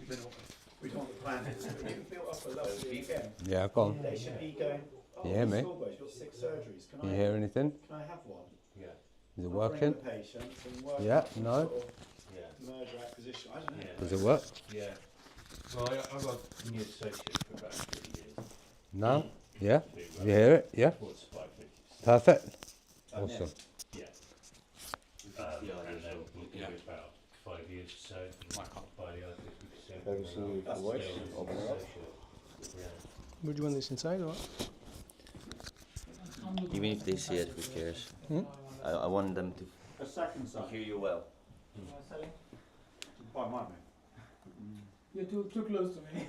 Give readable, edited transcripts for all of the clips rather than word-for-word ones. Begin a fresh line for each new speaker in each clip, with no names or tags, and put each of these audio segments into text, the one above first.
We don't want the plan to be built up a lovely again.
Yeah, go on.
They should be going, oh,
You hear me?
You've got 6 surgeries.
Can you hear anything?
Can I have one?
Yeah.
Is it working?
The patients and work
Yeah,
some
no.
sort of
Yeah.
merger acquisition. I don't know.
Does it work?
Yeah. Well, I've got a new associate for about 3 years.
No? Yeah? You hear it? Yeah? Perfect. Awesome.
Yeah. And then we'll give it about 5 years or so. By the other 50%.
Have you seen the voice? Open it up.
Yeah.
Would you want this inside or?
Even if they see it, who cares? I want them to
A second son.
hear you well.
By my mate.
You're too close to me.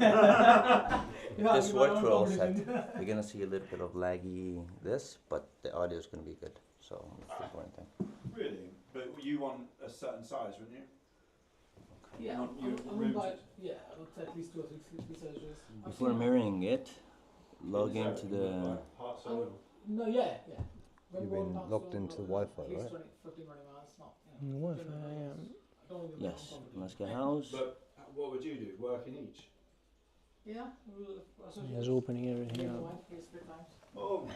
This worked for all set. We're gonna see a little bit of laggy this, but the audio is gonna be good. So that's the important thing.
Really? But you want a certain size, wouldn't you?
Yeah,
Not
I
you
would buy,
rooted.
yeah, I would at least 2 or 3 surgeries.
If we're mirroring it, log into the.
Parts
I would,
of
no, yeah. When
You've
we
been
walk past
logged
the-
into the Wi-Fi,
at least
right?
20, 15, 20 miles, not,
Wi-Fi,
generally,
yeah.
I don't really
Yes,
know
let's get house.
But what would you do? Work in each?
Yeah, we'll associate.
There's opening everything
Make the
up.
wine, please, 3 times.
Oh,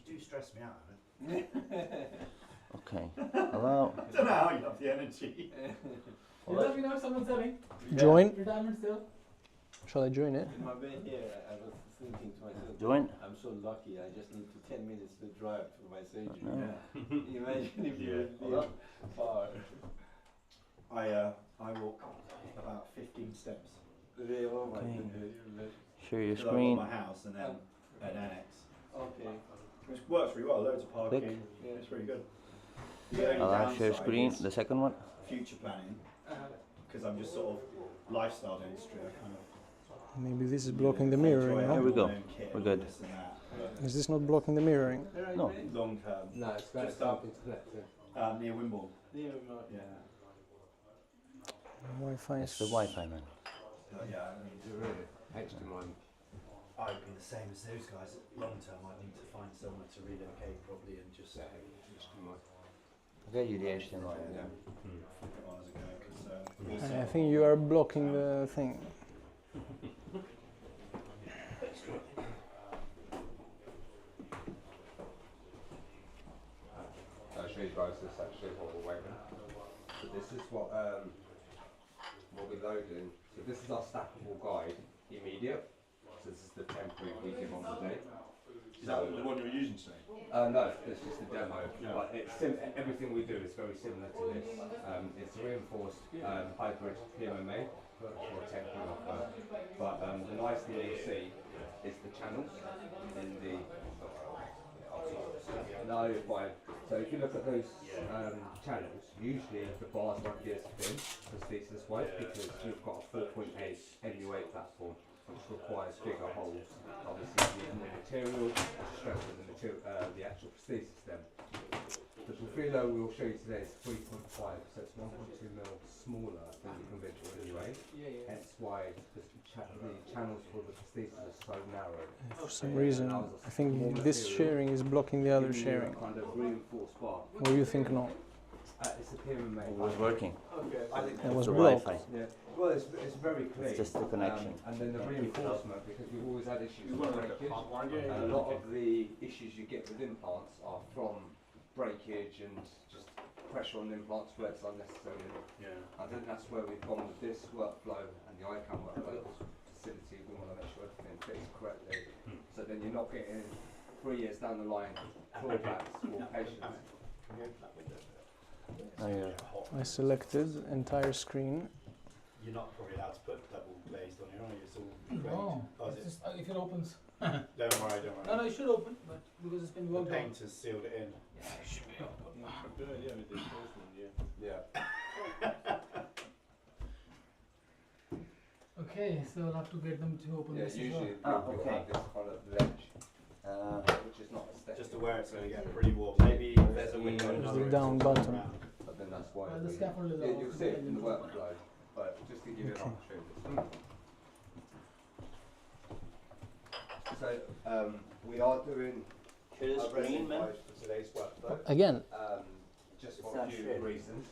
you do stress me out, man.
Okay. Allow.
I don't know how you have the energy.
You let me know if someone's selling.
Join.
Retirement still.
Shall I join it?
In my bed here, I was thinking to myself,
Join.
I'm so lucky, I just need 10 minutes to drive to my surgery.
No.
Imagine if you
Yeah.
live far.
I walk about 15 steps.
Really, oh my
Okay.
goodness.
Share your
Because I've
screen.
got my house and then an annex.
Okay.
Which works really well, loads of parking.
Click.
Yeah.
It's really good. The only
Allow share
downside
screen.
is
The second one.
future planning, because I'm just sort of lifestyle dentistry. I kind of
Maybe this is blocking the mirroring,
enjoy
no?
Here we
having
go.
my own kit
We're
and
good.
this and that,
Is this not blocking the mirroring?
but
No.
long term,
No, it's got
Just up.
something to collect.
near Wimborne.
Yeah.
Yeah.
Wi-Fi
It's
is.
the Wi-Fi, man.
But yeah, I mean,
Really? HDMI.
I'd be the same as those guys. Long term, I need to find somewhere to relocate properly and just
HDMI.
Okay, you the HDMI.
yeah, flip it on as it goes. 'Cause,
I think you are blocking the thing.
I'll show you guys this actually while we're waiting. So this is what we're loading. So this is our stackable guide, immediate. So this is the temporary we give on the day.
is that the one you're using today?
No, it's just a demo. But it's everything we do is very similar to this. It's reinforced hybrid PMMA for a temporary offer. But the nice thing you'll see is the channels in the. No, fine. So if you look at those channels, usually the bars won't be as thin as prosthesis wise because you've got a 4.8 MUA platform which requires bigger holes. Obviously you need more material to strengthen the actual prosthesis then. The Profilo we'll show you today is 3.5, so it's 1.2 mil smaller than the conventional anyway. Hence why the channels for the prosthesis are so narrow.
For some reason, I think this sharing is blocking the other
Giving you
sharing.
a kind of reinforced bar.
Or you think not?
It's a PMMA.
It was working.
I think
It was
The
blocked.
Wi-Fi.
Yeah. Well, it's very clean.
It's just the connection.
And then the reinforcement, because we've always had issues
You
with
want like a
breakage.
part one?
And a lot of the issues you get with implants are from breakage and just pressure on the implants where it's unnecessary.
Yeah.
I think that's where we've gone with this workflow and the ICAM workflow facility. We want to make sure everything fits correctly. So then you're not getting 3 years down the line clawbacks for patients.
Oh, yeah.
I selected entire screen.
You're not probably allowed to put double glazed on here, are you? It's all
No,
Oh, is
it's
it?
just, if it opens.
Don't worry, don't worry.
No, it should open, but because it's been
The
worked on.
painters sealed it in.
Yeah, it should be open.
Yeah.
Okay, so I'll have to get them to open
Yeah,
this
usually
as well.
we'll
okay.
have this kind of ledge, which is not aesthetic.
Just aware it's going to get pretty warm. Maybe there's a window.
There's
another
the down
exhaust
button.
around.
But then that's why.
The scaffold is
You'll see it in the workflow, but just to give you an
Okay.
opportunity. So we are doing
Share the
a resin
screen, man.
guide for today's workflow,
Again,
just
It's
for a
not
few
shared.
reasons.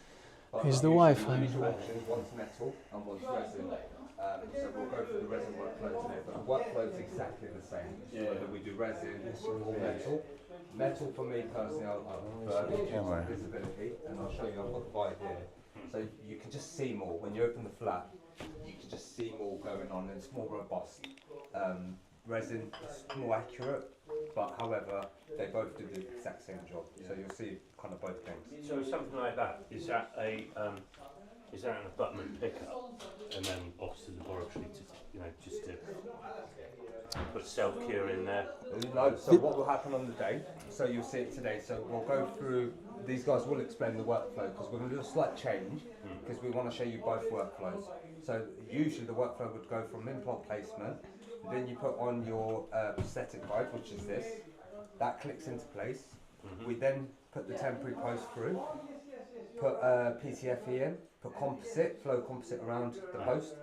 But
Here's the
usually
Wi-Fi.
usual options, one's metal and one's resin. So we'll go through the resin workflow today, but the workflow is exactly the same. Whether we do resin or metal. Metal for me personally, I prefer because of visibility, and I'll show you, I've got the vibe here. So you can just see more. When you open the flap, you can just see more going on, and it's more robust. Resin is more accurate, but however, they both do the exact same job. So you'll see kind of both things.
So something like that, is that an abutment pickup and then off to the laboratory to, just to put self-cure in there?
No, so what will happen on the day, so you'll see it today, so we'll go through, these guys will explain the workflow because we're going to do a slight change because we want to show you both workflows. So usually the workflow would go from implant placement, then you put on your prosthetic guide, which is this, that clicks into place. We then put the temporary post through, put PTFE in, put flow composite around the post.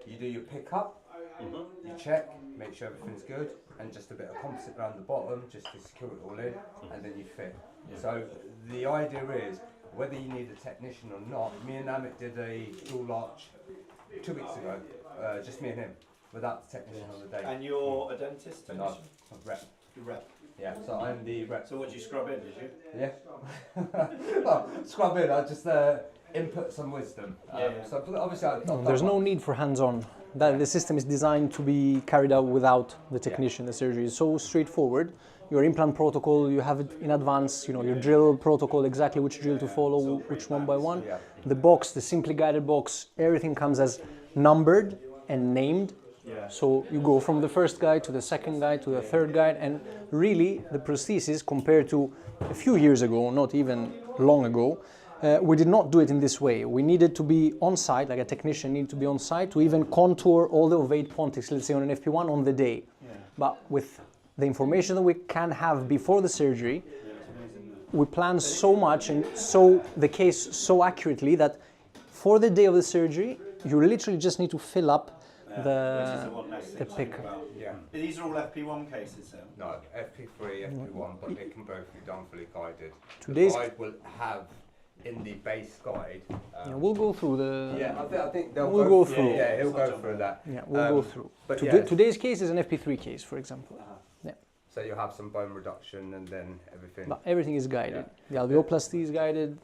You do your pickup, you check, make sure everything's good, and just a bit of composite around the bottom just to secure it all in, and then you fit. So the idea is, whether you need a technician or not, me and Amit did a dual arch 2 weeks ago, just me and him, without the technician on the day.
And you're a dentist?
No,
Technician?
rep.
You're rep.
Yeah, so I'm the rep.
So what did you scrub in, did you?
Yeah. Oh, scrub in, I just input some wisdom. So obviously
There's no need for hands-on. The system is designed to be carried out without the technician. The surgery is so straightforward. Your implant protocol, you have it in advance, your drill protocol, exactly which drill to follow, which one by one. The box, the simply guided box, everything comes as numbered and named. So you go from the first guide to the second guide to the third guide, and really the prosthesis, compared to a few years ago, not even long ago, we did not do it in this way. We needed to be on site, like a technician needed to be on site to even contour all the ovate pontics, let's say on an FP1 on the day. But with the information that we can have before the surgery, we plan so much and so the case so accurately that for the day of the surgery, you literally just need to fill up the pick.
These are all FP1 cases then?
No, FP3, FP1, but they can both be done fully guided.
Today's
the guide will have in the base guide.
We'll go through the.
I think they'll
we'll go through.
Yeah, he'll go through that.
Yeah, we'll go through.
But
Today's case is an FP3 case, for example.
So you'll have some bone reduction and then everything.
But everything is guided. The alveoplasty is guided.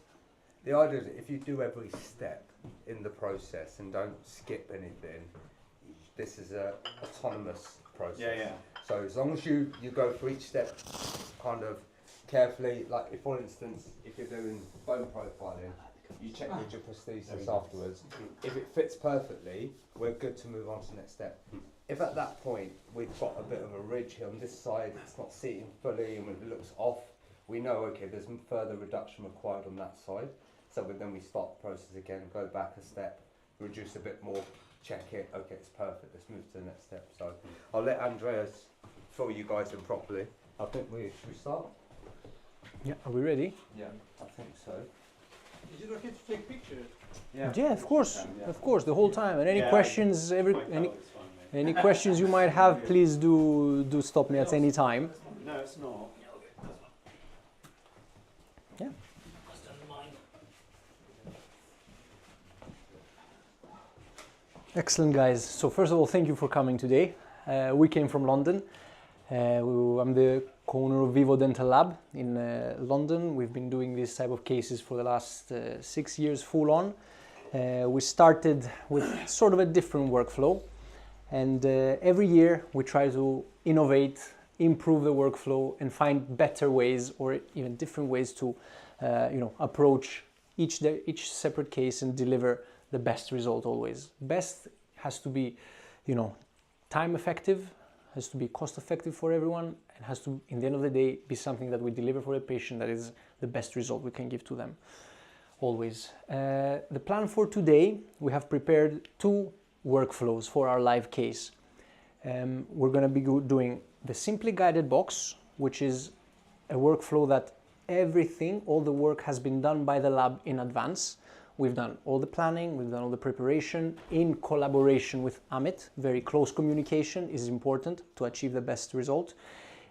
The idea is if you do every step in the process and don't skip anything, this is a autonomous process. So as long as you go through each step kind of carefully, like if, for instance, if you're doing bone profiling, you check with your prosthesis afterwards. If it fits perfectly, we're good to move on to the next step. If at that point we've got a bit of a ridge here on this side, it's not seating fully and it looks off, we know, okay, there's further reduction required on that side. So then we start the process again, go back a step, reduce a bit more, check it, okay, it's perfect, let's move to the next step. So I'll let Andreas fill you guys in properly. I think should we start?
Yeah, are we ready?
Yeah, I think so.
Is it okay to take pictures?
Yeah, of course, the whole time. And any questions, any questions you might have, please do stop me at any time.
No, it's not.
Yeah. Excellent, guys. So first of all, thank you for coming today. We came from London. I'm the co-owner of Vivo Dental Lab in London. We've been doing this type of cases for the last 6 years full on. We started with sort of a different workflow, and every year we try to innovate, improve the workflow and find better ways or even different ways to approach each separate case and deliver the best result always. Best has to be time effective, has to be cost effective for everyone, and has to, in the end of the day, be something that we deliver for the patient that is the best result we can give to them, always. The plan for today, we have prepared 2 workflows for our live case. We're going to be doing the simply guided box, which is a workflow that all the work has been done by the lab in advance. We've done all the planning, we've done all the preparation in collaboration with Amit. Very close communication is important to achieve the best result.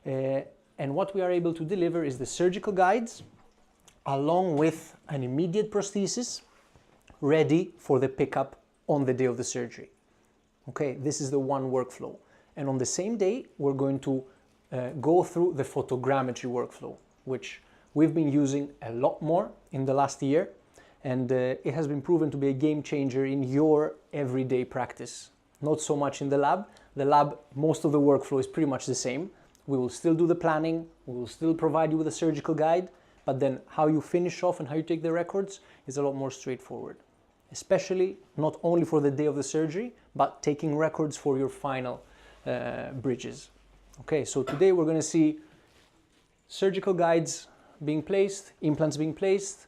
And what we are able to deliver is the surgical guides along with an immediate prosthesis ready for the pickup on the day of the surgery. Okay, this is the one workflow. And on the same day, we're going to go through the photogrammetry workflow, which we've been using a lot more in the last year, and it has been proven to be a game changer in your everyday practice. Not so much in the lab. The lab, most of the workflow is pretty much the same. We will still do the planning, we will still provide you with a surgical guide, but then how you finish off and how you take the records is a lot more straightforward. Especially not only for the day of the surgery, but taking records for your final bridges. Okay, so today we're going to see surgical guides being placed, implants being placed.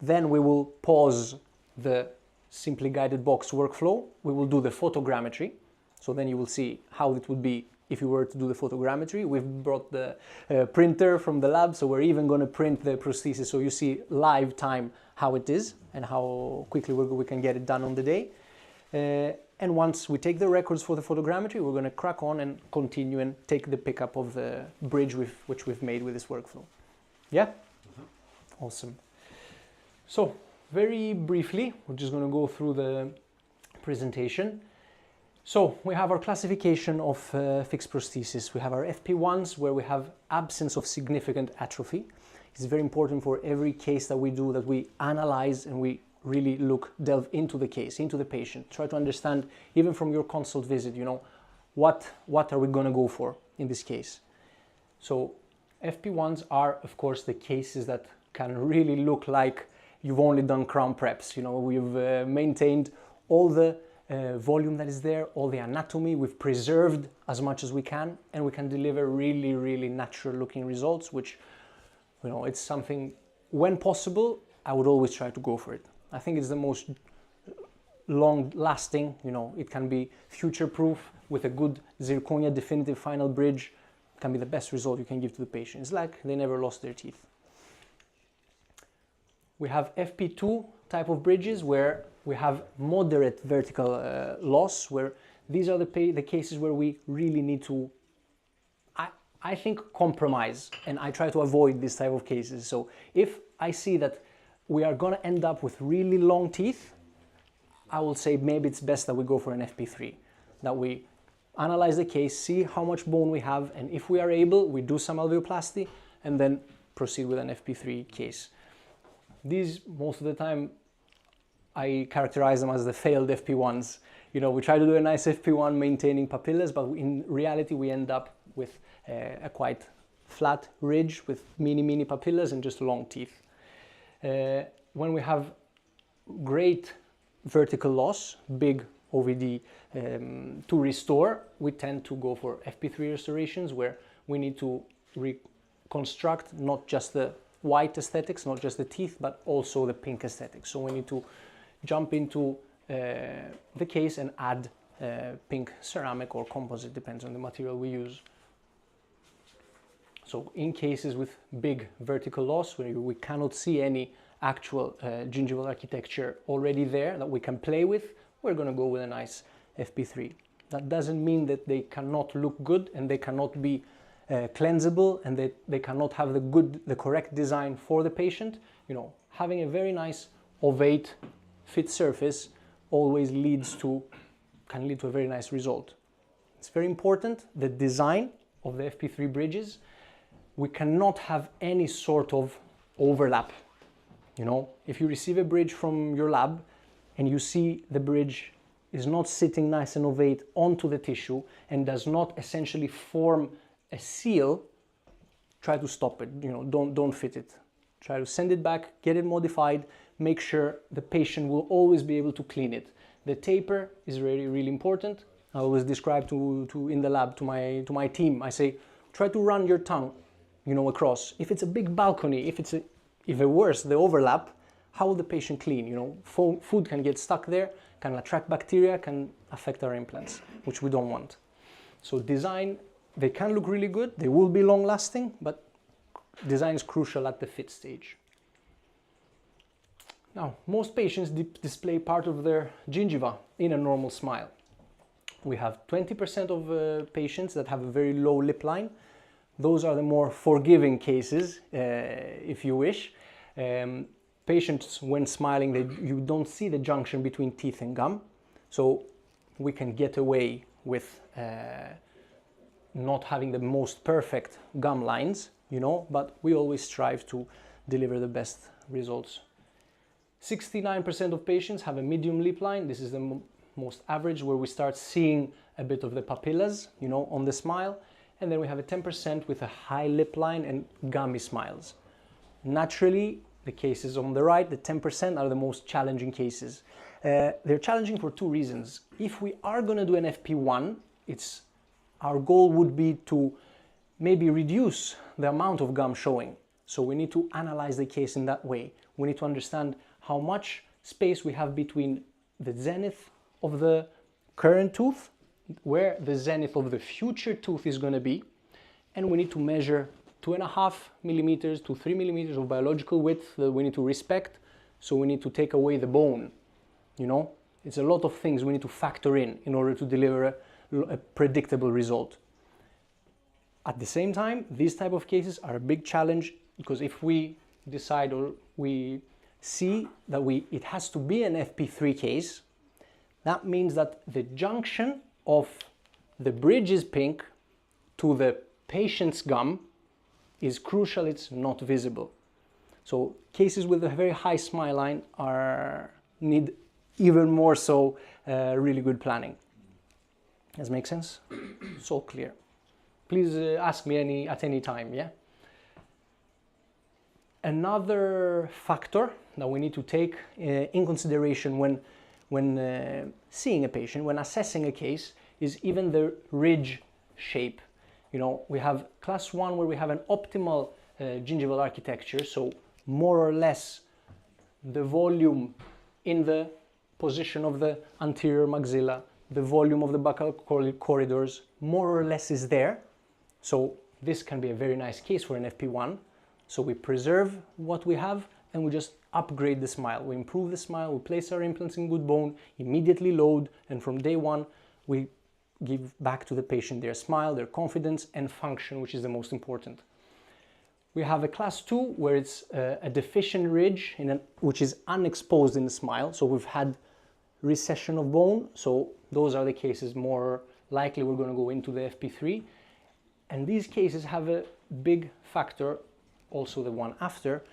Then we will pause the simply guided box workflow. We will do the photogrammetry. So then you will see how it would be if you were to do the photogrammetry. We've brought the printer from the lab, so we're even going to print the prosthesis so you see live time how it is and how quickly we can get it done on the day. And once we take the records for the photogrammetry, we're going to crack on and continue and take the pickup of the bridge which we've made with this workflow. Yeah? Awesome. So, very briefly, we're just going to go through the presentation. So, we have our classification of fixed prosthesis. We have our FP1s, where we have absence of significant atrophy. It's very important for every case that we do that we analyze and we really delve into the case, into the patient. Try to understand, even from your consult visit, what are we going to go for in this case. So FP1s are, of course, the cases that can really look like you've only done crown preps. We've maintained all the volume that is there, all the anatomy, we've preserved as much as we can, and we can deliver really, really natural looking results, which, it's something, when possible, I would always try to go for it. I think it's the most long lasting, it can be future proof with a good zirconia definitive final bridge. It can be the best result you can give to the patient. It's like they never lost their teeth. We have FP2 type of bridges where we have moderate vertical loss, where these are the cases where we really need to, I think, compromise, and I try to avoid this type of cases. So if I see that we are going to end up with really long teeth, I will say maybe it's best that we go for an FP3, that we analyze the case, see how much bone we have, and if we are able, we do some alveoplasty and then proceed with an FP3 case. These, most of the time, I characterize them as the failed FP1s. We try to do a nice FP1 maintaining papillas, but in reality we end up with a quite flat ridge with mini papillas and just long teeth. When we have great vertical loss, big OVD to restore, we tend to go for FP3 restorations, where we need to reconstruct not just the white aesthetics, not just the teeth, but also the pink aesthetics. So we need to jump into the case and add pink ceramic or composite, depends on the material we use. So in cases with big vertical loss, where we cannot see any actual gingival architecture already there that we can play with, we're going to go with a nice FP3. That doesn't mean that they cannot look good and they cannot be cleansable and that they cannot have the correct design for the patient. Having a very nice ovate fit surface always can lead to a very nice result. It's very important, the design of the FP3 bridges. We cannot have any sort of overlap. If you receive a bridge from your lab and you see the bridge is not sitting nice and ovate onto the tissue and does not essentially form a seal, try to stop it. Don't fit it. Try to send it back, get it modified, make sure the patient will always be able to clean it. The taper is really, really important. I always describe in the lab to my team, I say, try to run your tongue across. If it's a big balcony, even worse, the overlap, how will the patient clean? Food can get stuck there, can attract bacteria, can affect our implants, which we don't want. So design, they can look really good, they will be long lasting, but design is crucial at the fit stage. Now, most patients display part of their gingiva in a normal smile. We have 20% of patients that have a very low lip line. Those are the more forgiving cases, if you wish. patients, when smiling, you don't see the junction between teeth and gum. So we can get away with not having the most perfect gum lines, you know, but we always strive to deliver the best results. 69% of patients have a medium lip line. This is the most average, where we start seeing a bit of the papillas, you know, on the smile. And then we have a 10% with a high lip line and gummy smiles. Naturally, the cases on the right, the 10%, are the most challenging cases. They're challenging for two reasons. If we are going to do an FP1, our goal would be to maybe reduce the amount of gum showing. So we need to analyze the case in that way. We need to understand how much space we have between the zenith of the current tooth, where the zenith of the future tooth is going to be, and we need to measure 2.5 millimeters to 3 millimeters of biological width that we need to respect. So we need to take away the bone, you know. It's a lot of things we need to factor in order to deliver a predictable result. At the same time, these type of cases are a big challenge, because if we decide or we see that it has to be an FP3 case, that means that the junction of the bridge is pink to the patient's gum is crucial, it's not visible. So cases with a very high smile line need even more so really good planning. Does that make sense? So clear. Please ask me at any time, yeah? Another factor that we need to take in consideration when seeing a patient, when assessing a case, is even the ridge shape. You know, we have class 1 where we have an optimal gingival architecture, so more or less the volume in the position of the anterior maxilla, the volume of the buccal corridors, more or less is there. So this can be a very nice case for an FP1. So we preserve what we have and we just upgrade the smile. We improve the smile, we place our implants in good bone, immediately load, and from day one we give back to the patient their smile, their confidence and function, which is the most important. We have a class 2 where it's a deficient ridge which is unexposed in the smile. So we've had recession of bone. So those are the cases more likely we're going to go into the FP3. And these cases have a big factor, also the one after.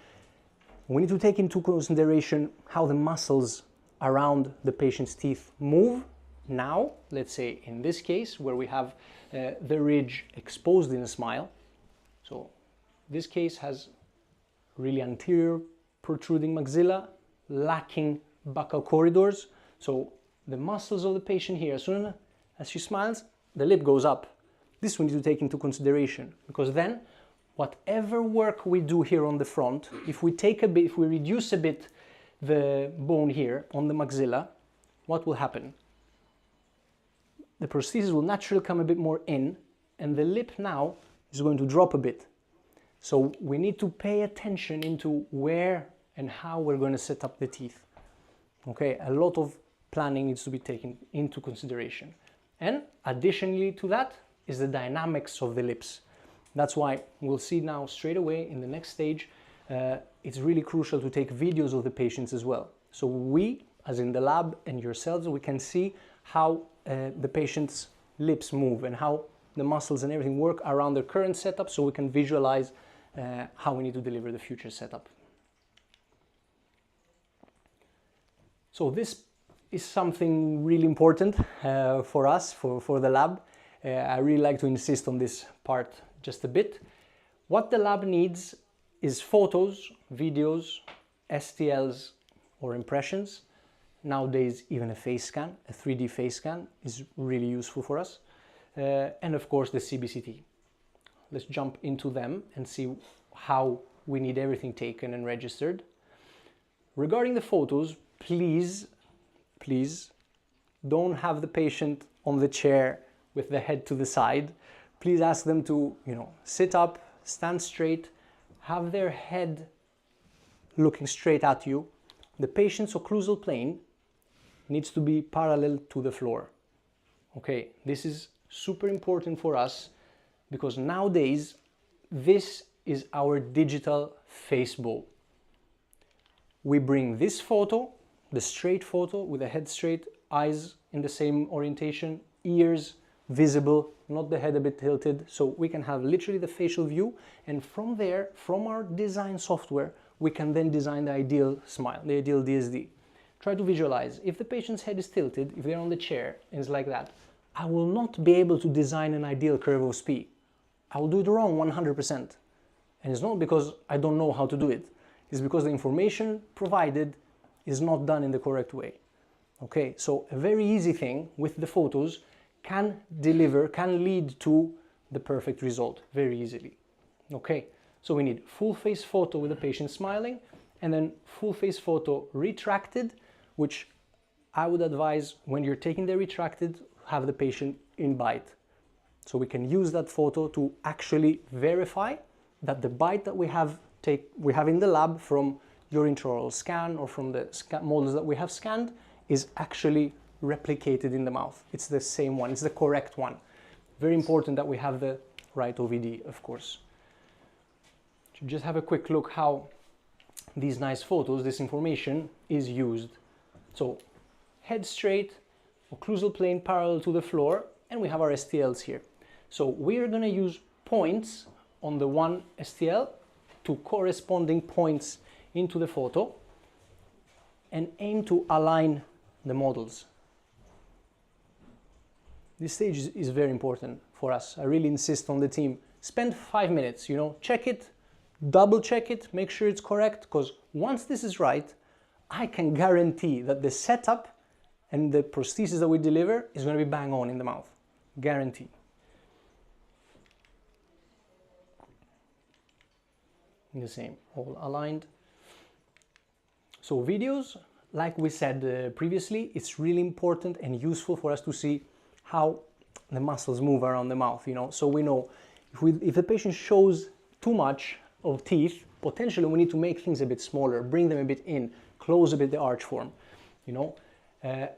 We need to take into consideration how the muscles around the patient's teeth move. Now, let's say in this case where we have the ridge exposed in the smile. So this case has really anterior protruding maxilla, lacking buccal corridors. So the muscles of the patient here, as soon as she smiles, the lip goes up. This we need to take into consideration, because then whatever work we do here on the front, if we reduce a bit the bone here on the maxilla, what will happen? The prosthesis will naturally come a bit more in, and the lip now is going to drop a bit. So we need to pay attention into where and how we're going to set up the teeth. Okay, a lot of planning needs to be taken into consideration. And additionally to that is the dynamics of the lips. That's why we'll see now straight away in the next stage, it's really crucial to take videos of the patients as well. So we, as in the lab and yourselves, we can see how the patient's lips move and how the muscles and everything work around their current setup, so we can visualize how we need to deliver the future setup. So this is something really important for us, for the lab. I really like to insist on this part just a bit. What the lab needs is photos, videos, STLs or impressions. Nowadays, even a face scan, a 3D face scan is really useful for us. And of course the CBCT. Let's jump into them and see how we need everything taken and registered. Regarding the photos, please don't have the patient on the chair with the head to the side. Please ask them to, sit up, stand straight, have their head looking straight at you. The patient's occlusal plane needs to be parallel to the floor. Okay, this is super important for us because nowadays this is our digital face bow. we bring this photo, the straight photo with the head straight, eyes in the same orientation, ears visible, not the head a bit tilted, so we can have literally the facial view, and from there, from our design software, we can then design the ideal smile, the ideal DSD. Try to visualize, if the patient's head is tilted, if they're on the chair, and it's like that, I will not be able to design an ideal curve of SPI. I will do it wrong 100%. And it's not because I don't know how to do it, it's because the information provided is not done in the correct way. Okay, so a very easy thing with the photos can lead to the perfect result very easily. Okay, so we need full face photo with the patient smiling, and then full face photo retracted, which I would advise when you're taking the retracted, have the patient in bite. So we can use that photo to actually verify that the bite that we have in the lab from your intraoral scan or from the models that we have scanned is actually replicated in the mouth. It's the same one, it's the correct one. Very important that we have the right OVD, of course. To just have a quick look how these nice photos, this information is used. So head straight, occlusal plane parallel to the floor, and we have our STLs here. So we are going to use points on the one STL to corresponding points into the photo and aim to align the models. This stage is very important for us. I really insist on the team. Spend 5 minutes, check it, double check it, make sure it's correct, because once this is right, I can guarantee that the setup and the prosthesis that we deliver is going to be bang on in the mouth. Guarantee. The same, all aligned. So videos, like we said previously, it's really important and useful for us to see how the muscles move around the mouth, so we know if the patient shows too much of teeth, potentially we need to make things a bit smaller, bring them a bit in, close a bit the arch form, so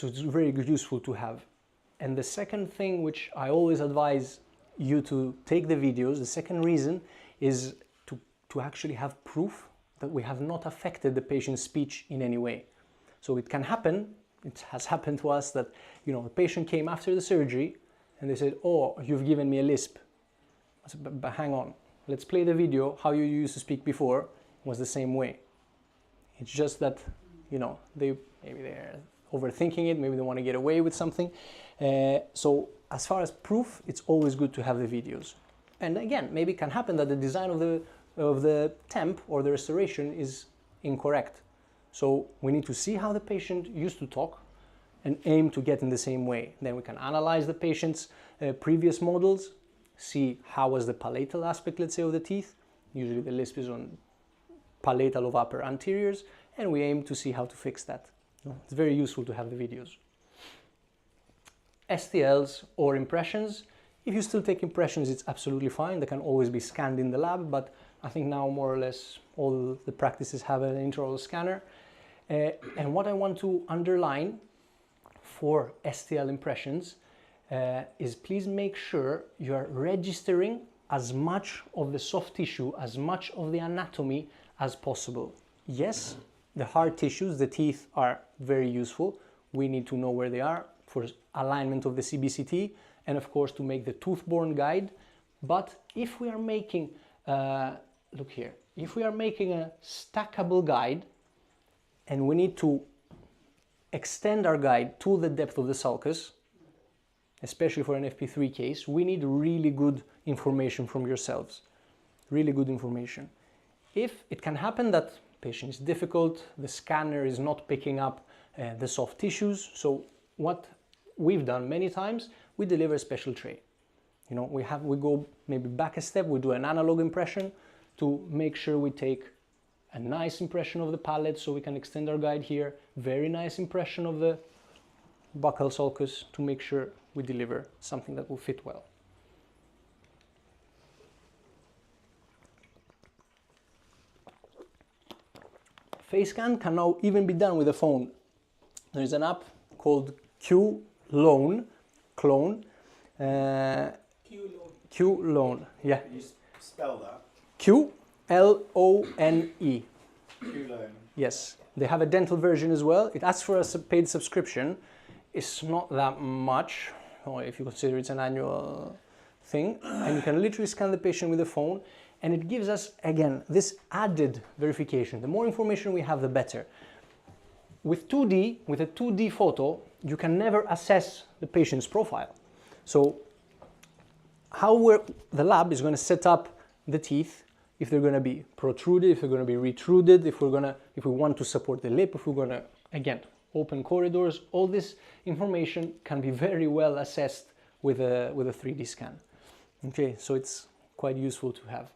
it's very useful to have. And the second thing which I always advise you to take the videos, the second reason is to actually have proof that we have not affected the patient's speech in any way. So it can happen, it has happened to us that, the patient came after the surgery and they said, "Oh, you've given me a lisp." I said, but hang on, let's play the video. How you used to speak before was the same way. It's just that, maybe they're overthinking it, maybe they want to get away with something. So as far as proof, it's always good to have the videos. And again, maybe it can happen that the design of the temp or the restoration is incorrect. So we need to see how the patient used to talk and aim to get in the same way. Then we can analyze the patient's previous models, see how was the palatal aspect, let's say, of the teeth. Usually the lisp is on palatal of upper anteriors, and we aim to see how to fix that. It's very useful to have the videos. STLs or impressions. If you still take impressions, it's absolutely fine. They can always be scanned in the lab, but I think now more or less all the practices have an intraoral scanner. And what I want to underline for STL impressions is please make sure you are registering as much of the soft tissue, as much of the anatomy as possible. Yes, the hard tissues, the teeth, are very useful. We need to know where they are for alignment of the CBCT and of course to make the tooth-borne guide. But if we are making, look here, if we are making a stackable guide and we need to extend our guide to the depth of the sulcus, especially for an FP3 case, we need really good information from yourselves, really good information. If it can happen that patient is difficult, the scanner is not picking up the soft tissues, so what we've done many times, we deliver a special tray. We go maybe back a step, we do an analog impression to make sure we take a nice impression of the palate so we can extend our guide here, very nice impression of the buccal sulcus to make sure we deliver something that will fit well. Face scan can now even be done with a phone. There is an app called Q-Lone, Clone. Q-Lone, yeah.
Can you spell that?
Q-L-O-N-E. Yes, they have a dental version as well. It asks for a paid subscription. It's not that much, or if you consider it's an annual thing, and you can literally scan the patient with the phone, and it gives us, again, this added verification. The more information we have, the better. With 2D, with a 2D photo, you can never assess the patient's profile. So the lab is going to set up the teeth, if they're going to be protruded, if they're going to be retruded, if we want to support the lip, if we're going to, again, open corridors, all this information can be very well assessed with a 3D scan. Okay, so it's quite useful to have.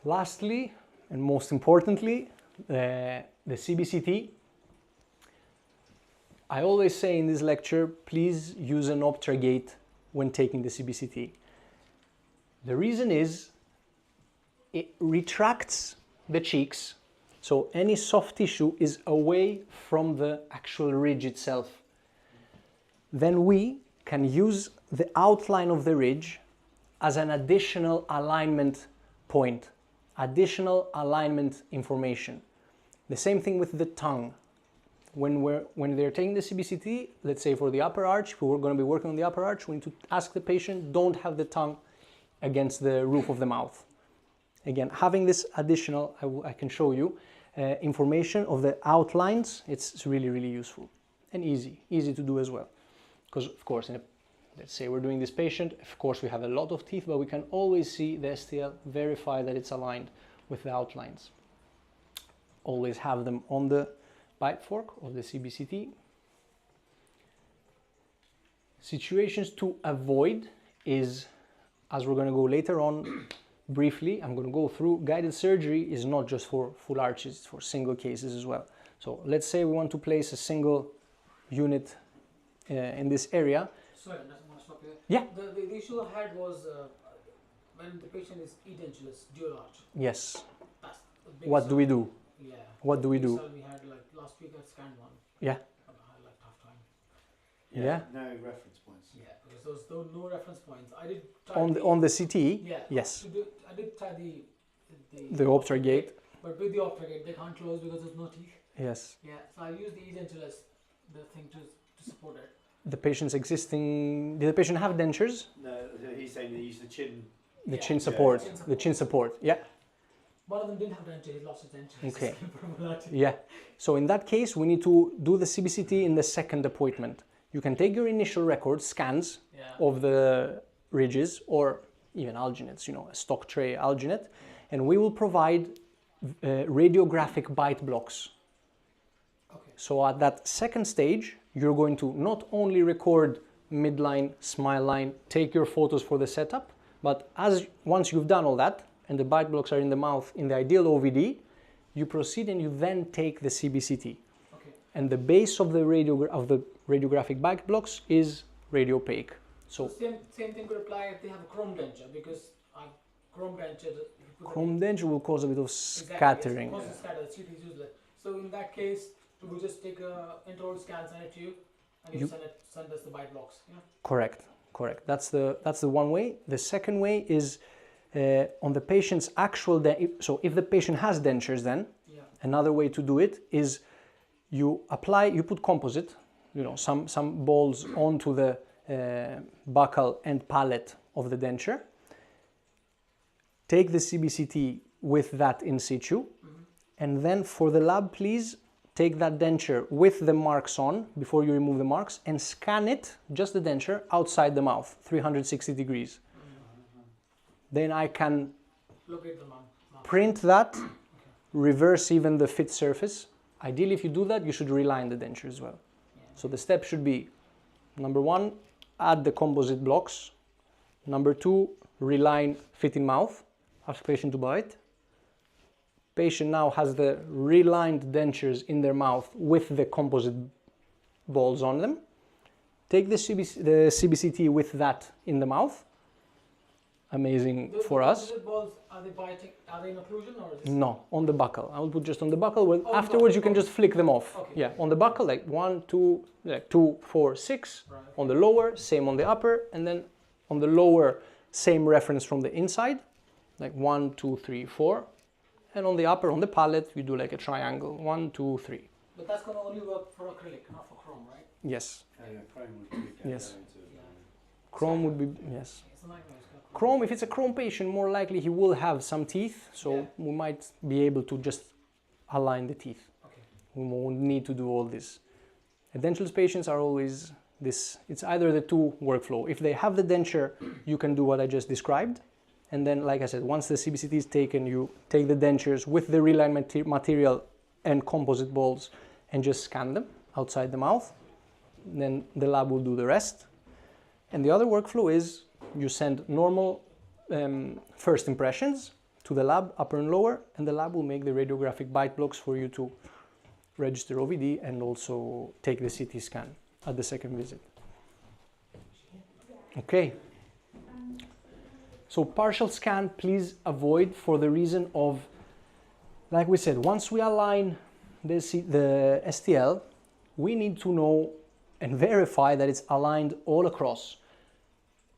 Lastly, and most importantly, the CBCT. I always say in this lecture, please use an Optra gate when taking the CBCT. The reason is it retracts the cheeks, so any soft tissue is away from the actual ridge itself. Then we can use the outline of the ridge as an additional alignment point, additional alignment information. The same thing with the tongue. When they're taking the CBCT, let's say for the upper arch, if we're going to be working on the upper arch, we need to ask the patient, don't have the tongue against the roof of the mouth. Again, having this additional, I can show you, information of the outlines, it's really, really useful and easy to do as well. Because of course, let's say we're doing this patient, of course we have a lot of teeth, but we can always see the STL, verify that it's aligned with the outlines. Always have them on the bite fork of the CBCT. Situations to avoid is, as we're going to go later on briefly, I'm going to go through, guided surgery is not just for full arches, it's for single cases as well. So let's say we want to place a single unit in this area.
Sorry, I just want to stop here.
Yeah.
The issue I had was when the patient is edentulous, dual arch.
Yes.
That's a big
What do we do?
Yeah.
What do we do?
We had like last week I scanned one.
Yeah.
But I had like tough time.
Yeah.
No reference points.
Yeah, because there was no reference points. I did try
On the CT?
Yeah.
Yes.
I did try
The Optra gate?
But with the Optra gate, they can't close because there's no teeth.
Yes.
Yeah, so I used the edentulous, the thing to support it.
The patient's existing, did the patient have dentures?
No, he's saying they use the chin.
The
Yeah.
chin
Yeah,
support,
chin
the chin support, yeah.
One of them didn't have denture, he lost his denture.
Okay.
Okay.
Yeah, so in that case, we need to do the CBCT in the second appointment. You can take your initial record, scans
Yeah.
of the ridges, or even alginates, you know, a stock tray alginate, and we will provide radiographic bite blocks.
Okay.
So at that second stage, you're going to not only record midline, smile line, take your photos for the setup, but once you've done all that, and the bite blocks are in the mouth in the ideal OVD, you proceed and you then take the CBCT.
Okay.
And the base of the radiographic bite blocks is radiopaque. So
Same thing could apply if they have a chrome denture, because chrome denture,
chrome denture will cause a bit of scattering.
Exactly, yes, scatter, the CT is useless. So in that case, we just take a intraoral scan, send it to you, and you send us the bite blocks. Yeah.
Correct. That's the one way. The second way is on the patient's actual so if the patient has dentures, then another way to do it is you put composite, you know, some balls onto the buccal and palate of the denture. Take the CBCT with that in situ, and then for the lab, please take that denture with the marks on before you remove the marks and scan it, just the denture, outside the mouth, 360 degrees. Then I can
locate the mouth.
print that, reverse even the fit surface. Ideally, if you do that, you should reline the denture as well. So the step should be, number one, add the composite blocks. Number two, reline fitting mouth, ask patient to bite. Patient now has the relined dentures in their mouth with the composite balls on them. Take the CBCT with that in the mouth. Amazing for us.
The balls, are they biting? Are they in occlusion or is this?
No, on the buccal. I will put just on the buccal. Well,
Oh,
afterwards,
no,
you can
okay.
just flick them off.
Okay.
Yeah, on the buccal, like 1, 2, like 2, 4, 6.
Right.
On the lower, same on the upper, and then on the lower, same reference from the inside, like 1, 2, 3, 4. and on the upper, on the palate, you do like a triangle, 1, 2, 3.
But that's going to only work for acrylic, not for chrome, right?
Yes.
Chrome would be
Yes.
going to,
Chrome would be, yes.
It's a nightmare. It's gonna
Chrome, if it's a chrome patient, more likely he will have some teeth, so
Yeah.
we might be able to just align the teeth.
Okay.
We won't need to do all this. Edentulous patients are always this, it's either the two workflow. If they have the denture, you can do what I just described. And then, like I said, once the CBCT is taken, you take the dentures with the reline material and composite balls and just scan them outside the mouth. Then the lab will do the rest. And the other workflow is you send normal first impressions to the lab, upper and lower, and the lab will make the radiographic bite blocks for you to register OVD and also take the CT scan at the second visit. Okay. So partial scan, please avoid for the reason of, like we said, once we align the STL, we need to know and verify that it's aligned all across.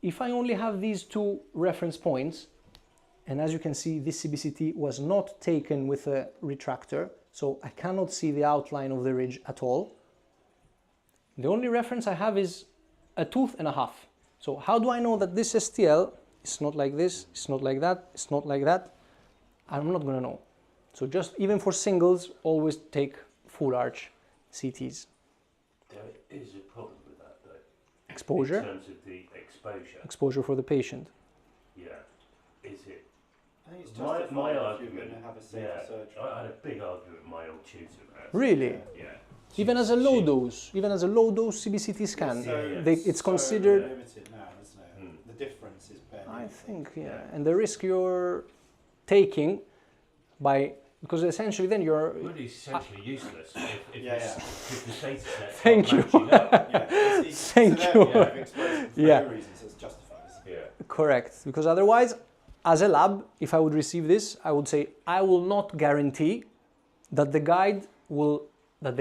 If I only have these two reference points, and as you can see, this CBCT was not taken with a retractor, so I cannot see the outline of the ridge at all. The only reference I have is a tooth and a half. So how do I know that this STL is not like this, it's not like that, it's not like that? I'm not gonna know. So just even for singles, always take full arch CTs.
There is a problem with that though.
Exposure.
In terms of the exposure.
Exposure for the patient.
Yeah. Is it?
I think it's
My
justified if you're
argument.
going to have a safer
Yeah.
surgery.
I had a big argument with my old tutor about it.
Really?
Yeah.
Even as a low dose, even as a low dose CBCT scan, it's considered.
So limited now, isn't it? The difference is bare.
I think, yeah. And the risk you're taking by, because essentially then you're.
Really essentially useless if the data set
Thank you. Thank you.
Yeah. For reasons, it's justified.
Yeah.
Correct. Because otherwise, as a lab, if I would receive this, I would say I will not guarantee that the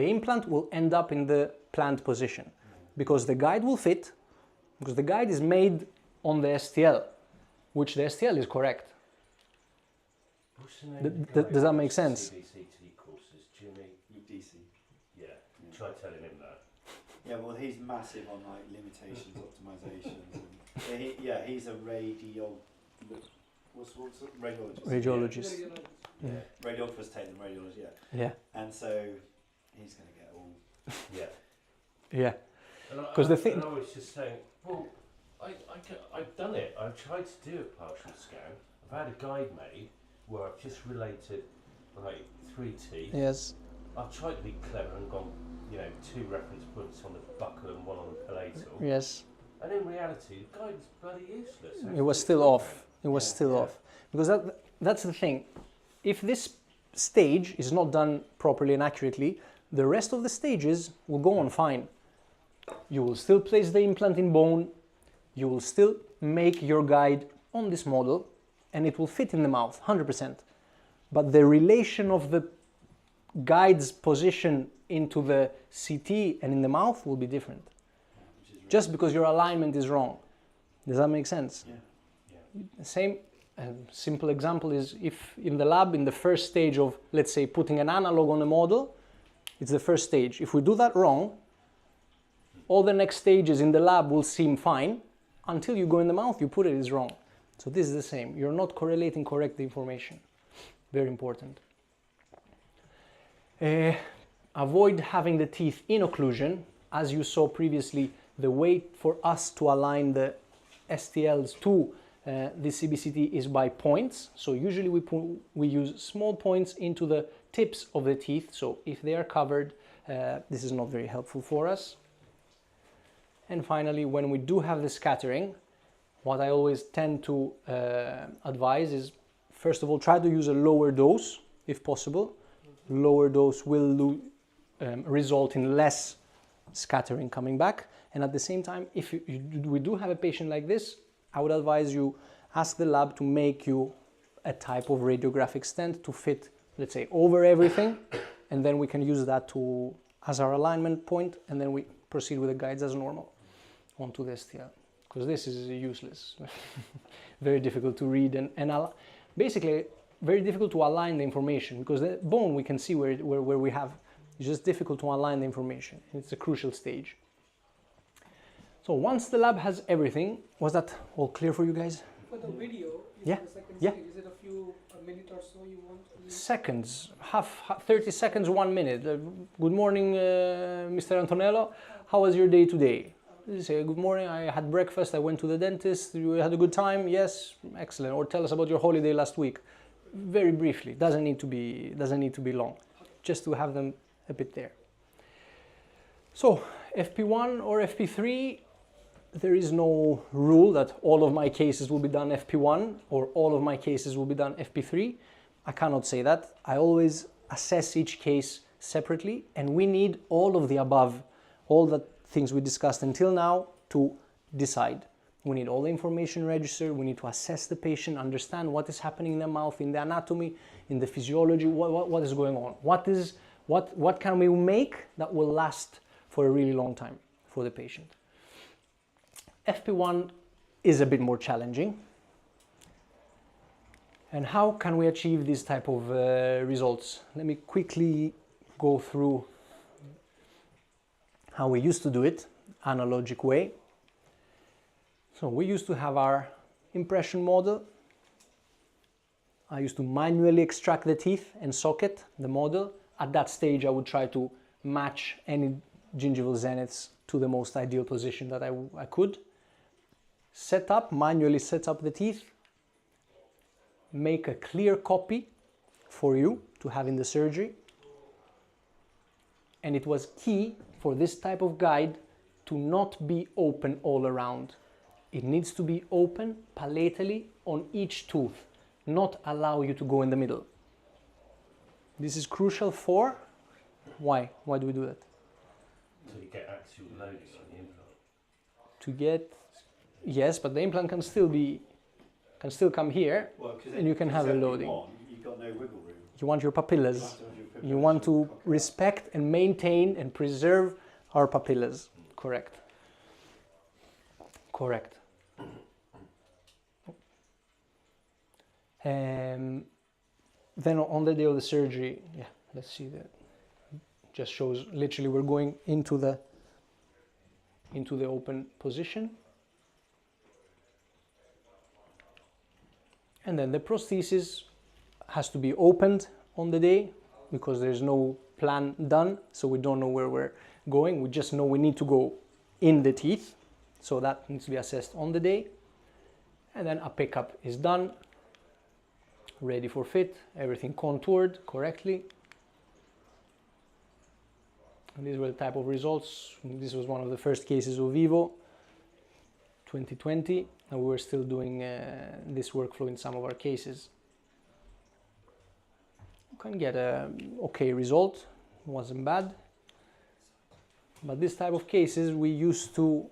implant will end up in the planned position, because the guide will fit, because the guide is made on the STL, which the STL is correct.
What's the name of the guy
Does that
who
make
does
sense?
CBCT courses, Jimmy.
DC.
Yeah. Try telling him that.
Yeah, well, he's massive on like limitations, optimizations. And, he's a radiologist.
Radiologist.
Yeah. Radiographers take them radiology. Yeah.
Yeah.
And so he's going to get all.
Yeah.
Yeah.
Because the thing. And I was just saying, well, I've done it. I've tried to do a partial scan. I've had a guide made where I've just related like 3 teeth.
Yes.
I've tried to be clever and gone, 2 reference points on the buccal and 1 on the palatal.
Yes.
And in reality, the guide is bloody useless.
It was still off. It was still off. Because that's the thing. If this stage is not done properly and accurately, the rest of the stages will go on fine. You will still place the implant in bone, you will still make your guide on this model, and it will fit in the mouth, 100%. But the relation of the guide's position into the CT and in the mouth will be different. Just because your alignment is wrong. Does that make sense?
Yeah.
The same simple example is if in the lab, in the first stage of, let's say, putting an analog on a model, it's the first stage. If we do that wrong, all the next stages in the lab will seem fine until you go in the mouth, you put it is wrong. So this is the same. You're not correlating correct information. Very important. Avoid having the teeth in occlusion. As you saw previously, the way for us to align the STLs to the CBCT is by points. So usually we use small points into the tips of the teeth. So if they are covered, this is not very helpful for us. And finally, when we do have the scattering, what I always tend to advise is, first of all, try to use a lower dose if possible. Lower dose will result in less scattering coming back. And at the same time, if we do have a patient like this, I would advise you ask the lab to make you a type of radiographic stent to fit, let's say, over everything, and then we can use that as our alignment point, and then we proceed with the guides as normal onto the STL, because this is useless. Very difficult to read, and basically very difficult to align the information, because the bone we can see where we have. It's just difficult to align the information. It's a crucial stage. So once the lab has everything, was that all clear for you guys?
For the video,
Yeah,
the second
yeah.
stage, is it a minute or so you want?
Seconds, 30 seconds, 1 minute. Good morning, Mr. Antonello. How was your day today? You say, good morning, I had breakfast, I went to the dentist, you had a good time? Yes, excellent. Or tell us about your holiday last week. Very briefly, doesn't need to be long, just to have them a bit there. So, FP1 or FP3, there is no rule that all of my cases will be done FP1 or all of my cases will be done FP3. I cannot say that. I always assess each case separately, and we need all of the above, all the things we discussed until now to decide. We need all the information registered, we need to assess the patient, understand what is happening in the mouth, in the anatomy, in the physiology, what is going on. What can we make that will last for a really long time for the patient. FP1 is a bit more challenging. And how can we achieve this type of results? Let me quickly go through how we used to do it, analogic way. So we used to have our impression model. I used to manually extract the teeth and socket the model. At that stage, I would try to match any gingival zeniths to the most ideal position that I could. Manually set up the teeth, make a clear copy for you to have in the surgery. And it was key for this type of guide to not be open all around. It needs to be open palatally on each tooth, not allow you to go in the middle. This is crucial for, why? Why do we do that?
So you get actual loading on the implant.
To get, yes, but the implant can still come here, and you can have a loading.
You've got no wiggle room.
You want your papillas. You want to respect and maintain and preserve our papillas. Correct. Correct. Then on the day of the surgery, yeah, let's see that. Just shows literally we're going into the open position. And then the prosthesis has to be opened on the day because there's no plan done, so we don't know where we're going. We just know we need to go in the teeth, so that needs to be assessed on the day. And then a pickup is done, ready for fit, everything contoured correctly. And these were the type of results. This was one of the first cases of Vivo, 2020, and we were still doing this workflow in some of our cases. You can get an okay result, wasn't bad. But this type of cases we used to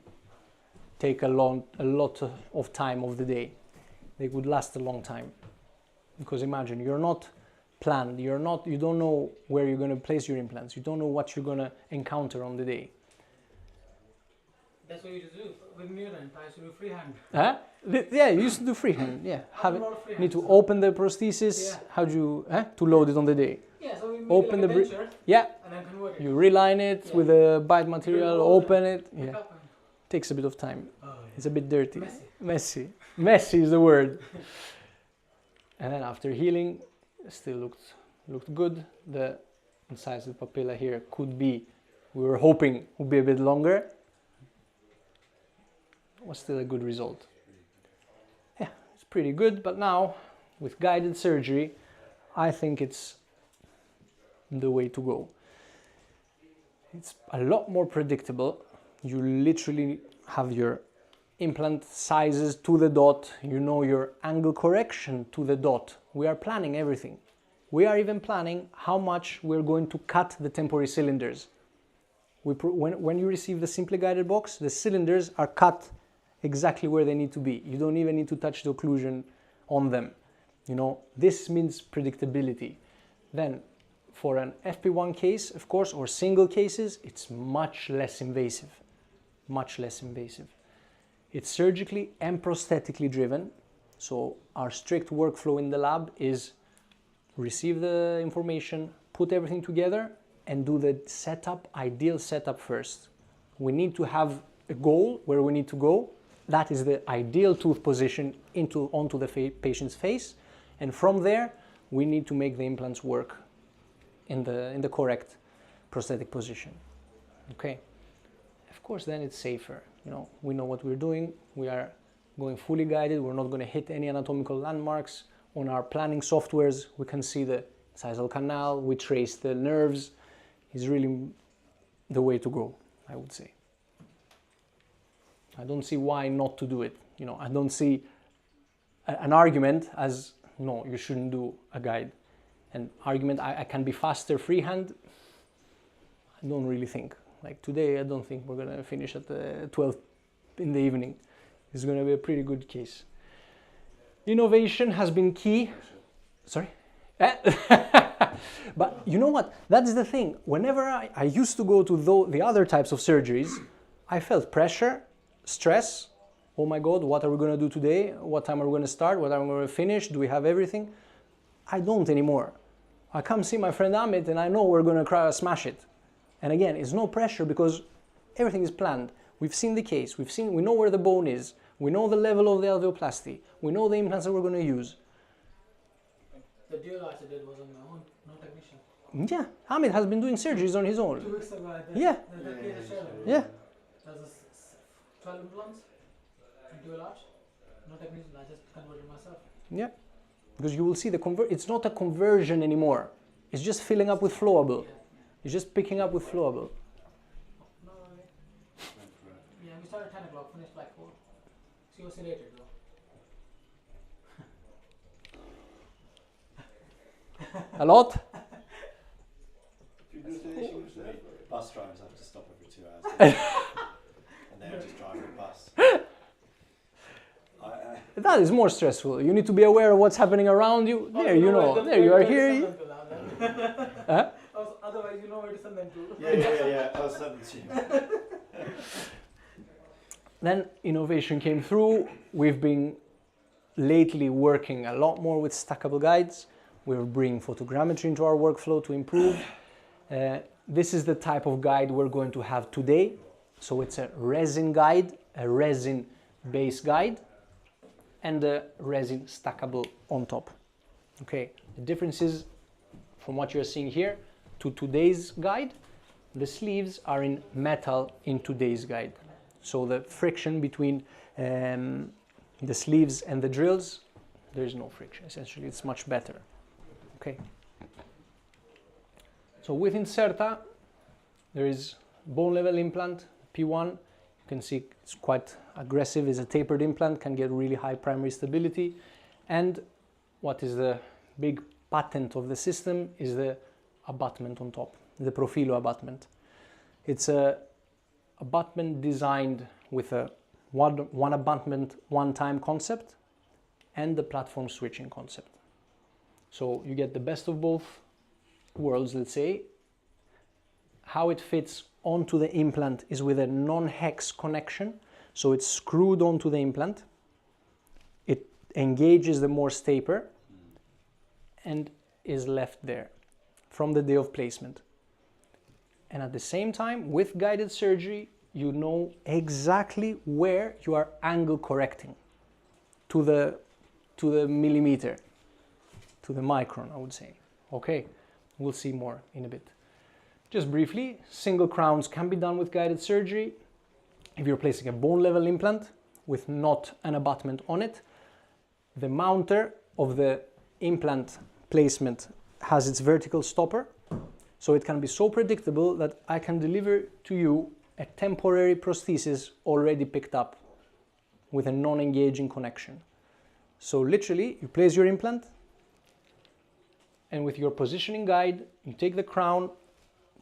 take a lot of time of the day. They would last a long time. Because imagine, you're not planned, you don't know where you're going to place your implants, you don't know what you're going to encounter on the day.
That's what you used to do with me and I used to do freehand.
Huh? Yeah, you used to do freehand, yeah. Need to open the prosthesis,
yeah.
how do you, to load it on the day.
Yeah, so we make
Open
like a
the
denture
yeah,
and then convert it.
you reline it
Yeah.
with a bite material, open it,
Pick
yeah.
up and-
Takes a bit of time.
Oh, yeah.
It's a bit dirty.
Messy.
Messy is the word. And then after healing, still looked good. The size of the papilla here could be, we were hoping would be a bit longer. Was still a good result. Yeah, it's pretty good, but now with guided surgery, I think it's the way to go. It's a lot more predictable. You literally have your implant sizes to the dot, you know your angle correction to the dot. We are planning everything. We are even planning how much we're going to cut the temporary cylinders. When you receive the Simply Guided box, the cylinders are cut exactly where they need to be. You don't even need to touch the occlusion on them. You know, this means predictability. Then for an FP1 case, of course, or single cases, it's much less invasive. Much less invasive. It's surgically and prosthetically driven. So our strict workflow in the lab is receive the information, put everything together, and do the setup, ideal setup first. We need to have a goal where we need to go. That is the ideal tooth position onto the patient's face, and from there we need to make the implants work in the correct prosthetic position. Okay. Of course, then it's safer. You know, we know what we're doing. We are going fully guided. We're not going to hit any anatomical landmarks. On our planning softwares, we can see the incisal canal. We trace the nerves. It's really the way to go, I would say. I don't see why not to do it. You know, I don't see an argument as, no, you shouldn't do a guide. An argument, I can be faster freehand. I don't really think. Like today, I don't think we're going to finish at 12 in the evening. It's going to be a pretty good case. Innovation has been key. Sorry? But you know what? That's the thing. Whenever I used to go to the other types of surgeries, I felt pressure, stress. Oh my God, what are we going to do today? What time are we going to start? What are we going to finish? Do we have everything? I don't anymore. I come see my friend Amit and I know we're going to smash it. And again, it's no pressure because everything is planned. We've seen the case. We know where the bone is. We know the level of the alveoplasty. We know the implants that we're going to use.
The dual arch I did was on my own, no technician.
Yeah, Amit has been doing surgeries on his own.
2 weeks ago,
Yeah. Yeah.
That was 12 implants and dual arch. No technician, I just converted myself.
Yeah. Because you will see it's not a conversion anymore. It's just filling up with flowable. It's just picking up with flowable.
No, yeah, we started 10 o'clock, finished like 4. See you later though.
A lot?
Do you do finishing today? Bus drivers have to stop every 2 hours. And they're just driving a bus.
That is more stressful. You need to be aware of what's happening around you. There, you know. There you are here. Huh?
Otherwise, you know where to send them to.
Yeah. I'll send it to you.
Then innovation came through. We've been lately working a lot more with stackable guides. We're bringing photogrammetry into our workflow to improve. This is the type of guide we're going to have today. So it's a resin guide, a resin base guide, and a resin stackable on top. Okay, the difference is from what you're seeing here to today's guide, the sleeves are in metal in today's guide. So the friction between the sleeves and the drills, there is no friction. Essentially, it's much better. Okay. So with Incerta, there is bone level implant, P1. You can see it's quite aggressive. It's a tapered implant, can get really high primary stability. And what is the big patent of the system is the abutment on top, the Profilo abutment. It's a abutment designed with a one abutment, one time concept and the platform switching concept. So you get the best of both worlds, let's say. How it fits onto the implant is with a non-hex connection. So it's screwed onto the implant. It engages the Morse taper and is left there from the day of placement. And at the same time, with guided surgery, you know exactly where you are angle correcting to the millimeter, to the micron, I would say. Okay, we'll see more in a bit. Just briefly, single crowns can be done with guided surgery. If you're placing a bone level implant with not an abutment on it, the mounter of the implant placement has its vertical stopper, so it can be so predictable that I can deliver to you a temporary prosthesis already picked up with a non-engaging connection. So literally, you place your implant, and with your positioning guide, you take the crown,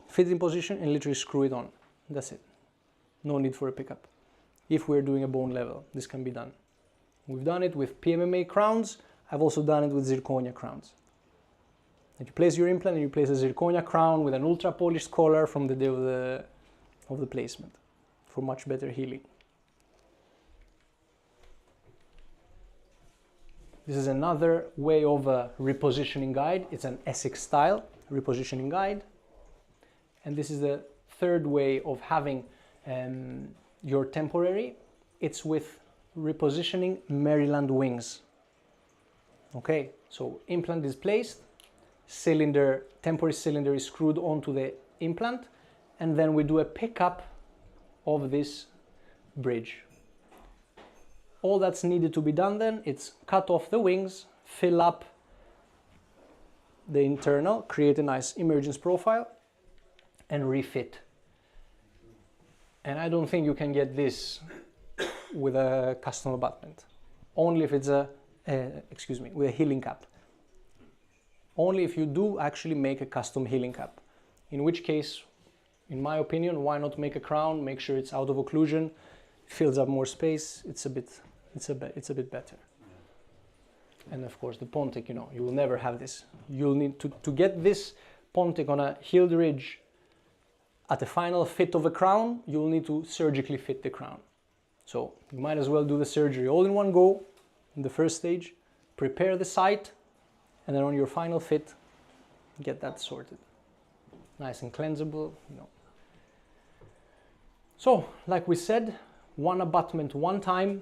fit it in position, and literally screw it on. That's it. No need for a pickup. If we're doing a bone level, this can be done. We've done it with PMMA crowns. I've also done it with zirconia crowns. And you place your implant and you place a zirconia crown with an ultra polished collar from the day of the placement for much better healing. This is another way of a repositioning guide. It's an Essex style repositioning guide. And this is the third way of having your temporary. It's with repositioning Maryland wings. Okay, so implant is placed, temporary cylinder is screwed onto the implant, and then we do a pickup of this bridge. All that's needed to be done then, it's cut off the wings, fill up the internal, create a nice emergence profile, and refit. And I don't think you can get this with a custom abutment. Only if it's with a healing cap. Only if you do actually make a custom healing cap. In which case, in my opinion, why not make a crown, make sure it's out of occlusion, fills up more space, it's a bit better. And of course the Pontic, you will never have this. You'll need to get this Pontic on a healed ridge at the final fit of a crown, you'll need to surgically fit the crown. So you might as well do the surgery all in one go in the first stage, prepare the site, and then on your final fit, get that sorted. Nice and cleansable, So, like we said, one abutment, one time.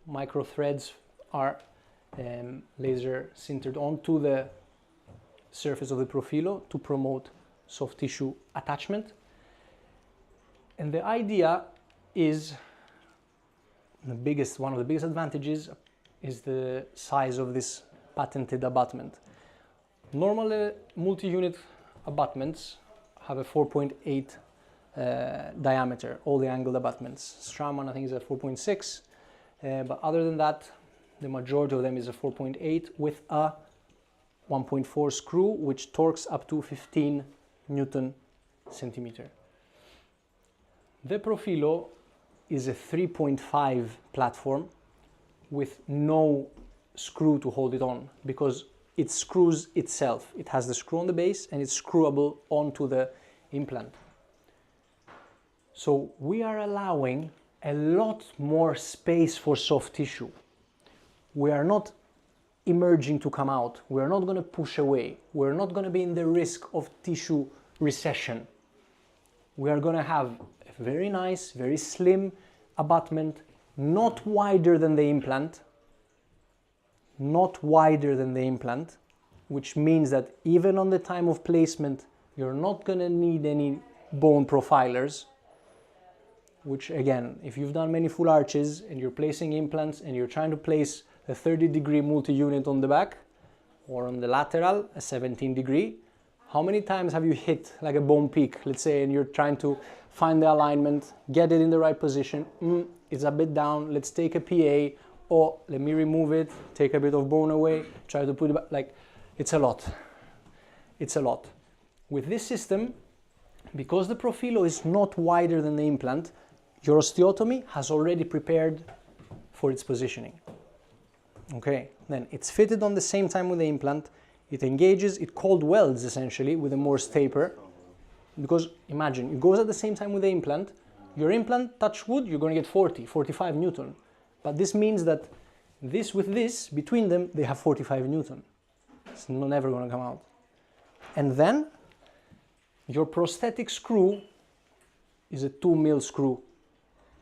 Micro threads are laser sintered onto the surface of the profilo to promote soft tissue attachment. And the idea is, one of the biggest advantages is the size of this patented abutment. Normally, multi-unit abutments have a 4.8 diameter, all the angled abutments. Straumann, I think, is a 4.6, but other than that, the majority of them is a 4.8 with a 1.4 screw, which torques up to 15 Newton centimeter. The Profilo is a 3.5 platform with no screw to hold it on because it screws itself. It has the screw on the base and it's screwable onto the implant. So we are allowing a lot more space for soft tissue. We are not emerging to come out. We're not going to push away. We're not going to be in the risk of tissue recession. We are going to have a very nice, very slim abutment, not wider than the implant, which means that even on the time of placement, you're not going to need any bone profilers, which again, if you've done many full arches and you're placing implants and you're trying to place a 30-degree multi-unit on the back or on the lateral, a 17-degree, how many times have you hit like a bone peak, let's say, and you're trying to find the alignment, get it in the right position, it's a bit down, let's take a PA, or let me remove it, take a bit of bone away, try to put it back, like, it's a lot. It's a lot. With this system, because the Profilo is not wider than the implant, your osteotomy has already prepared for its positioning. Okay, then it's fitted on the same time with the implant, it engages, it cold welds essentially with a Morse taper, because imagine, it goes at the same time with the implant, your implant, touch wood, you're going to get 40, 45 Newton. But this means that this with this, between them, they have 45 Newton. It's never going to come out. And then, your prosthetic screw is a 2 mil screw.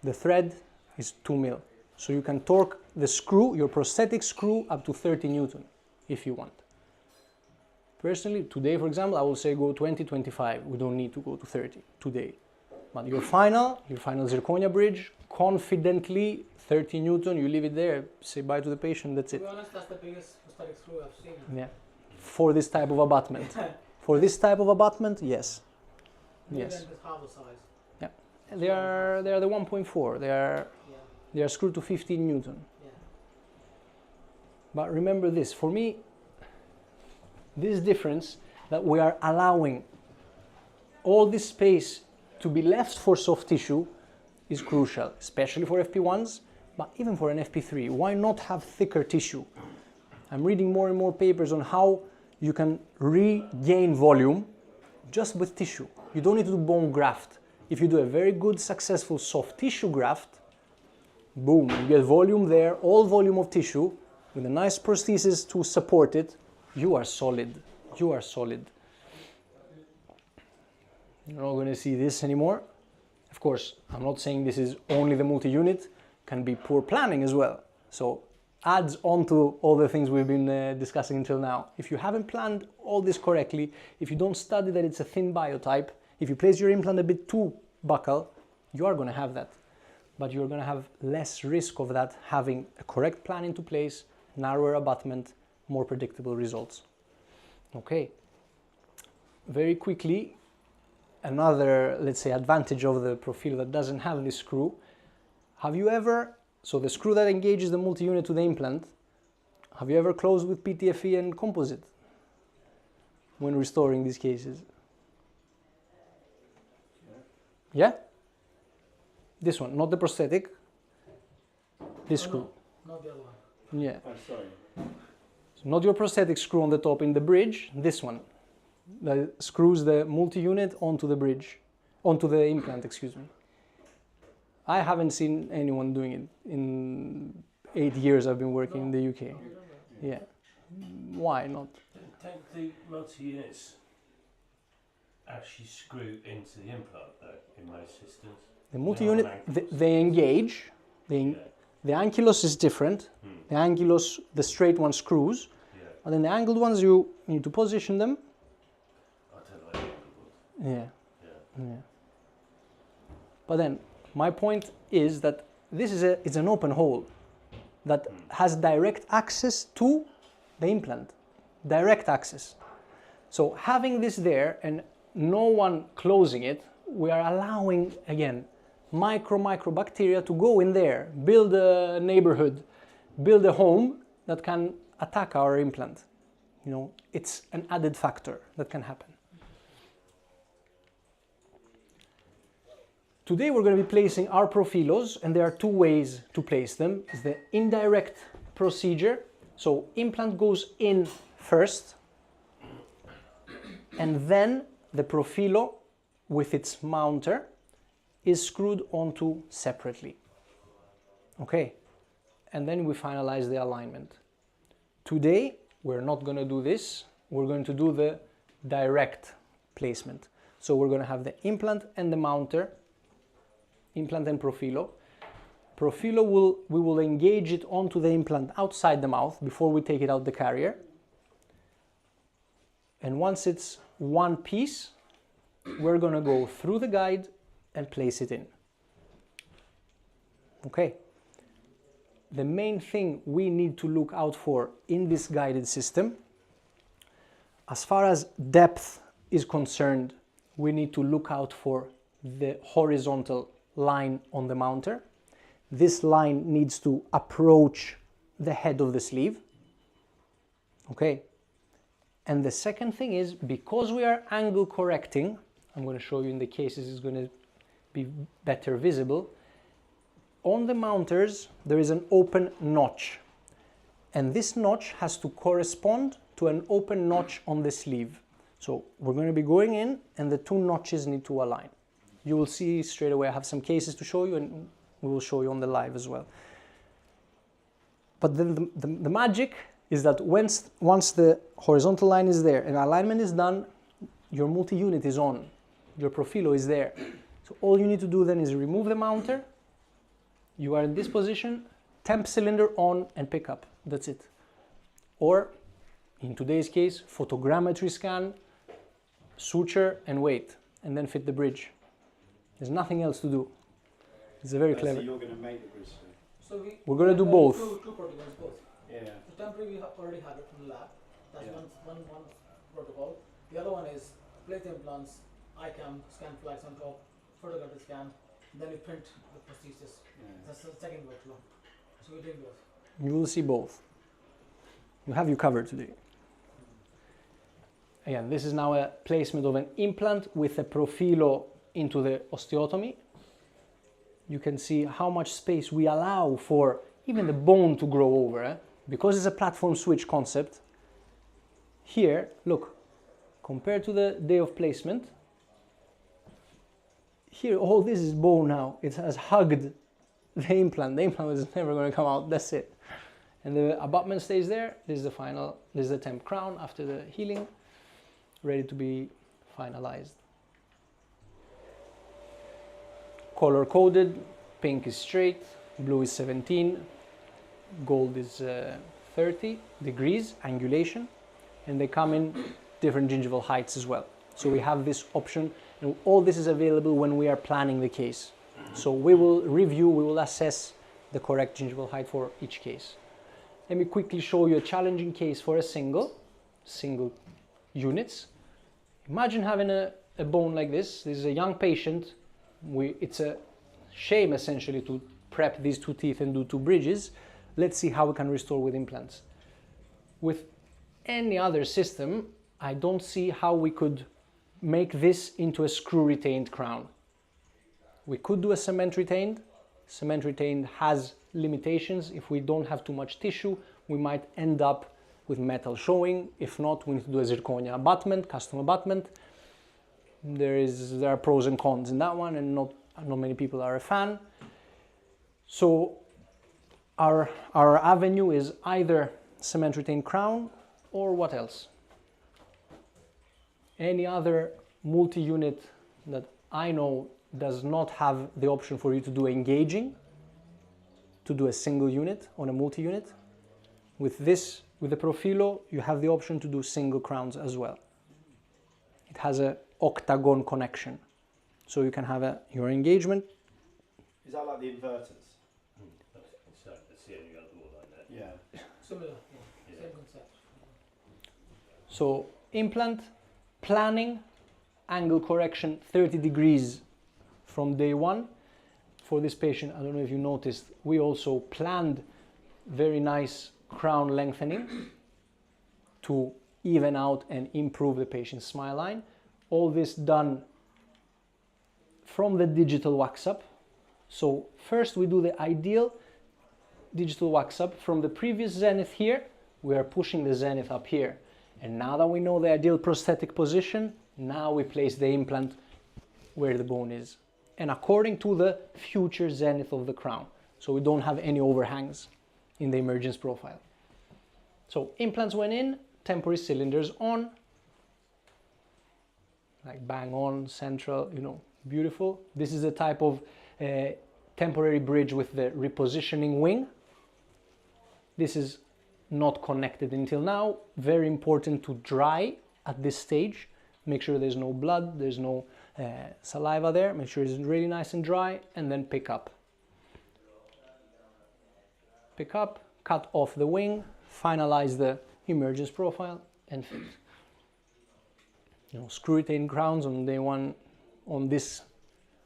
The thread is 2 mil. So you can torque the screw, your prosthetic screw, up to 30 Newton, if you want. Personally, today, for example, I will say go 20, 25. We don't need to go to 30 today. But your final zirconia bridge, confidently 30 Newton, you leave it there, say bye to the patient, that's it.
To be honest, that's the biggest prosthetic screw I've seen.
Yeah, for this type of abutment. For this type of abutment, yes. Yes.
It's half the size.
Yeah, they are the 1.4. They are screwed to 15 Newton.
Yeah.
But remember this, for me, this difference that we are allowing all this space to be left for soft tissue is crucial, especially for FP1s, but even for an FP3. Why not have thicker tissue? I'm reading more and more papers on how you can regain volume just with tissue. You don't need to do bone graft. If you do a very good, successful soft tissue graft, boom, you get volume there, all volume of tissue, with a nice prosthesis to support it, you are solid. You are solid. You're not going to see this anymore. Of course, I'm not saying this is only the multi-unit, can be poor planning as well. So adds on to all the things we've been discussing until now. If you haven't planned all this correctly, if you don't study that it's a thin biotype, if you place your implant a bit too buccal, you are going to have that. But you're going to have less risk of that, having a correct plan into place, narrower abutment, more predictable results. Okay. Very quickly, another, let's say, advantage of the Profilo that doesn't have this screw. Have you ever, so the screw that engages the multi-unit to the implant, have you ever closed with PTFE and composite when restoring these cases? Yeah? This one, not the prosthetic, this screw.
Not the other one.
Yeah.
Oh, sorry.
So not your prosthetic screw on the top in the bridge, this one. That screws the multi-unit onto the bridge, onto the implant, excuse me. I haven't seen anyone doing it in 8 years I've been working in the UK. Yeah. Why not?
Don't the multi-units actually screw into the implant though, in most systems?
The multi-unit, they engage. The ankylus is different. The ankylus, the straight one screws. And then the angled ones, you need to position them.
I don't like the angled ones.
Yeah. But then, my point is that this is it's an open hole that has direct access to the implant. Direct access. So having this there and no one closing it, we are allowing, again, micro bacteria to go in there, build a neighborhood, build a home that can attack our implant. You know, it's an added factor that can happen. Today we're going to be placing our Profilos, and there are two ways to place them. It's the indirect procedure. So implant goes in first, and then the Profilo with its mounter is screwed onto separately. Okay, and then we finalize the alignment. Today we're not going to do this, we're going to do the direct placement. So we're going to have the implant and the mounter, implant and Profilo. Profilo we will engage it onto the implant outside the mouth before we take it out the carrier. And once it's one piece, we're going to go through the guide and place it in. Okay. The main thing we need to look out for in this guided system, as far as depth is concerned, we need to look out for the horizontal line on the mounter. This line needs to approach the head of the sleeve. Okay. And the second thing is, because we are angle correcting, I'm going to show you in the cases it's going to be better visible. On the mounters, there is an open notch. And this notch has to correspond to an open notch on the sleeve. So we're going to be going in, and the two notches need to align. You will see straight away, I have some cases to show you, and we will show you on the live as well. But then the magic is that once the horizontal line is there and alignment is done, your multi-unit is on, your Profilo is there. So all you need to do then is remove the mounter, you are in this position, temp cylinder on and pick up, that's it. Or, in today's case, photogrammetry scan, suture and wait, and then fit the bridge. There's nothing else to do. It's a very clever.
So you're going to make the bridge.
So
we're going to do both.
Two protocols, both.
Yeah.
The temporary we already have it from the lab. That's
Yeah.
one protocol. The other one is plate implants, ICAM, scan flags on top, photographic scan, then you print the prosthesis. That's the second workflow. So we're doing both.
You will see both. You have you covered today. Again, this is now a placement of an implant with a Profilo into the osteotomy. You can see how much space we allow for even the bone to grow over. Because it's a platform switch concept. Here, look, compared to the day of placement, here all this is bone now. It has hugged the implant. The implant is never going to come out, that's it. and the abutment stays there. This is the final, this is the temp crown after the healing, ready to be finalized. Color coded, pink is straight, blue is 17, gold is 30 degrees angulation, and they come in different gingival heights as well. So we have this option, and all this is available when we are planning the case. So we will review, we will assess the correct gingival height for each case. Let me quickly show you a challenging case for a single units. Imagine having a bone like this. This is a young patient. It's a shame essentially to prep these two teeth and do two bridges. Let's see how we can restore with implants. With any other system, I don't see how we could make this into a screw retained crown. We could do a cement retained. Cement retained has limitations. If we don't have too much tissue, we might end up with metal showing. If not, we need to do a zirconia abutment, custom abutment. There are pros and cons in that one, and not many people are a fan. So our avenue is either cement retained crown or what else? Any other multi-unit that I know does not have the option for you to do engaging, to do a single unit on a multi-unit. With this, with the Profilo, you have the option to do single crowns as well. It has a octagon connection, so you can have your engagement.
Is that like the inverters?
It's the only other one like that.
Yeah.
Similar, yeah. Same concept.
So implant, planning, angle correction 30 degrees from day one. For this patient, I don't know if you noticed, we also planned very nice crown lengthening to even out and improve the patient's smile line. All this done from the digital wax up. So first we do the ideal digital wax up. From the previous zenith here, we are pushing the zenith up here. And now that we know the ideal prosthetic position, now we place the implant where the bone is, and according to the future zenith of the crown. So we don't have any overhangs in the emergence profile. So implants went in, temporary cylinders on, like bang on, central, you know, beautiful. This is a type of temporary bridge with the repositioning wing. This is not connected until now. Very important to dry at this stage. Make sure there's no blood, there's no saliva there. Make sure it's really nice and dry, and then pick up. Pick up, cut off the wing, finalize the emergence profile, and fit. You know, screw retained crowns on day one on this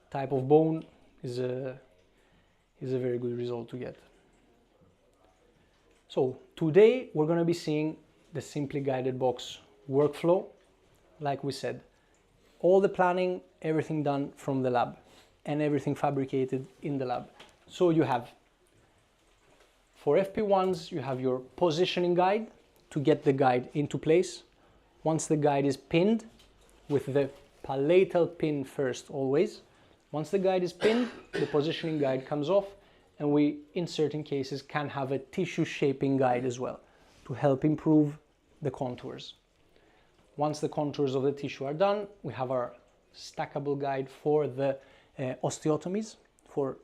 type of bone is a very good result to get. So today we're going to be seeing the Simply Guided Box workflow. Like we said, all the planning, everything done from the lab, and everything fabricated in the lab. So you have, for FP1s, you have your positioning guide to get the guide into place. Once the guide is pinned, with the palatal pin first always. Once the guide is pinned, the positioning guide comes off, and we, in certain cases, can have a tissue shaping guide as well to help improve the contours. Once the contours of the tissue are done, we have our stackable guide for the osteotomies, for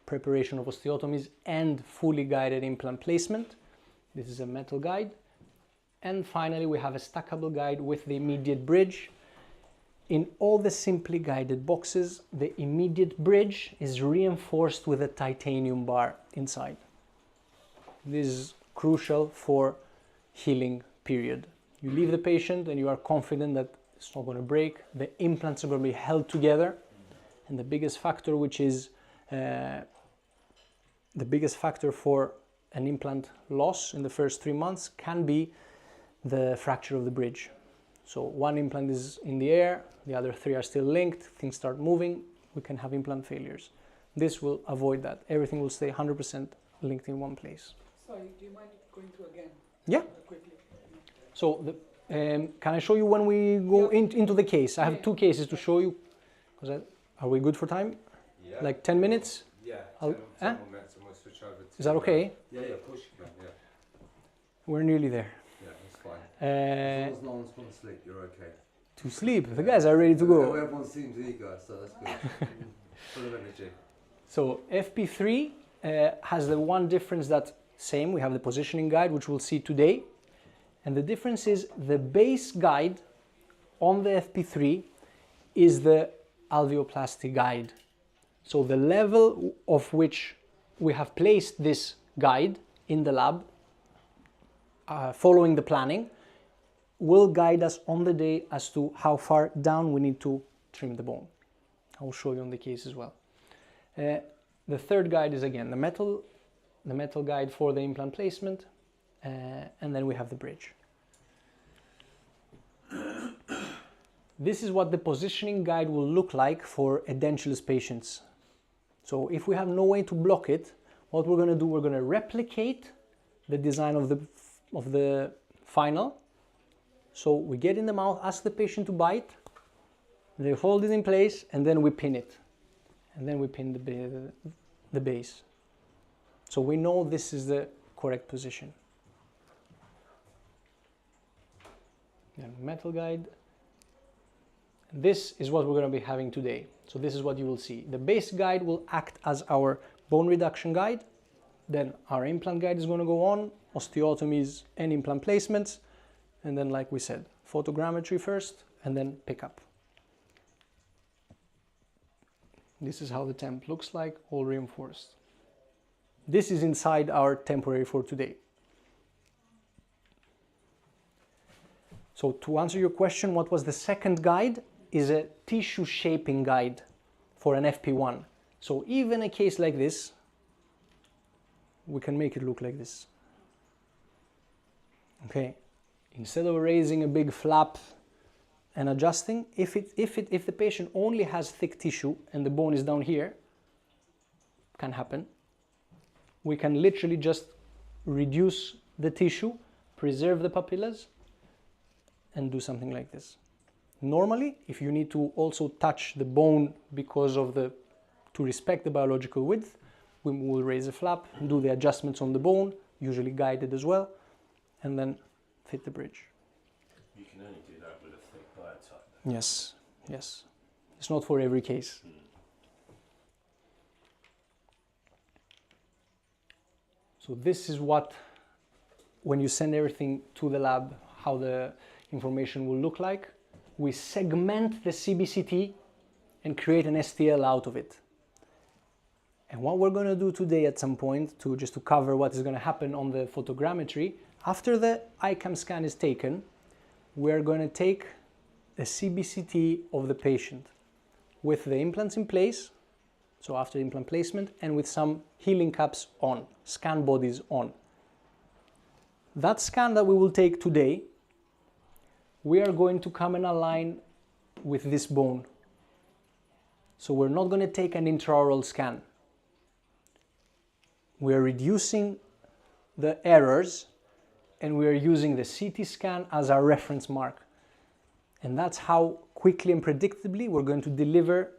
preparation of osteotomies and fully guided implant placement. This is a metal guide. And finally, we have a stackable guide with the immediate bridge. In all the Simply Guided boxes, the immediate bridge is reinforced with a titanium bar inside. This is crucial for healing period. You leave the patient and you are confident that it's not going to break. The implants are going to be held together. And the biggest factor, which is the biggest factor for an implant loss in the first 3 months, can be the fracture of the bridge. So one implant is in the air, the other 3 are still linked, things start moving, we can have implant failures. This will avoid that. Everything will stay 100% linked in one place.
Sorry, do you mind going through again?
Yeah.
Quickly.
So can I show you when we go into the case? I have 2 cases to show you. Are we good for time?
Yeah.
Like 10 minutes?
Yeah.
I'll-
10 more minutes and we'll switch over to.
Is that okay?
Yeah, push. Yeah.
We're nearly there.
Yeah, that's fine. As
Uh,
long as no one's gone to sleep, you're okay.
to sleep. The guys are ready to go.
Everyone seems eager, so that's good. Full of energy.
So FP3 has the one difference that same. We have the positioning guide, which we'll see today. And the difference is the base guide on the FP3 is the alveoplasty guide. So the level of which we have placed this guide in the lab, following the planning, will guide us on the day as to how far down we need to trim the bone. I will show you on the case as well. The third guide is again the metal guide for the implant placement, and then we have the bridge. This is what the positioning guide will look like for edentulous patients. So if we have no way to block it, what we're going to do, we're going to replicate the design of the final. So we get in the mouth, ask the patient to bite, they hold it in place, and then we pin it. And then we pin the base. So we know this is the correct position. Then metal guide. This is what we're going to be having today. So this is what you will see. The base guide will act as our bone reduction guide. Then our implant guide is going to go on, osteotomies and implant placements. And then, like we said, photogrammetry first and then pickup. This is how the temp looks like, all reinforced. This is inside our temporary for today. So to answer your question, what was the second guide? Is a tissue shaping guide for an FP1. So even a case like this, we can make it look like this. Okay, instead of raising a big flap and adjusting, if the patient only has thick tissue and the bone is down here, can happen, we can literally just reduce the tissue, preserve the papillas, and do something like this. Normally, if you need to also touch the bone because of to respect the biological width, we will raise a flap, do the adjustments on the bone, usually guided as well, and then fit the bridge.
You can only do that with a thick biotype.
Yes, yes. It's not for every case. So this is what, when you send everything to the lab, how the information will look like. We segment the CBCT and create an STL out of it. And what we're going to do today at some point, just to cover what is going to happen on the photogrammetry, after the ICAM scan is taken, we're going to take a CBCT of the patient with the implants in place, so after implant placement, and with some healing caps on, scan bodies on. That scan that we will take today, we are going to come and align with this bone. So we're not going to take an intraoral scan. We are reducing the errors and we are using the CT scan as our reference mark. And that's how quickly and predictably we're going to deliver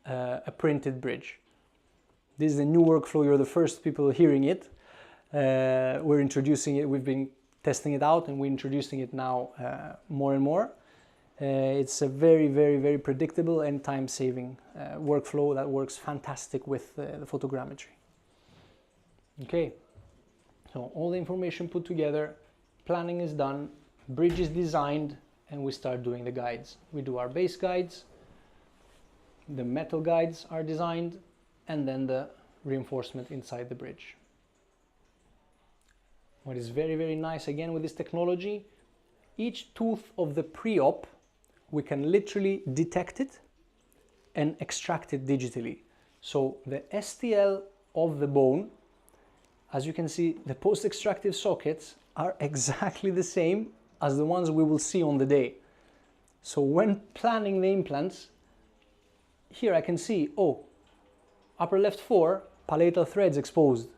a printed bridge. This is a new workflow. You're the first people hearing it. We're introducing it. We've been testing it out and we're introducing it now more and more. It's a very, very, very predictable and time-saving workflow that works fantastic with the photogrammetry. Okay, so all the information put together, planning is done, bridge is designed, and we start doing the guides. We do our base guides, the metal guides are designed, and then the reinforcement inside the bridge. What is very, very nice again with this technology, each tooth of the pre-op, we can literally detect it and extract it digitally. So the STL of the bone, as you can see, the post-extractive sockets are exactly the same as the ones we will see on the day. So when planning the implants, here I can see, oh, upper left 4, palatal threads exposed.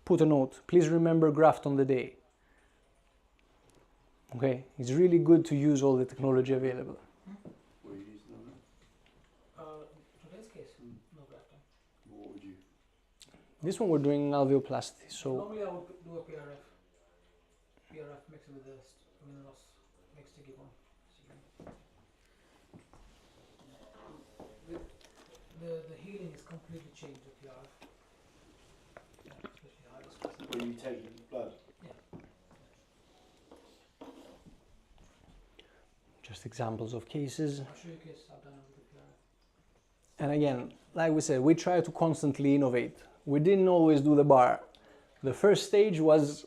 Put a note, please remember graft on the day. Okay, it's really good to use all the technology available.
What are you using on that?
Today's case, no grafting.
What would you?
This one we're doing alveoplasty, so
Normally I would do a PRF. PRF mixed with the minerals, mixed sticky bone. The healing is completely changed with PRF. Yeah, especially high stress.
Will you take blood?
Just examples of cases.
I'll show you a case I've done with the PRF.
And again, like we said, we try to constantly innovate. We didn't always do the bar. The first stage was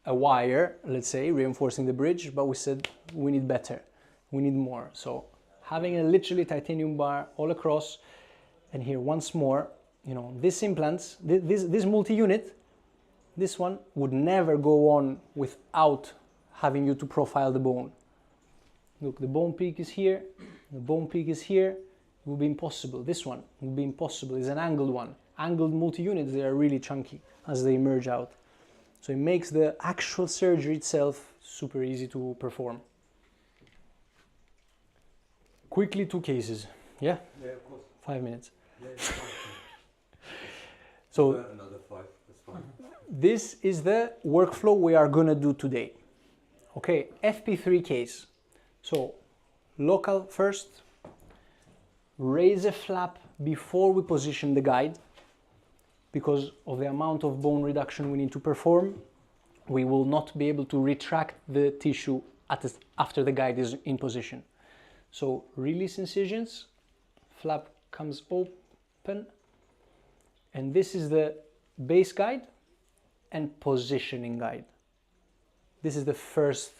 a wire, let's say, reinforcing the bridge, but we said we need better, we need more. So having a literally titanium bar all across, and here once more, you know, this implants, this multi-unit, this one would never go on without having you to profile the bone. Look, the bone peak is here, the bone peak is here. It would be impossible. This one would be impossible. It's an angled one. Angled multi-units, they are really chunky as they emerge out. So it makes the actual surgery itself super easy to perform. Quickly, 2 cases. Yeah?
Yeah, of course.
5 minutes.
Yeah, it's fine.
So
Another 5, that's fine.
this is the workflow we are gonna do today. Okay, FP3 case. So local first, raise a flap before we position the guide. Because of the amount of bone reduction we need to perform, we will not be able to retract the tissue after the guide is in position. So release incisions, flap comes open, and this is the base guide and positioning guide. This is the first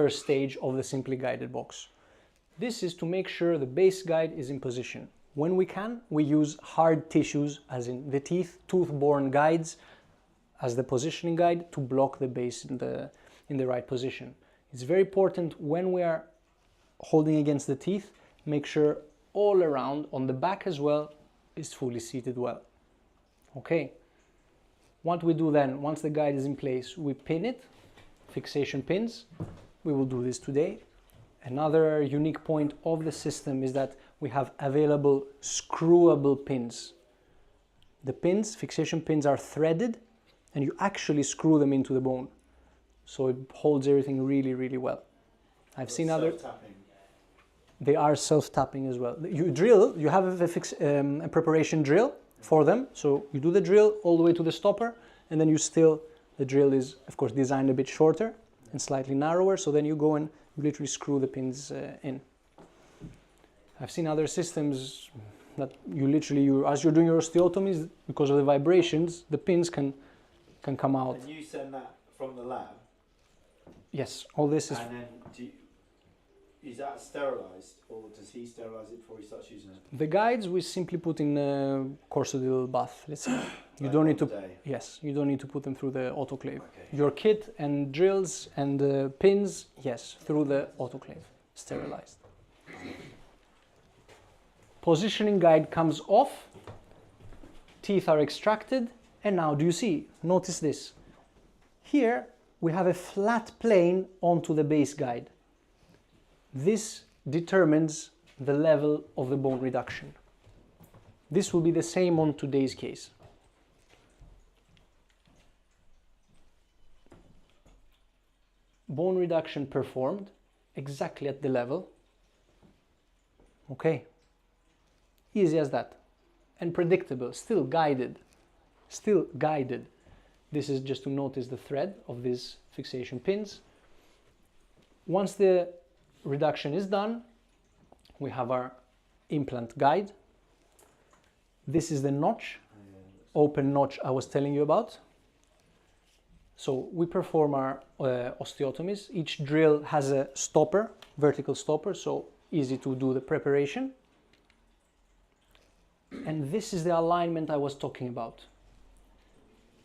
stage of the simply guided box. This is to make sure the base guide is in position. When we can, we use hard tissues, as in the teeth, tooth-borne guides, as the positioning guide to block the base in the right position. It's very important when we are holding against the teeth, make sure all around, on the back as well, is fully seated well. Okay. What we do then, once the guide is in place, we pin it, fixation pins. We will do this today. Another unique point of the system is that we have available screwable pins. The pins, fixation pins, are threaded and you actually screw them into the bone. So it holds everything really, really well. I've seen other...
Self-tapping.
They are self-tapping as well. You drill, you have a preparation drill for them. So you do the drill all the way to the stopper, and then you still, the drill is of course designed a bit shorter and slightly narrower. So then you go and you literally screw the pins in. I've seen other systems that you literally, as you're doing your osteotomies, because of the vibrations, the pins can come out.
And you send that from the lab?
Yes, all this is...
And then is that sterilised, or does he sterilise it before he starts using it?
The guides we simply put in a corsadil bath, let's say. You
Like
don't need
on
to...
the day?
Yes, you don't need to put them through the autoclave.
Okay.
Your kit and drills and pins, yes, through the autoclave, sterilized. Positioning guide comes off, teeth are extracted, and now do you see? Notice this. Here we have a flat plane onto the base guide. This determines the level of the bone reduction. This will be the same on today's case. Bone reduction performed exactly at the level. Okay. Easy as that. And predictable, still guided. Still guided. This is just to notice the thread of these fixation pins. Once the reduction is done, we have our implant guide. This is the notch, open notch I was telling you about. So we perform our osteotomies. Each drill has a stopper, vertical stopper, so easy to do the preparation. And this is the alignment I was talking about.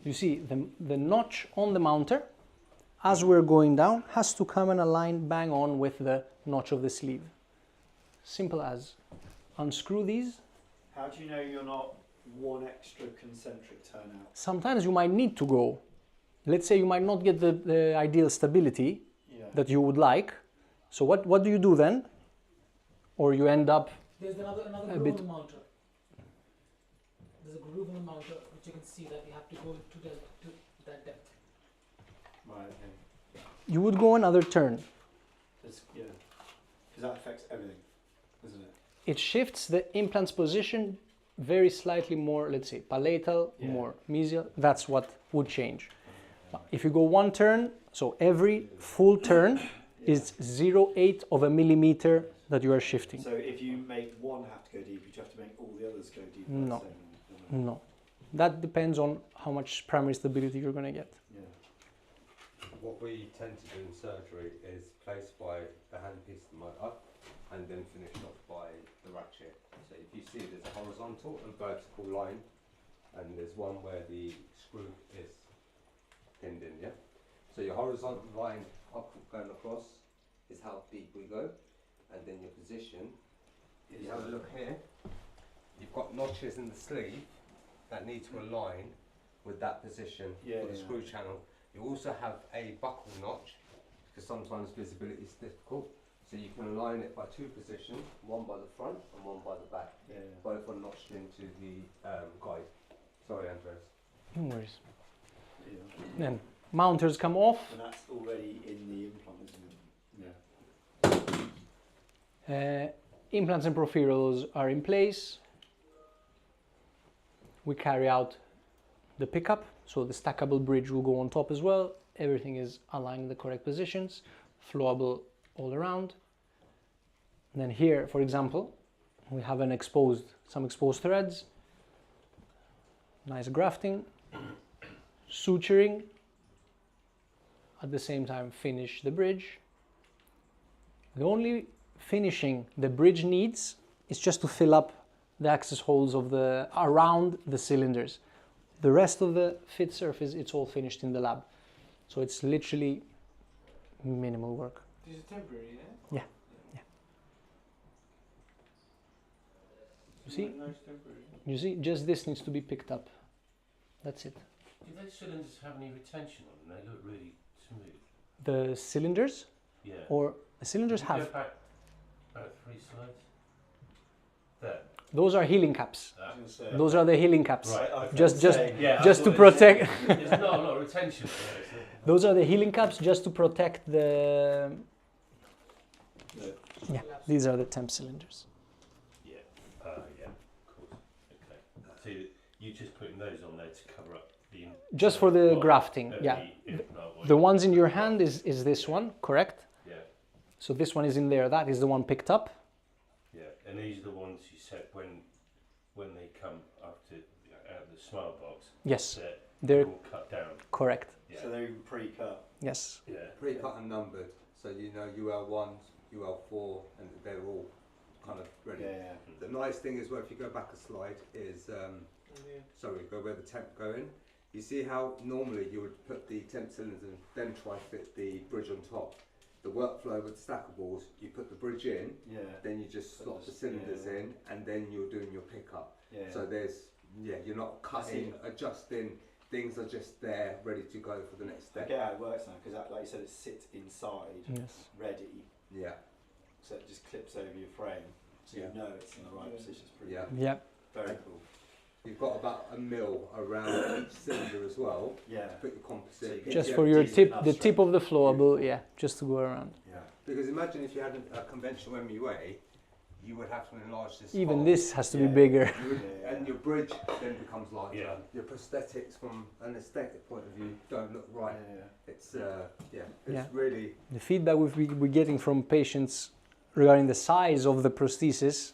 You see, the notch on the mounter, as we're going down, has to come and align bang on with the notch of the sleeve. Simple as. Unscrew these.
How do you know you're not one extra concentric turnout?
Sometimes you might need to go. Let's say you might not get the ideal stability that you would like. So what do you do then? Or you end up
There's another
a
groove
bit...
on the mounter. There's a groove on the mounter which you can see that you have to go to that depth.
Right, okay.
You would go another turn.
It's, yeah, because that affects everything, doesn't it?
It shifts the implant's position very slightly more, let's say, palatal,
Yeah.
more mesial. That's what would change. If you go one turn, so every full turn is 0.8 of a millimeter that you are shifting.
So if you make one have to go deep, you have to make all the others go deeper.
No.
So,
No. That depends on how much primary stability you're going to get.
yeah.
What we tend to do in surgery is place by the handpiece of the motor and then finish off by the ratchet. So if you see there's a horizontal and vertical line, and there's one where the screw is pinned in, yeah? So your horizontal line up going across is how deep we go, and then your position, if you have a look here, you've got notches in the sleeve that need to align with that position for the screw channel. You also have a buckle notch, because sometimes visibility is difficult. So you can align it by two positions, one by the front and one by the back.
Yeah.
Both are notched into the guide. Sorry, Andres.
No worries.
Yeah.
Then mounters come off.
And that's already in the implant, isn't it? Yeah.
Implants and profiles are in place. We carry out the pickup, so the stackable bridge will go on top as well. Everything is aligned in the correct positions, flowable all around. And then here, for example, we have some exposed threads, nice grafting, suturing, at the same time finish the bridge. The only finishing the bridge needs is just to fill up the access holes around the cylinders. The rest of the fit surface, it's all finished in the lab. So it's literally minimal work.
This is temporary,
Yeah. Yeah. You see, just this needs to be picked up. That's it.
Do those cylinders have any retention on them? They look really smooth.
The cylinders,
Yeah.
or the cylinders
Can you
have,
go back about 3 slides. There.
those are healing caps.
I was gonna say,
Those are the healing caps.
Right.
I was
Just-
gonna
just-
say,
Yeah. I
Just to
thought
protect.
There's not a lot of retention.
Those are the healing caps just to protect the. Yeah, these are the temp cylinders.
Yeah. Yeah. Of course. Okay. So you just putting those on there to cover up the.
Just for the grafting, yeah.
Implant.
The ones in your hand is this one, correct?
Yeah.
So this one is in there. That is the one picked up.
Yeah. And these are the ones you said when they come after out of the smile box.
Yes,
They're
they're
all cut down.
correct.
Yeah.
So they're pre-cut.
Yes.
Yeah.
Pre-cut and numbered, so you know UL1, UL4, and they're all kind of ready.
Yeah.
The nice thing is, well, if you go back a slide, is sorry, go where the temp go in. You see how normally you would put the temp cylinders and then try fit the bridge on top. The workflow with stackables, you put the bridge in,
Yeah.
then you just slot the cylinders in, and then you're doing your pickup.
Yeah.
So you're not cutting, adjusting. Things are just there, ready to go for the next
I
step.
get how it works now, because like you said, it sits inside,
Yes.
ready,
Yeah,
so it just clips over your frame, so
Yeah.
you know it's in the right position. It's pretty
yeah.
Yeah.
very cool.
You've got about a mil around each cylinder as well.
Yeah.
Put your composite.
So you
Just
get
for your
decent
tip,
enough
the
strength.
tip of the flowable, yeah, just to go around.
Yeah.
Because imagine if you had a conventional MUA, you would have to enlarge this.
Even
hole.
this has to be
Yeah.
bigger.
You would-
Yeah.
And your bridge then becomes larger.
Yeah.
Your prosthetics, from an aesthetic point of view, don't look right. It's it's
Yeah.
really
The feedback we're getting from patients regarding the size of the prosthesis,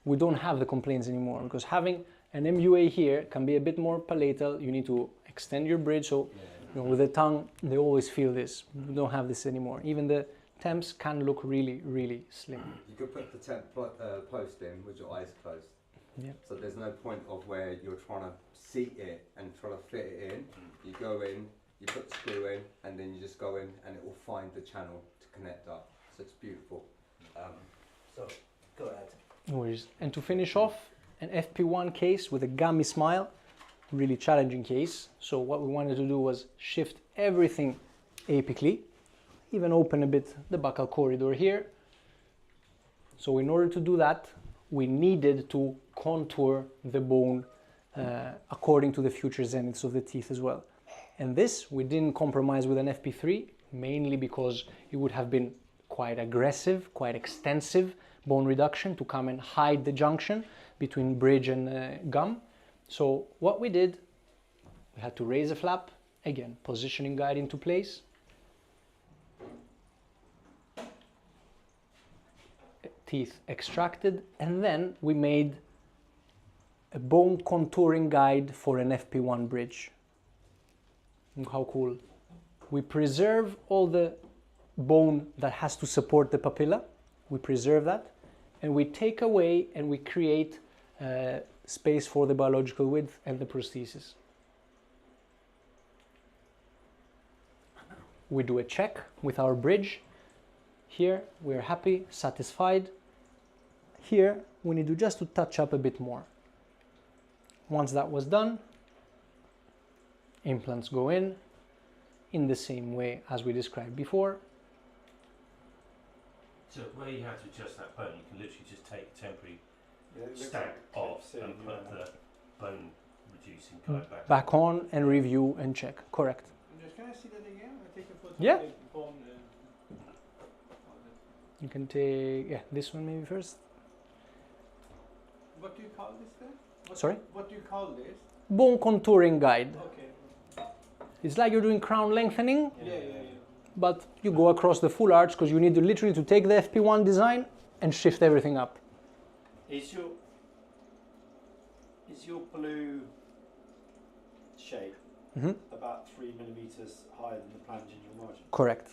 we don't have the complaints anymore, because having an MUA here can be a bit more palatal. You need to extend your bridge, so with the tongue they always feel this. We don't have this anymore. Even the temps can look really, really slim.
you could put the temp post in with your eyes closed.
Yeah.
So there's no point of where you're trying to seat it and trying to fit it in. You go in, you put the screw in, and then you just go in, and it will find the channel to connect up. So it's beautiful. So go ahead.
No worries. And to finish off, an FP1 case with a gummy smile, really challenging case. So what we wanted to do was shift everything apically, even open a bit the buccal corridor here. So in order to do that, we needed to contour the bone according to the future zeniths of the teeth as well. And this, we didn't compromise with an FP3. mainly because it would have been quite aggressive, quite extensive bone reduction to come and hide the junction between bridge and gum. So what we did, we had to raise the flap, again, positioning guide into place. Teeth extracted, and then we made a bone contouring guide for an FP1 bridge. Look how cool. We preserve all the bone that has to support the papilla. We preserve that, and we take away and we create space for the biological width and the prosthesis. We do a check with our bridge. Here we're happy, satisfied. Here we need to just to touch up a bit more. Once that was done, implants go in the same way as we described before.
So where you have to adjust that bone, you can literally just take a temporary
Yeah, it looks
stack
like
off
clips in,
and put
yeah.
the bone reducing guide back.
Back on and review and check. Correct.
Just can I see that again? I take a photo
Yeah.
of the bone.
You can take this one maybe first.
What do you call this then?
Sorry?
What do you call this?
Bone contouring guide.
Okay.
It's like you're doing crown lengthening,
Yeah.
but you go across the full arch because you need to literally to take the FP1 design and shift everything up.
Is your blue shape about 3 millimeters higher than the plangingeal margin?
Correct.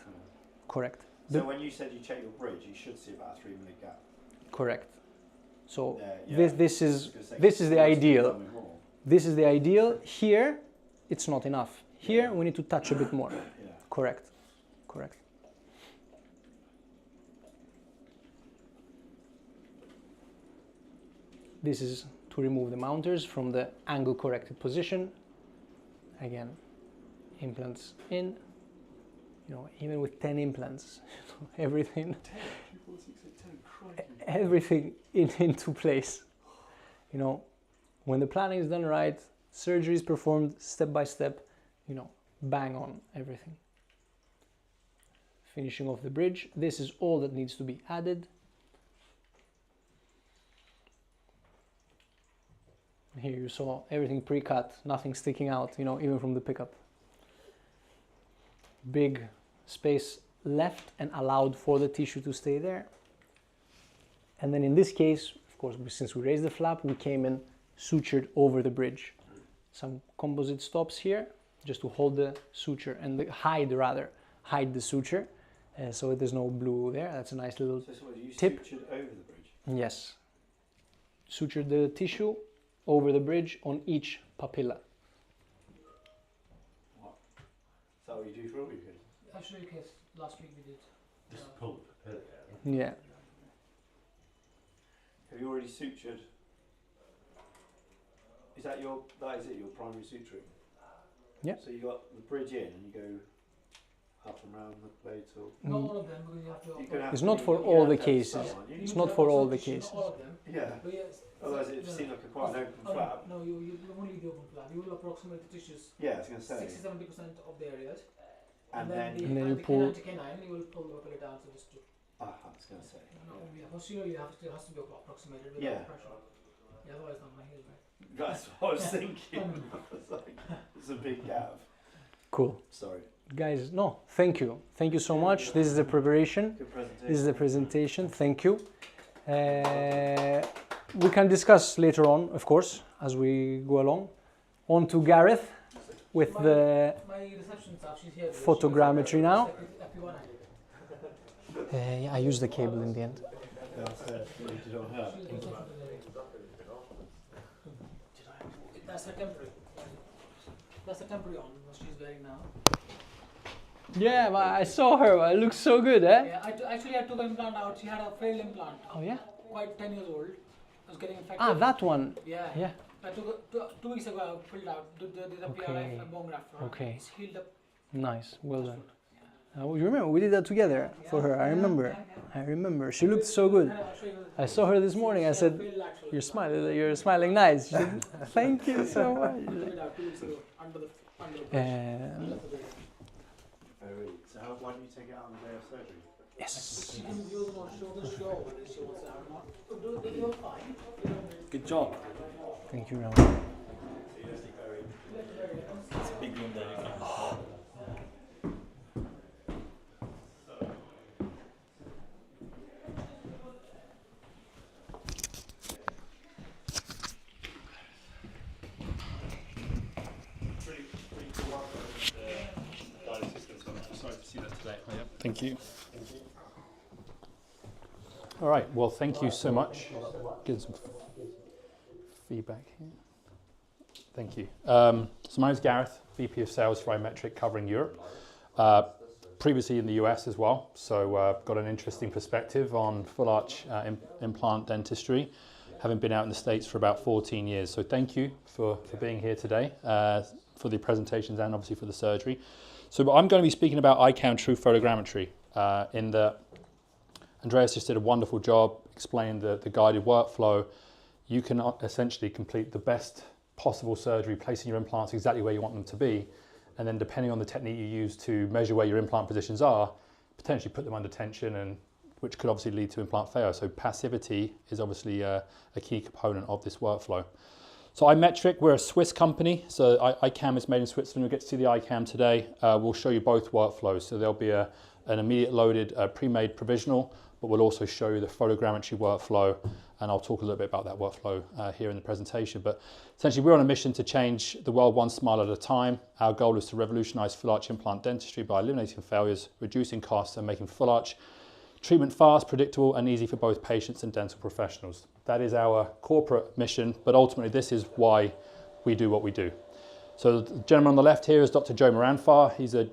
Correct.
So when you said you check your bridge, you should see about a 3 mm gap.
Correct. So
There, yeah.
this
I
is
was gonna say,
this is the
yours
ideal.
done with more.
This is the ideal. Here, it's not enough. Here, we need to touch a bit more.
Yeah.
Correct. Correct. This is to remove the mounters from the angle corrected position. Again, implants in. You know, even with 10 implants, everything, everything into place. You know, when the planning is done right, surgery is performed step by step, you know, bang on everything. Finishing off the bridge, this is all that needs to be added. Here you saw everything pre-cut, nothing sticking out, you know, even from the pickup. Big space left and allowed for the tissue to stay there. And then in this case, of course, since we raised the flap, we came and sutured over the bridge. Some composite stops here, just to hold the suture and hide the suture, so there's no blue there. That's a nice little
So what, you
tip.
sutured over the bridge?
Yes. Sutured the tissue over the bridge on each papilla.
What? Is that what you do for all your kids?
Actually, case last week we did.
Just pull the pillar down.
Yeah.
Have you already sutured? Is that your primary suturing?
Yeah.
So you got the bridge in and you go up and round the plate, or
Not all of them, because you have to.
you're gonna have
It's
to-
not for
you're
all
gonna
the
have to have
cases.
some, aren't you?
It's not for all the
Not
cases.
all of them.
Yeah.
But yes.
Otherwise it'd
no,
seem like a quite an open flap.
No, you only the open flap. You will approximate the tissues
Yeah, I was gonna say.
60-70% of the areas.
And then
And then you
the
pull-
canine, you will pull the papilla down to this too.
I was gonna say.
Posteriorly, it has to be approximated without
Yeah.
pressure. Yeah, otherwise, not my heel, right?
That's what I was thinking. I was like, it's a big gap.
Cool.
Sorry.
Guys, no, thank you. Thank you so much. This is the preparation.
Good presentation.
This is the presentation. Thank you. We can discuss later on, of course, as we go along. On to Gareth with the
My reception staff, she's here.
Photogrammetry now.
FP1
I used the cable in the end.
Downstairs. You did it on her.
That's a temporary. That's a temporary on what she's wearing now.
Yeah, but I saw her. It looks so good, eh?
Yeah, actually I took the implant out. She had a failed implant,
Oh yeah.
quite 10 years old. It was getting infected.
Ah, that one.
Yeah.
Yeah.
I took it 2 weeks ago. I pulled out. Did the
Okay.
PRF bone graft. Right?
Okay.
It's healed up.
Nice. Well done. You remember we did that together for her. I remember. I remember. She looked so good.
I'll show you
I saw her this morning. I said,
failed actually.
"You're smiling nice." She said, "Thank you so much."
Pulled out 2 weeks ago under the
And
left of the
Very. So when take it out on the day of surgery?
Yes.
You can use it on shoulder show when it shows out not. You're fine.
Good job.
Thank you, Ram.
It's a big room there.
Thank you. All right, well, thank you so much. Get some feedback here. Thank you. So my name is Gareth, VP of Sales for iMetric covering Europe. Previously in the US as well, so got an interesting perspective on full arch implant dentistry, having been out in the States for about 14 years. So thank you for being here today, for the presentations and obviously for the surgery. So I'm going to be speaking about iCam True Photogrammetry in the Andreas just did a wonderful job explaining the guided workflow. You can essentially complete the best possible surgery, placing your implants exactly where you want them to be, and then depending on the technique you use to measure where your implant positions are, potentially put them under tension, and which could obviously lead to implant failure. So passivity is obviously a key component of this workflow. So iMetric, we're a Swiss company, so iCam is made in Switzerland. We'll get to see the iCam today. We'll show you both workflows. So there'll be an immediate loaded pre-made provisional, but we'll also show you the photogrammetry workflow, and I'll talk a little bit about that workflow here in the presentation. But essentially, we're on a mission to change the world one smile at a time. Our goal is to revolutionize full arch implant dentistry by eliminating failures, reducing costs, and making full arch treatment fast, predictable, and easy for both patients and dental professionals. That is our corporate mission, but ultimately this is why we do what we do. So the gentleman on the left here is Dr. Joe Moranfar. He's an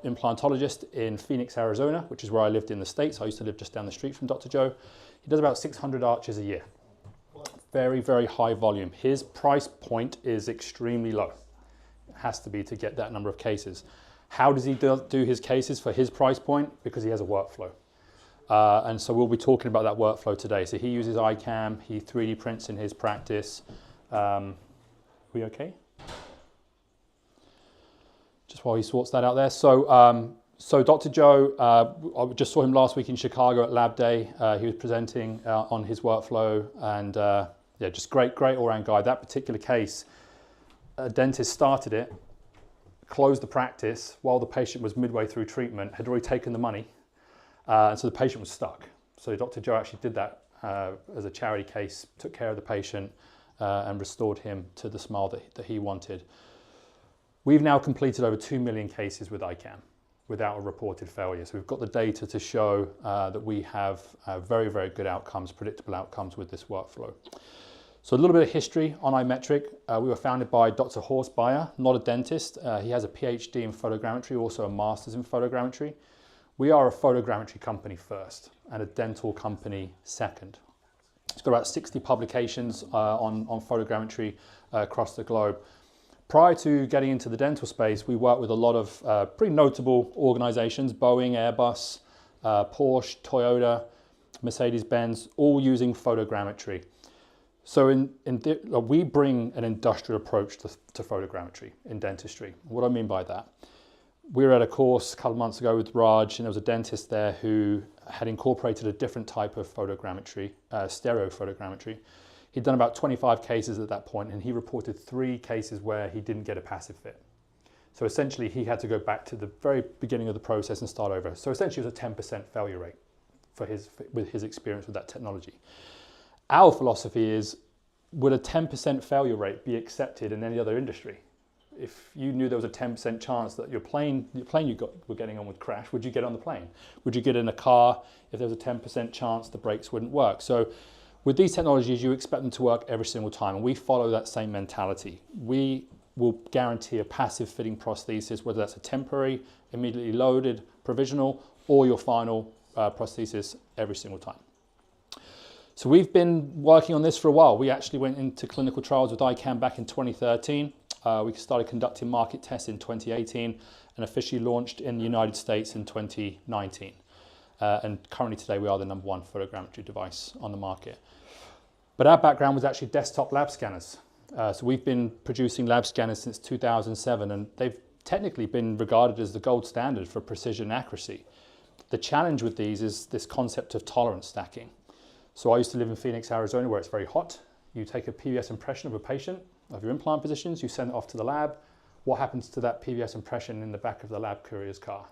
implantologist in Phoenix, Arizona, which is where I lived in the States. I used to live just down the street from Dr. Joe. He does about 600 arches a year. Very, very high volume. His price point is extremely low. It has to be to get that number of cases. How does he do his cases for his price point? Because he has a workflow. And so we'll be talking about that workflow today. So he uses iCam, he 3D prints in his practice. We okay? Just while he sorts that out there. So Dr. Joe, I just saw him last week in Chicago at Lab Day. He was presenting on his workflow, and yeah, just great all-round guy. That particular case, a dentist started it, closed the practice while the patient was midway through treatment, had already taken the money, and so the patient was stuck. So Dr. Joe actually did that as a charity case, took care of the patient and restored him to the smile that he wanted. We've now completed over 2 million cases with iCam without a reported failure. So we've got the data to show that we have very, very good outcomes, predictable outcomes with this workflow. So a little bit of history on iMetric. We were founded by Dr. Horst Bayer, not a dentist. He has a PhD in photogrammetry, also a master's in photogrammetry. We are a photogrammetry company first and a dental company second. It's got about 60 publications on photogrammetry across the globe. Prior to getting into the dental space, we worked with a lot of pretty notable organizations, Boeing, Airbus, Porsche, Toyota, Mercedes-Benz, all using photogrammetry. So we bring an industrial approach to photogrammetry in dentistry. What do I mean by that? We were at a course a couple of months ago with Raj, and there was a dentist there who had incorporated a different type of photogrammetry, stereo photogrammetry. He'd done about 25 cases at that point, and he reported 3 cases where he didn't get a passive fit. So essentially, he had to go back to the very beginning of the process and start over. So essentially, it was a 10% failure rate with his experience with that technology. Our philosophy is, would a 10% failure rate be accepted in any other industry? If you knew there was a 10% chance that your plane were getting on would crash, would you get on the plane? Would you get in a car if there was a 10% chance the brakes wouldn't work? So with these technologies, you expect them to work every single time, and we follow that same mentality. We will guarantee a passive fitting prosthesis, whether that's a temporary, immediately loaded, provisional, or your final prosthesis every single time. So we've been working on this for a while. We actually went into clinical trials with iCam back in 2013. We started conducting market tests in 2018 and officially launched in the United States in 2019. And currently today we are the #1 photogrammetry device on the market. But our background was actually desktop lab scanners. So we've been producing lab scanners since 2007, and they've technically been regarded as the gold standard for precision accuracy. The challenge with these is this concept of tolerance stacking. So I used to live in Phoenix, Arizona, where it's very hot. You take a PVS impression of a patient, of your implant positions, you send it off to the lab. What happens to that PVS impression in the back of the lab courier's car?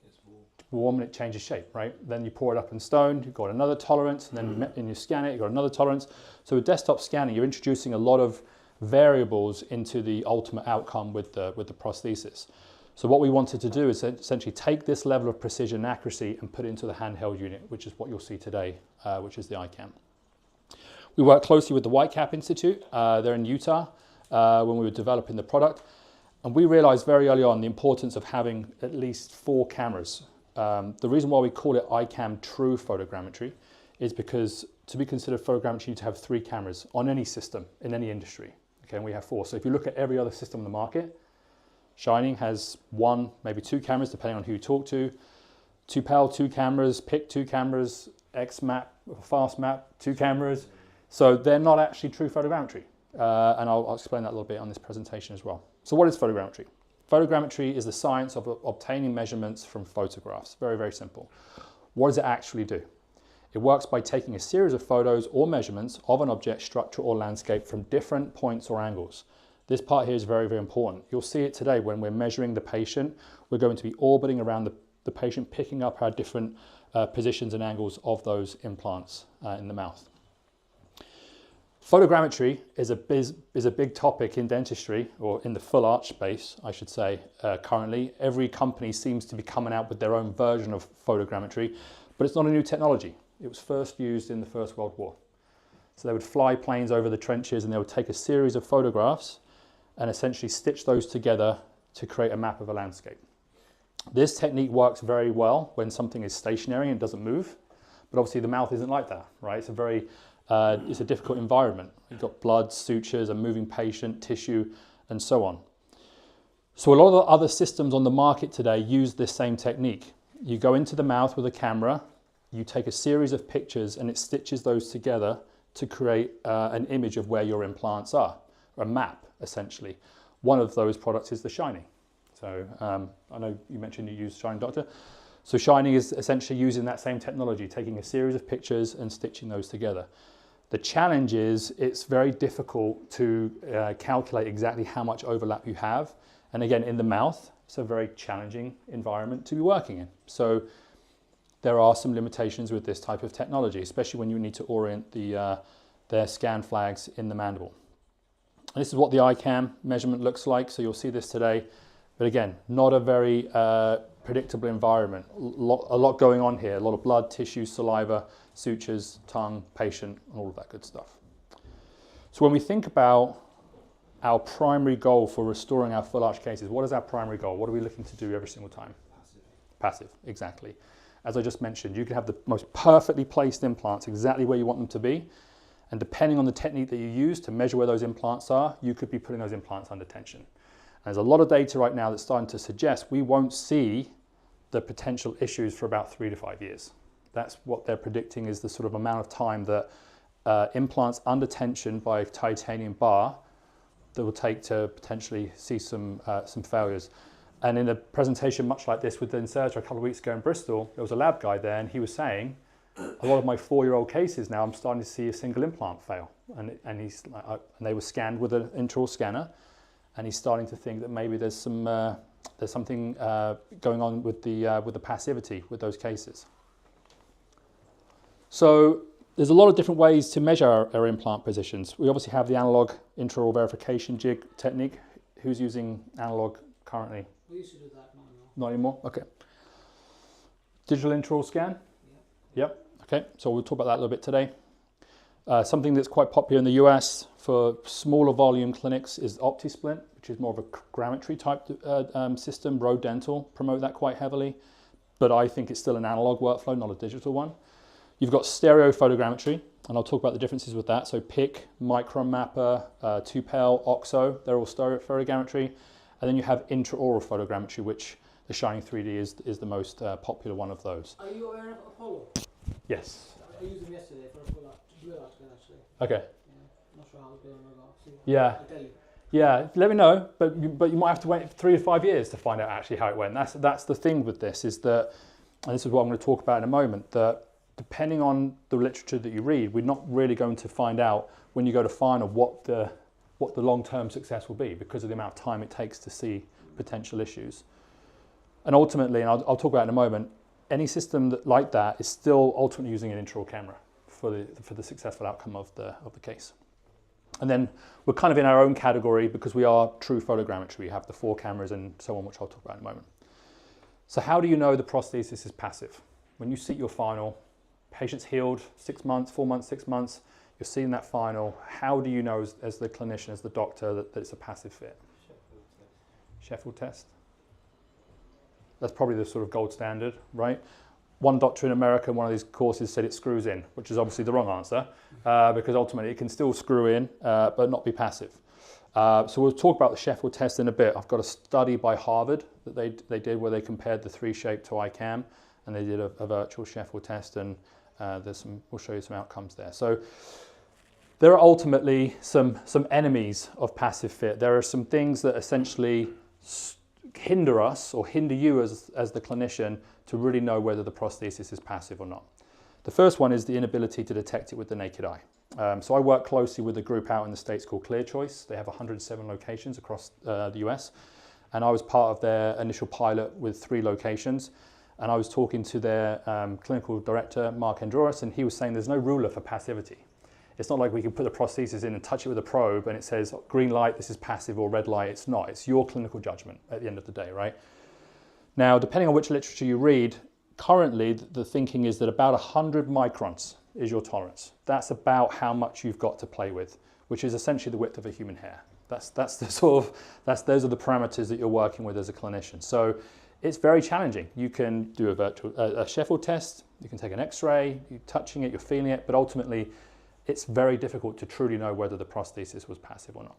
It's warm.
Warm and it changes shape, right? Then you pour it up in stone, you've got another tolerance, and then when you scan it, you've got another tolerance. So with desktop scanning, you're introducing a lot of variables into the ultimate outcome with the prosthesis. So what we wanted to do is essentially take this level of precision and accuracy and put it into the handheld unit, which is what you'll see today, which is the iCam. We work closely with the Whitecap Institute. They're in Utah when we were developing the product. And we realized very early on the importance of having at least 4 cameras. The reason why we call it iCam True Photogrammetry is because to be considered photogrammetry, you need to have 3 cameras on any system in any industry. Okay, and we have 4. So if you look at every other system on the market, Shining has 1, maybe 2 cameras, depending on who you talk to. 2PAL, 2 cameras. PIC, 2 cameras. XMAP, FastMap, 2 cameras. So they're not actually true photogrammetry. And I'll explain that a little bit on this presentation as well. So what is photogrammetry? Photogrammetry is the science of obtaining measurements from photographs. Very, very simple. What does it actually do? It works by taking a series of photos or measurements of an object, structure, or landscape from different points or angles. This part here is very, very important. You'll see it today when we're measuring the patient. We're going to be orbiting around the patient, picking up our different positions and angles of those implants in the mouth. Photogrammetry is a big topic in dentistry, or in the full arch space, I should say, currently. Every company seems to be coming out with their own version of photogrammetry, but it's not a new technology. It was first used in the First World War. So they would fly planes over the trenches and they would take a series of photographs and essentially stitch those together to create a map of a landscape. This technique works very well when something is stationary and doesn't move, but obviously the mouth isn't like that, right? It's a difficult environment. You've got blood, sutures, a moving patient, tissue, and so on. So a lot of the other systems on the market today use this same technique. You go into the mouth with a camera, you take a series of pictures and it stitches those together to create an image of where your implants are, or a map, essentially. One of those products is the Shining. So I know you mentioned you use Shining Doctor. So Shining is essentially using that same technology, taking a series of pictures and stitching those together. The challenge is it's very difficult to calculate exactly how much overlap you have. And again, in the mouth, it's a very challenging environment to be working in. So there are some limitations with this type of technology, especially when you need to orient their scan flags in the mandible. And this is what the iCam measurement looks like. So you'll see this today. But again, not a very predictable environment. A lot going on here. A lot of blood, tissue, saliva, sutures, tongue, patient, and all of that good stuff. So when we think about our primary goal for restoring our full arch cases, what is our primary goal? What are we looking to do every single time? Passive, exactly. As I just mentioned, you can have the most perfectly placed implants exactly where you want them to be. And depending on the technique that you use to measure where those implants are, you could be putting those implants under tension. And there's a lot of data right now that's starting to suggest we won't see the potential issues for about 3 to 5 years. That's what they're predicting is the sort of amount of time that implants under tension by a titanium bar that will take to potentially see some failures. And in a presentation much like this with the inserter a couple of weeks ago in Bristol, there was a lab guy there and he was saying, a lot of my 4-year-old cases now, I'm starting to see a single implant fail. And they were scanned with an intraoral scanner, and he's starting to think that maybe there's something going on with the passivity with those cases. So there's a lot of different ways to measure our implant positions. We obviously have the analog intraoral verification jig technique. Who's using analog currently?
We used to do that,
Not anymore? Okay. Digital intraoral scan? Yep. Okay, so we'll talk about that a little bit today. Something that's quite popular in the US for smaller volume clinics is OptiSplint, which is more of a grammetry type system. Road Dental promote that quite heavily, but I think it's still an analog workflow, not a digital one. You've got stereo photogrammetry, and I'll talk about the differences with that. So PIC, Micron Mapper, 2PAL, OXO, they're all stereo photogrammetry. And then you have intraoral photogrammetry, which the Shining 3D is the most popular one of those.
Are you aware of Apollo?
Yes.
I used them yesterday for a full dual article actually.
Okay.
Yeah, not sure how it's going to go.
Yeah.
I'll tell you.
Yeah, let me know, but you might have to wait 3 to 5 years to find out actually how it went. That's the thing with this, is that, and this is what I'm going to talk about in a moment, that depending on the literature that you read, we're not really going to find out when you go to final what the long-term success will be, because of the amount of time it takes to see potential issues. And ultimately, and I'll talk about it in a moment, any system like that is still ultimately using an intraoral camera for the successful outcome of the case. And then we're kind of in our own category because we are true photogrammetry. We have the 4 cameras and so on, which I'll talk about in a moment. So how do you know the prosthesis is passive? When you see your final, patient's healed 6 months, 4 months, 6 months, you're seeing that final, how do you know as the clinician, as the doctor, that it's a passive fit? Sheffield test. That's probably the sort of gold standard, right? One doctor in America in one of these courses said it screws in, which is obviously the wrong answer, because ultimately it can still screw in, but not be passive. So we'll talk about the Sheffield test in a bit. I've got a study by Harvard that they did where they compared the 3Shape to ICAM, and they did a virtual Sheffield test, and we'll show you some outcomes there. So there are ultimately some enemies of passive fit. There are some things that essentially hinder us, or hinder you as the clinician, to really know whether the prosthesis is passive or not. The first one is the inability to detect it with the naked eye. So I work closely with a group out in the States called Clear Choice. They have 107 locations across the US, and I was part of their initial pilot with 3 locations. And I was talking to their clinical director, Mark Androris, and he was saying there's no ruler for passivity. It's not like we can put the prosthesis in and touch it with a probe and it says green light, this is passive, or red light, it's not. It's your clinical judgment at the end of the day, right? Now, depending on which literature you read, currently the thinking is that about 100 microns is your tolerance. That's about how much you've got to play with, which is essentially the width of a human hair. That's the sort of, those are the parameters that you're working with as a clinician. So it's very challenging. You can do a Sheffield test, you can take an X-ray, you're touching it, you're feeling it, but ultimately it's very difficult to truly know whether the prosthesis was passive or not.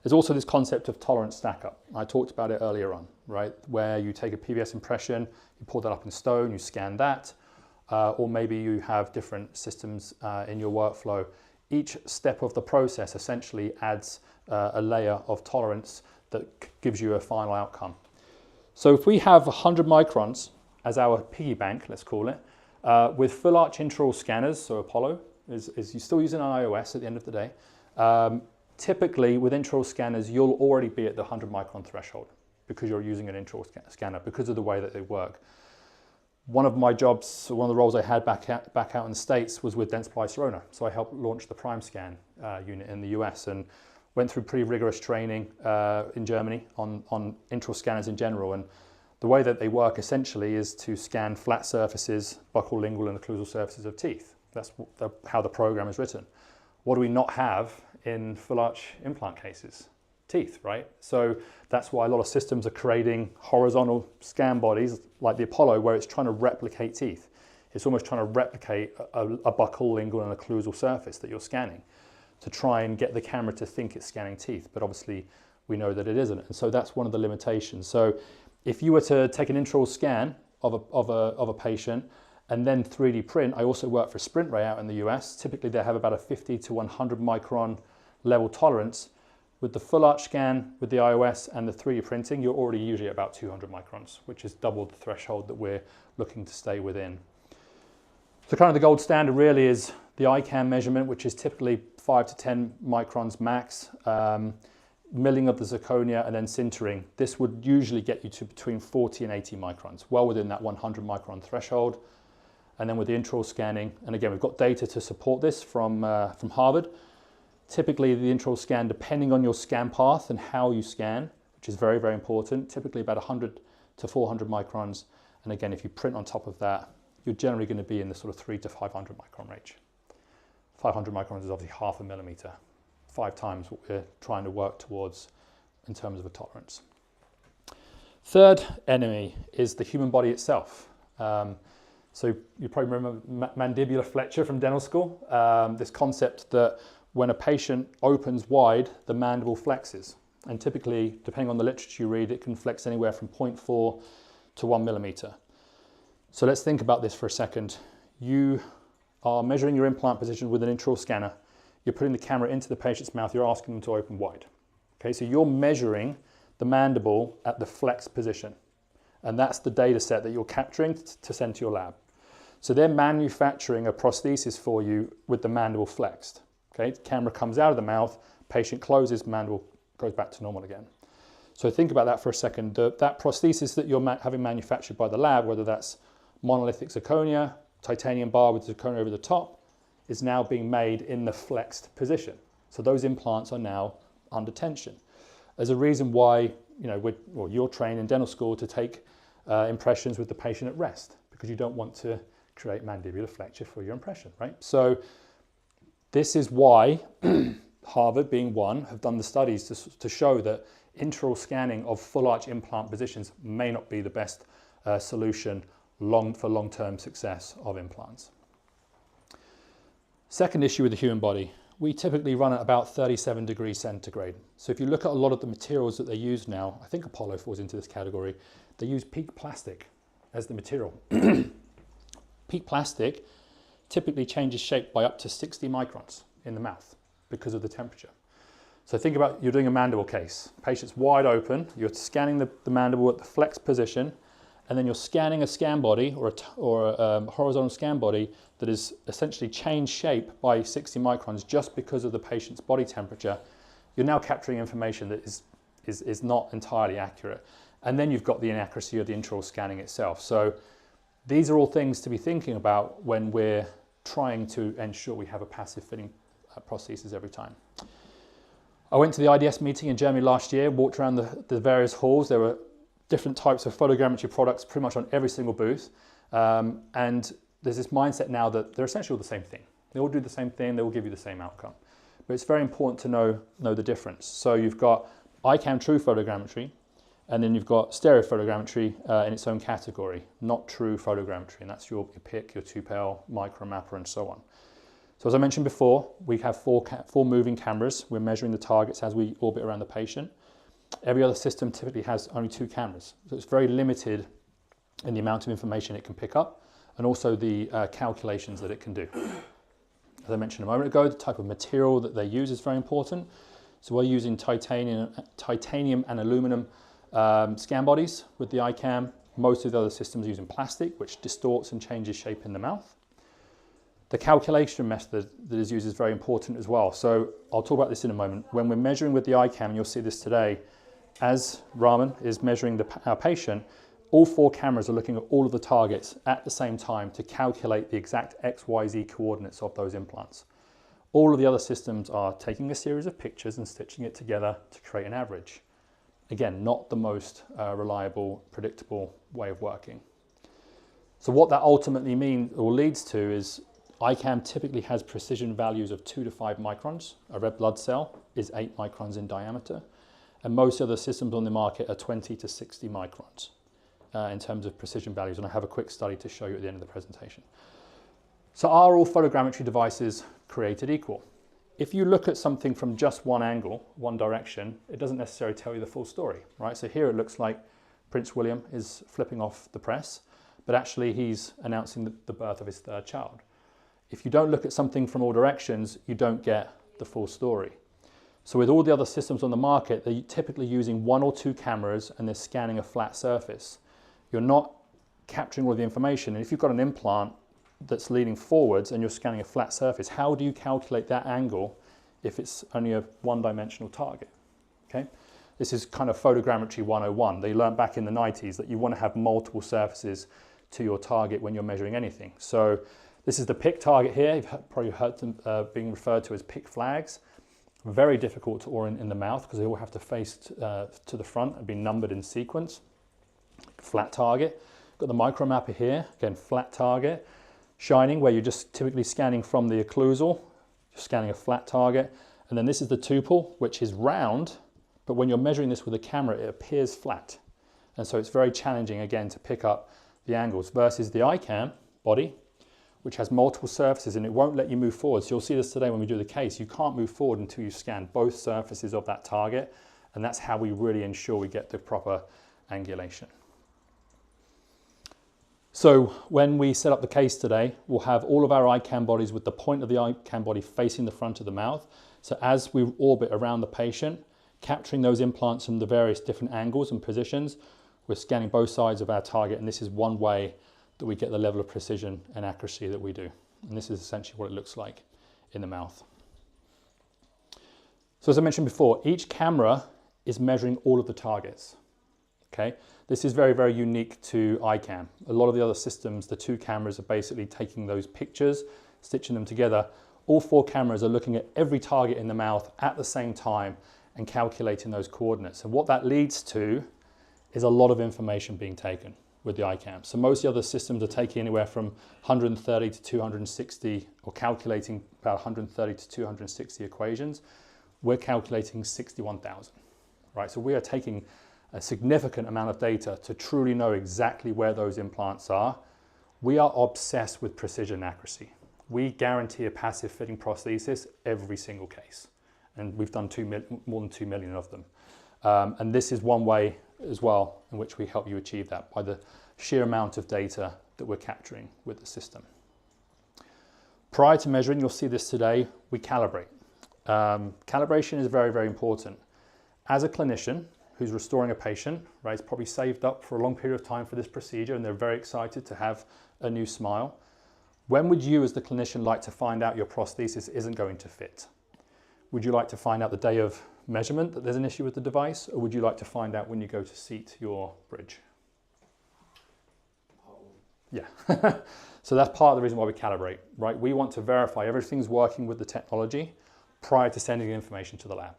There's also this concept of tolerance stack-up. I talked about it earlier on, right? Where you take a PVS impression, you pour that up in stone, you scan that, or maybe you have different systems in your workflow. Each step of the process essentially adds a layer of tolerance that gives you a final outcome. So if we have 100 microns as our piggy bank, let's call it, with full arch intraoral scanners, so Apollo is you're still using an iOS at the end of the day. Typically with intraoral scanners, you'll already be at the 100 micron threshold because you're using an intraoral scanner because of the way that they work. One of my jobs, one of the roles I had back out in the States was with Dentsply Sirona. So I helped launch the Prime Scan unit in the US and went through pretty rigorous training in Germany on intraoral scanners in general. And the way that they work essentially is to scan flat surfaces, buccal, lingual and occlusal surfaces of teeth. That's how the program is written. What do we not have in full arch implant cases? Teeth, right? So that's why a lot of systems are creating horizontal scan bodies like the Apollo, where it's trying to replicate teeth. It's almost trying to replicate a buccal, lingual and occlusal surface that you're scanning to try and get the camera to think it's scanning teeth. But obviously we know that it isn't. And so that's one of the limitations. So if you were to take an intraoral scan of a patient and then 3D print, I also work for Sprint Ray out in the US. Typically they have about a 50 to 100 micron level tolerance. With the full arch scan, with the iOS and the 3D printing, you're already usually at about 200 microns, which is double the threshold that we're looking to stay within. So kind of the gold standard really is the ICAM measurement, which is typically 5 to 10 microns max, milling of the zirconia and then sintering. This would usually get you to between 40 and 80 microns, well within that 100 micron threshold. And then with the intraoral scanning, and again, we've got data to support this from Harvard. Typically the intraoral scan, depending on your scan path and how you scan, which is very, very important, typically about 100 to 400 microns. And again, if you print on top of that, you're generally going to be in the sort of 3 to 500 micron range. 500 microns is obviously half a millimeter, 5 times what we're trying to work towards in terms of a tolerance. Third enemy is the human body itself. So you probably remember mandibular flexure from dental school, this concept that when a patient opens wide, the mandible flexes. And typically, depending on the literature you read, it can flex anywhere from 0.4 to 1 millimeter. So let's think about this for a second. You are measuring your implant position with an intraoral scanner. You're putting the camera into the patient's mouth. You're asking them to open wide. Okay, so you're measuring the mandible at the flexed position. And that's the data set that you're capturing to send to your lab. So they're manufacturing a prosthesis for you with the mandible flexed. Okay, the camera comes out of the mouth, patient closes, mandible goes back to normal again. So think about that for a second. That prosthesis that you're having manufactured by the lab, whether that's monolithic zirconia, titanium bar with zirconia over the top, is now being made in the flexed position. So those implants are now under tension. There's a reason why you're trained in dental school to take impressions with the patient at rest, because you don't want to create mandibular flexure for your impression, right? So this is why Harvard, being one, have done the studies to show that intraoral scanning of full arch implant positions may not be the best solution for long-term success of implants. Second issue with the human body, we typically run at about 37 degrees centigrade. So if you look at a lot of the materials that they use now, I think Apollo falls into this category, they use peak plastic as the material. Peak plastic typically changes shape by up to 60 microns in the mouth because of the temperature. So think about, you're doing a mandible case. Patient's wide open, you're scanning the mandible at the flexed position, and then you're scanning a scan body or a horizontal scan body that is essentially changed shape by 60 microns just because of the patient's body temperature. You're now capturing information that is not entirely accurate. And then you've got the inaccuracy of the intraoral scanning itself. So these are all things to be thinking about when we're trying to ensure we have a passive fitting prosthesis every time. I went to the IDS meeting in Germany last year, walked around the various halls. There were different types of photogrammetry products pretty much on every single booth. And there's this mindset now that they're essentially all the same thing. They all do the same thing, they all give you the same outcome. But it's very important to know the difference. So you've got ICAM true photogrammetry, and then you've got stereo photogrammetry in its own category, not true photogrammetry, and that's your PIC, your 2PL, micromapper, and so on. So as I mentioned before, we have four moving cameras. We're measuring the targets as we orbit around the patient. Every other system typically has only 2 cameras, so it's very limited in the amount of information it can pick up, and also the calculations that it can do. As I mentioned a moment ago, the type of material that they use is very important. So we're using titanium and aluminum scan bodies with the ICAM. Most of the other systems are using plastic, which distorts and changes shape in the mouth. The calculation method that is used is very important as well. So I'll talk about this in a moment. When we're measuring with the ICAM, and you'll see this today, as Raman is measuring our patient, all 4 cameras are looking at all of the targets at the same time to calculate the exact XYZ coordinates of those implants. All of the other systems are taking a series of pictures and stitching it together to create an average. Again, not the most reliable, predictable way of working. So what that ultimately means or leads to is ICAM typically has precision values of 2 to 5 microns. A red blood cell is 8 microns in diameter, and most other systems on the market are 20 to 60 microns in terms of precision values, and I have a quick study to show you at the end of the presentation. So are all photogrammetry devices created equal? If you look at something from just one angle, one direction, it doesn't necessarily tell you the full story, right? So here it looks like Prince William is flipping off the press, but actually he's announcing the birth of his 3rd child. If you don't look at something from all directions, you don't get the full story. So with all the other systems on the market, they're typically using 1 or 2 cameras and they're scanning a flat surface. You're not capturing all the information. And if you've got an implant that's leaning forwards and you're scanning a flat surface, how do you calculate that angle if it's only a one-dimensional target? Okay? This is kind of photogrammetry 101. They learned back in the 90s that you want to have multiple surfaces to your target when you're measuring anything. So this is the PIC target here. You've probably heard them being referred to as PIC flags. Very difficult to orient in the mouth because they all have to face to the front and be numbered in sequence. Flat target. Got the micromapper here, again flat target. Shining, where you're just typically scanning from the occlusal, you're scanning a flat target. And then this is the tuple, which is round, but when you're measuring this with a camera, it appears flat. And so it's very challenging, again, to pick up the angles versus the ICAM body, which has multiple surfaces and it won't let you move forward. So you'll see this today when we do the case. You can't move forward until you scan both surfaces of that target, and that's how we really ensure we get the proper angulation. So when we set up the case today, we'll have all of our ICAM bodies with the point of the ICAM body facing the front of the mouth. So as we orbit around the patient, capturing those implants from the various different angles and positions. We're scanning both sides of our target, and this is one way that we get the level of precision and accuracy that we do. And this is essentially what it looks like in the mouth. So as I mentioned before, each camera is measuring all of the targets. Okay, this is very, very unique to iCam. A lot of the other systems, the 2 cameras are basically taking those pictures, stitching them together. All 4 cameras are looking at every target in the mouth at the same time and calculating those coordinates. And what that leads to is a lot of information being taken with the iCam. So most of the other systems are taking anywhere from 130 to 260, or calculating about 130 to 260 equations. We're calculating 61,000, right? So we are taking a significant amount of data to truly know exactly where those implants are. We are obsessed with precision and accuracy. We guarantee a passive fitting prosthesis every single case. And we've done more than 2 million of them. And this is one way as well in which we help you achieve that, by the sheer amount of data that we're capturing with the system. Prior to measuring, you'll see this today, we calibrate. Calibration is very, very important. As a clinician who's restoring a patient, right, is probably saved up for a long period of time for this procedure, and they're very excited to have a new smile. When would you as the clinician like to find out your prosthesis isn't going to fit? Would you like to find out the day of measurement that there's an issue with the device, or would you like to find out when you go to seat your bridge? Yeah. So that's part of the reason why we calibrate, right? We want to verify everything's working with the technology prior to sending the information to the lab.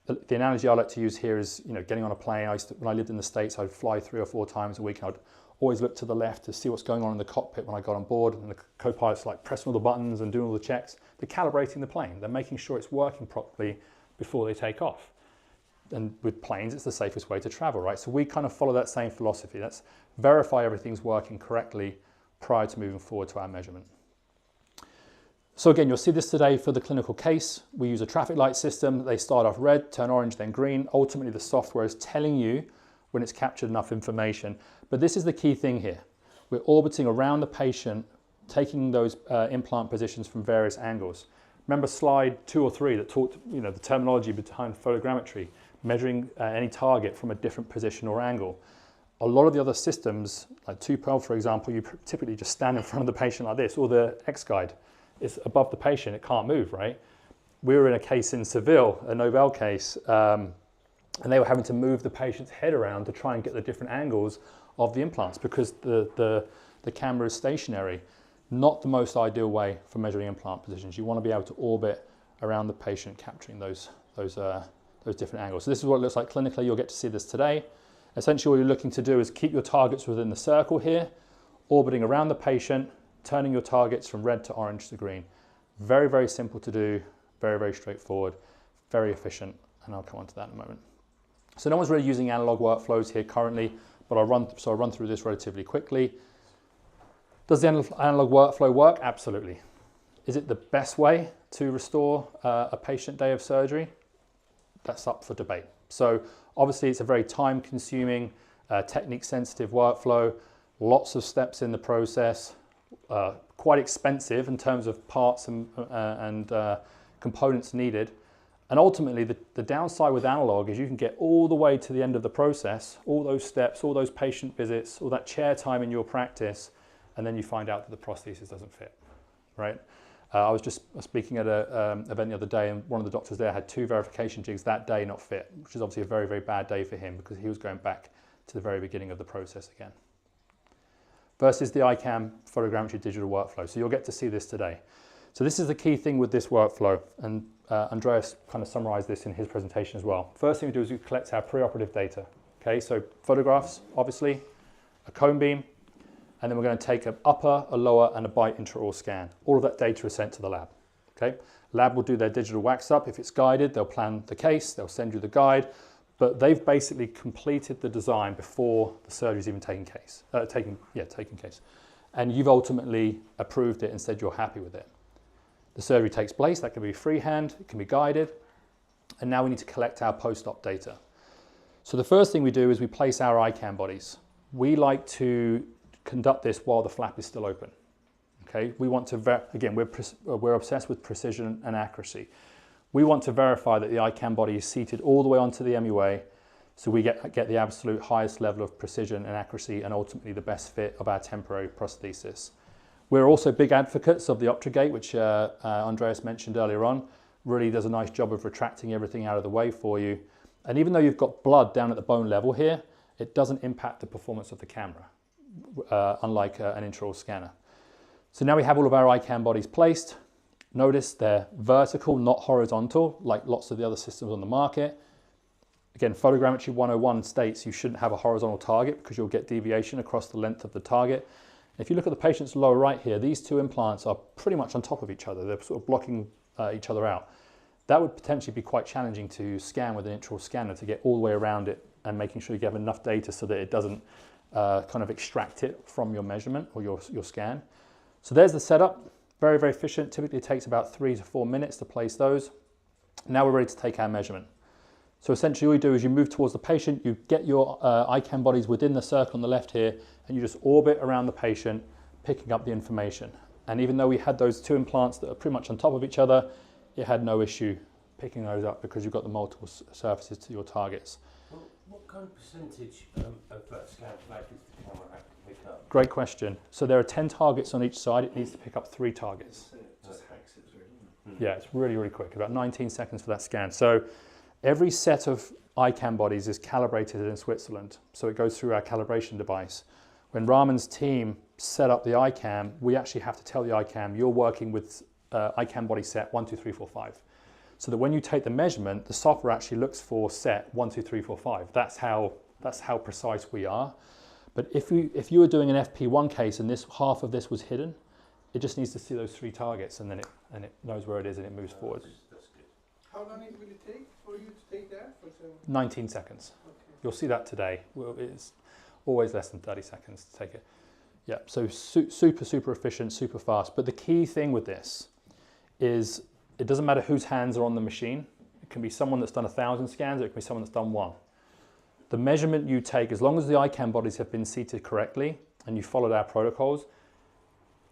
The analogy I like to use here is, getting on a plane. When I lived in the States, I'd fly 3 or 4 times a week, and I'd always look to the left to see what's going on in the cockpit when I got on board, and the co-pilot's like pressing all the buttons and doing all the checks. They're calibrating the plane. They're making sure it's working properly before they take off. And with planes, it's the safest way to travel, right? So we kind of follow that same philosophy. Let's verify everything's working correctly prior to moving forward to our measurement. So again, you'll see this today for the clinical case. We use a traffic light system. They start off red, turn orange, then green. Ultimately, the software is telling you when it's captured enough information. But this is the key thing here. We're orbiting around the patient, taking those implant positions from various angles. Remember slide 2 or 3 that talked, the terminology behind photogrammetry, measuring any target from a different position or angle. A lot of the other systems, like 212 for example, you typically just stand in front of the patient like this, or the X-Guide is above the patient, it can't move, right? We were in a case in Seville, a Nobel case, and they were having to move the patient's head around to try and get the different angles of the implants because the camera is stationary. Not the most ideal way for measuring implant positions. You want to be able to orbit around the patient, capturing those different angles. So this is what it looks like clinically. You'll get to see this today. Essentially, what you're looking to do is keep your targets within the circle here, orbiting around the patient, turning your targets from red to orange to green. Very, very simple to do, very, very straightforward, very efficient, and I'll come on to that in a moment. So no one's really using analog workflows here currently, but I'll run through this relatively quickly. Does the analog workflow work? Absolutely. Is it the best way to restore a patient day of surgery? That's up for debate. So obviously it's a very time-consuming, technique-sensitive workflow, lots of steps in the process, quite expensive in terms of parts and components needed. And ultimately, the downside with analog is you can get all the way to the end of the process, all those steps, all those patient visits, all that chair time in your practice, and then you find out that the prosthesis doesn't fit, right? I was just speaking at an event the other day, and one of the doctors there had 2 verification jigs that day not fit, which is obviously a very, very bad day for him because he was going back to the very beginning of the process again. Versus the iCam photogrammetry digital workflow. So you'll get to see this today. So this is the key thing with this workflow, and Andreas kind of summarized this in his presentation as well. First thing we do is we collect our preoperative data. Okay, so photographs, obviously, a cone beam, and then we're going to take an upper, a lower, and a bite intraoral scan. All of that data is sent to the lab. Okay, lab will do their digital wax up. If it's guided, they'll plan the case, they'll send you the guide, but they've basically completed the design before the surgery's even taken case. And you've ultimately approved it and said you're happy with it. The surgery takes place, that can be freehand, it can be guided, and now we need to collect our post-op data. So the first thing we do is we place our iCam bodies. We like to conduct this while the flap is still open. Okay, we want to, again, we're obsessed with precision and accuracy. We want to verify that the ICAM body is seated all the way onto the MUA, so we get the absolute highest level of precision and accuracy and ultimately the best fit of our temporary prosthesis. We're also big advocates of the Optrogate, which Andreas mentioned earlier on. Really does a nice job of retracting everything out of the way for you. And even though you've got blood down at the bone level here, it doesn't impact the performance of the camera, unlike an intraoral scanner. So now we have all of our ICAM bodies placed. Notice they're vertical, not horizontal, like lots of the other systems on the market. Again, Photogrammetry 101 states you shouldn't have a horizontal target because you'll get deviation across the length of the target. If you look at the patient's lower right here, these two implants are pretty much on top of each other. They're sort of blocking each other out. That would potentially be quite challenging to scan with an intraoral scanner, to get all the way around it and making sure you have enough data so that it doesn't kind of extract it from your measurement or your scan. So there's the setup. Very, very efficient. Typically it takes about 3 to 4 minutes to place those. Now we're ready to take our measurement. So essentially all you do is you move towards the patient, you get your ICAM bodies within the circle on the left here, and you just orbit around the patient, picking up the information. And even though we had those two implants that are pretty much on top of each other, it had no issue picking those up because you've got the multiple surfaces to your targets.
Well, what kind of percentage of that scan flag does the camera have to pick up?
Great question. So there are 10 targets on each side. It needs to pick up 3 targets.
Just hacks it through, doesn't it?
Yeah, it's really, really quick, about 19 seconds for that scan. So every set of ICAM bodies is calibrated in Switzerland. So it goes through our calibration device. When Raman's team set up the ICAM, we actually have to tell the ICAM, you're working with ICAM body set 1, 2, 3, 4, 5. So that when you take the measurement, the software actually looks for set 1, 2, 3, 4, 5. That's how precise we are. But if you were doing an FP1 case and half of this was hidden, it just needs to see those 3 targets and then it knows where it is and it moves forward.
That's good.
How long will it take for you to take that?
19 seconds.
Okay.
You'll see that today. Well, it's always less than 30 seconds to take it. Yeah, so super, super efficient, super fast. But the key thing with this is it doesn't matter whose hands are on the machine. It can be someone that's done 1,000 scans, or it can be someone that's done 1. The measurement you take, as long as the ICAM bodies have been seated correctly and you followed our protocols,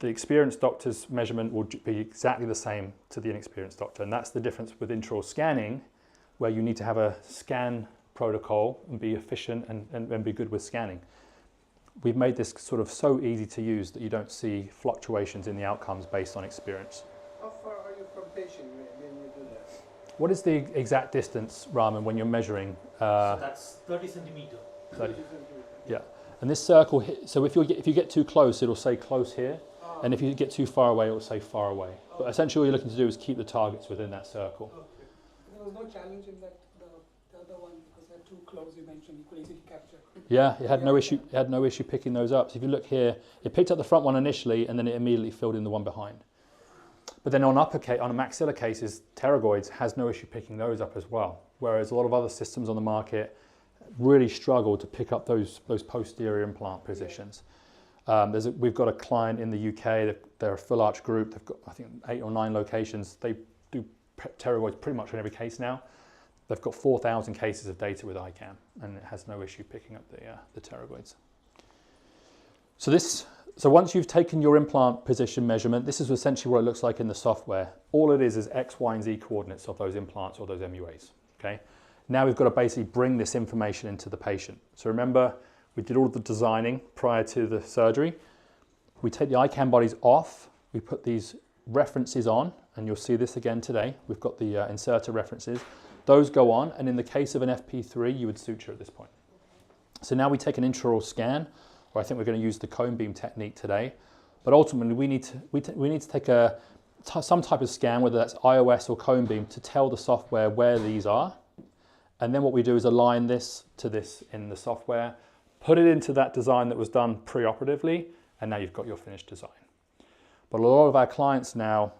the experienced doctor's measurement will be exactly the same to the inexperienced doctor. And that's the difference with intraoral scanning, where you need to have a scan protocol and be efficient and be good with scanning. We've made this sort of so easy to use that you don't see fluctuations in the outcomes based on experience.
How far are you from patient when you do that?
What is the exact distance, Raman, when you're measuring?
So that's 30 centimeter.
30. Yeah, and this circle, so if you get too close, it'll say close here, and if you get too far away, it'll say far away. But essentially all you're looking to do is keep the targets within that circle.
Okay. There was no challenge in that the other one because they're too close. You mentioned you could easily capture.
Yeah, it had no issue. It had no issue picking those up. So if you look here, it picked up the front one initially, and then it immediately filled in the one behind. But then on maxilla cases, pterygoids has no issue picking those up as well. Whereas a lot of other systems on the market really struggle to pick up those posterior implant positions. We've got a client in the UK. They're a full arch group. They've got, I think, 8 or 9 locations. They do pterygoids pretty much in every case now. They've got 4,000 cases of data with ICAM, and it has no issue picking up the pterygoids. So once you've taken your implant position measurement, this is essentially what it looks like in the software. All it is X, Y, and Z coordinates of those implants or those MUAs. Okay. Now we've got to basically bring this information into the patient. So remember, we did all of the designing prior to the surgery. We take the ICAM bodies off. We put these references on, and you'll see this again today. We've got the inserter references. Those go on, and in the case of an FP3, you would suture at this point. So now we take an intraoral scan, or I think we're going to use the cone beam technique today. But ultimately, we need to take some type of scan, whether that's iOS or cone beam, to tell the software where these are. And then what we do is align this to this in the software, put it into that design that was done pre-operatively, and now you've got your finished design. But a lot of our clients now,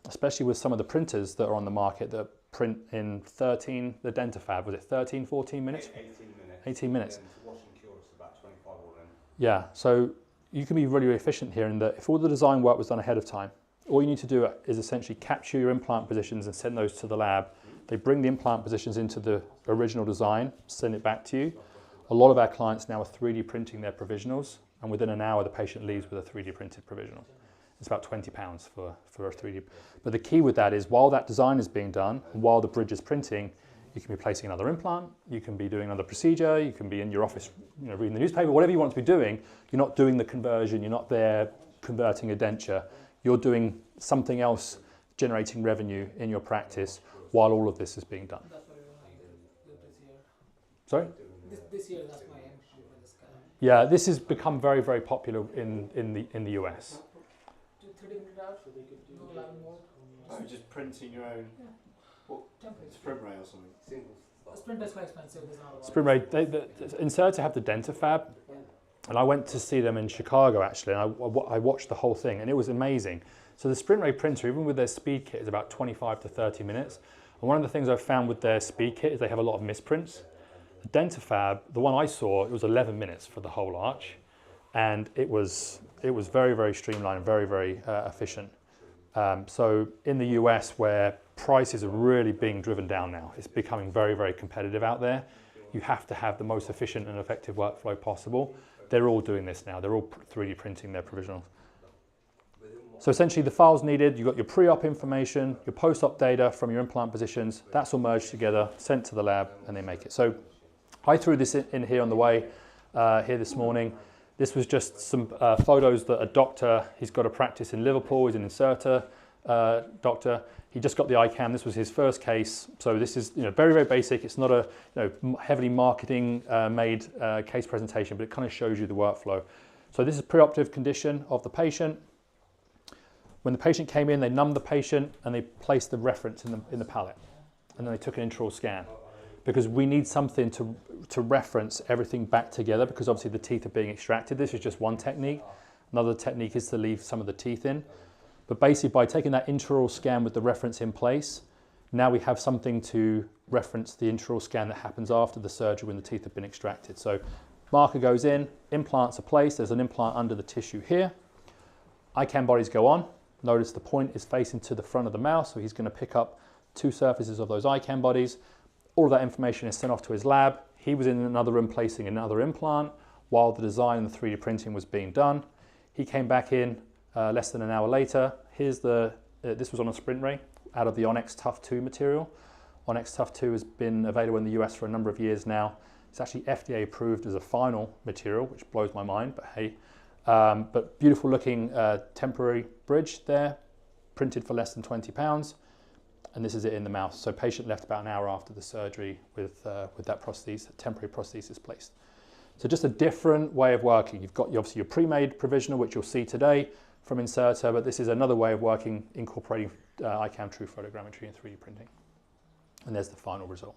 especially with some of the printers that are on the market that print in the Dentafab, was it 13, 14 minutes?
18 minutes.
18 minutes.
And wash and cure is about 25 all in.
Yeah, so you can be really, really efficient here in that if all the design work was done ahead of time, all you need to do is essentially capture your implant positions and send those to the lab. They bring the implant positions into the original design, send it back to you. A lot of our clients now are 3D printing their provisionals, and within an hour the patient leaves with a 3D printed provisional. It's about £20 for a 3D. But the key with that is while that design is being done, and while the bridge is printing, you can be placing another implant, you can be doing another procedure, you can be in your office, reading the newspaper, whatever you want to be doing. You're not doing the conversion, you're not there converting a denture. You're doing something else, generating revenue in your practice while all of this is being done.
That's what we're going to do this year.
Sorry?
This year, that's my aim for this guy.
Yeah, this has become very, very popular in the US.
3D printed out, no lab more.
Oh, just printing your own sprint ray or something.
Sprint is quite expensive. There's another one.
Sprint ray, Incerta have the Dentafab, and I went to see them in Chicago actually, and I watched the whole thing, and it was amazing. So the sprint ray printer, even with their speed kit, is about 25 to 30 minutes. And one of the things I've found with their speed kit is they have a lot of misprints. The Dentafab, the one I saw, it was 11 minutes for the whole arch, and it was very, very streamlined and very, very efficient. So in the US, where prices are really being driven down now, it's becoming very, very competitive out there. You have to have the most efficient and effective workflow possible. They're all doing this now. They're all 3D printing their provisionals. So essentially the files needed, you've got your pre-op information, your post-op data from your implant positions, that's all merged together, sent to the lab, and they make it. So I threw this in here on the way here this morning. This was just some photos that a doctor, he's got a practice in Liverpool, he's an Incerta doctor. He just got the iCam, this was his first case. So this is very, very basic. It's not a heavily marketing made case presentation, but it kind of shows you the workflow. So this is preoperative condition of the patient. When the patient came in, they numbed the patient and they placed the reference in the palate. And then they took an intraoral scan. Because we need something to reference everything back together, because obviously the teeth are being extracted. This is just one technique. Another technique is to leave some of the teeth in. But basically by taking that intraoral scan with the reference in place, now we have something to reference the intraoral scan that happens after the surgery when the teeth have been extracted. So marker goes in, implants are placed, there's an implant under the tissue here. iCam bodies go on. Notice the point is facing to the front of the mouth, so he's going to pick up two surfaces of those iCam bodies. All of that information is sent off to his lab. He was in another room placing another implant while the design and the 3D printing was being done. He came back in less than an hour later. Here's this was on a sprint ray out of the Onyx Tough 2 material. Onyx Tough 2 has been available in the US for a number of years now. It's actually FDA approved as a final material, which blows my mind, but hey. But beautiful looking temporary bridge there, printed for less than £20. And this is it in the mouth. So patient left about an hour after the surgery with that prosthesis, temporary prosthesis placed. So just a different way of working. You've got obviously your pre-made provisional, which you'll see today from Incerta, but this is another way of working, incorporating iCam true photogrammetry and 3D printing. And there's the final result.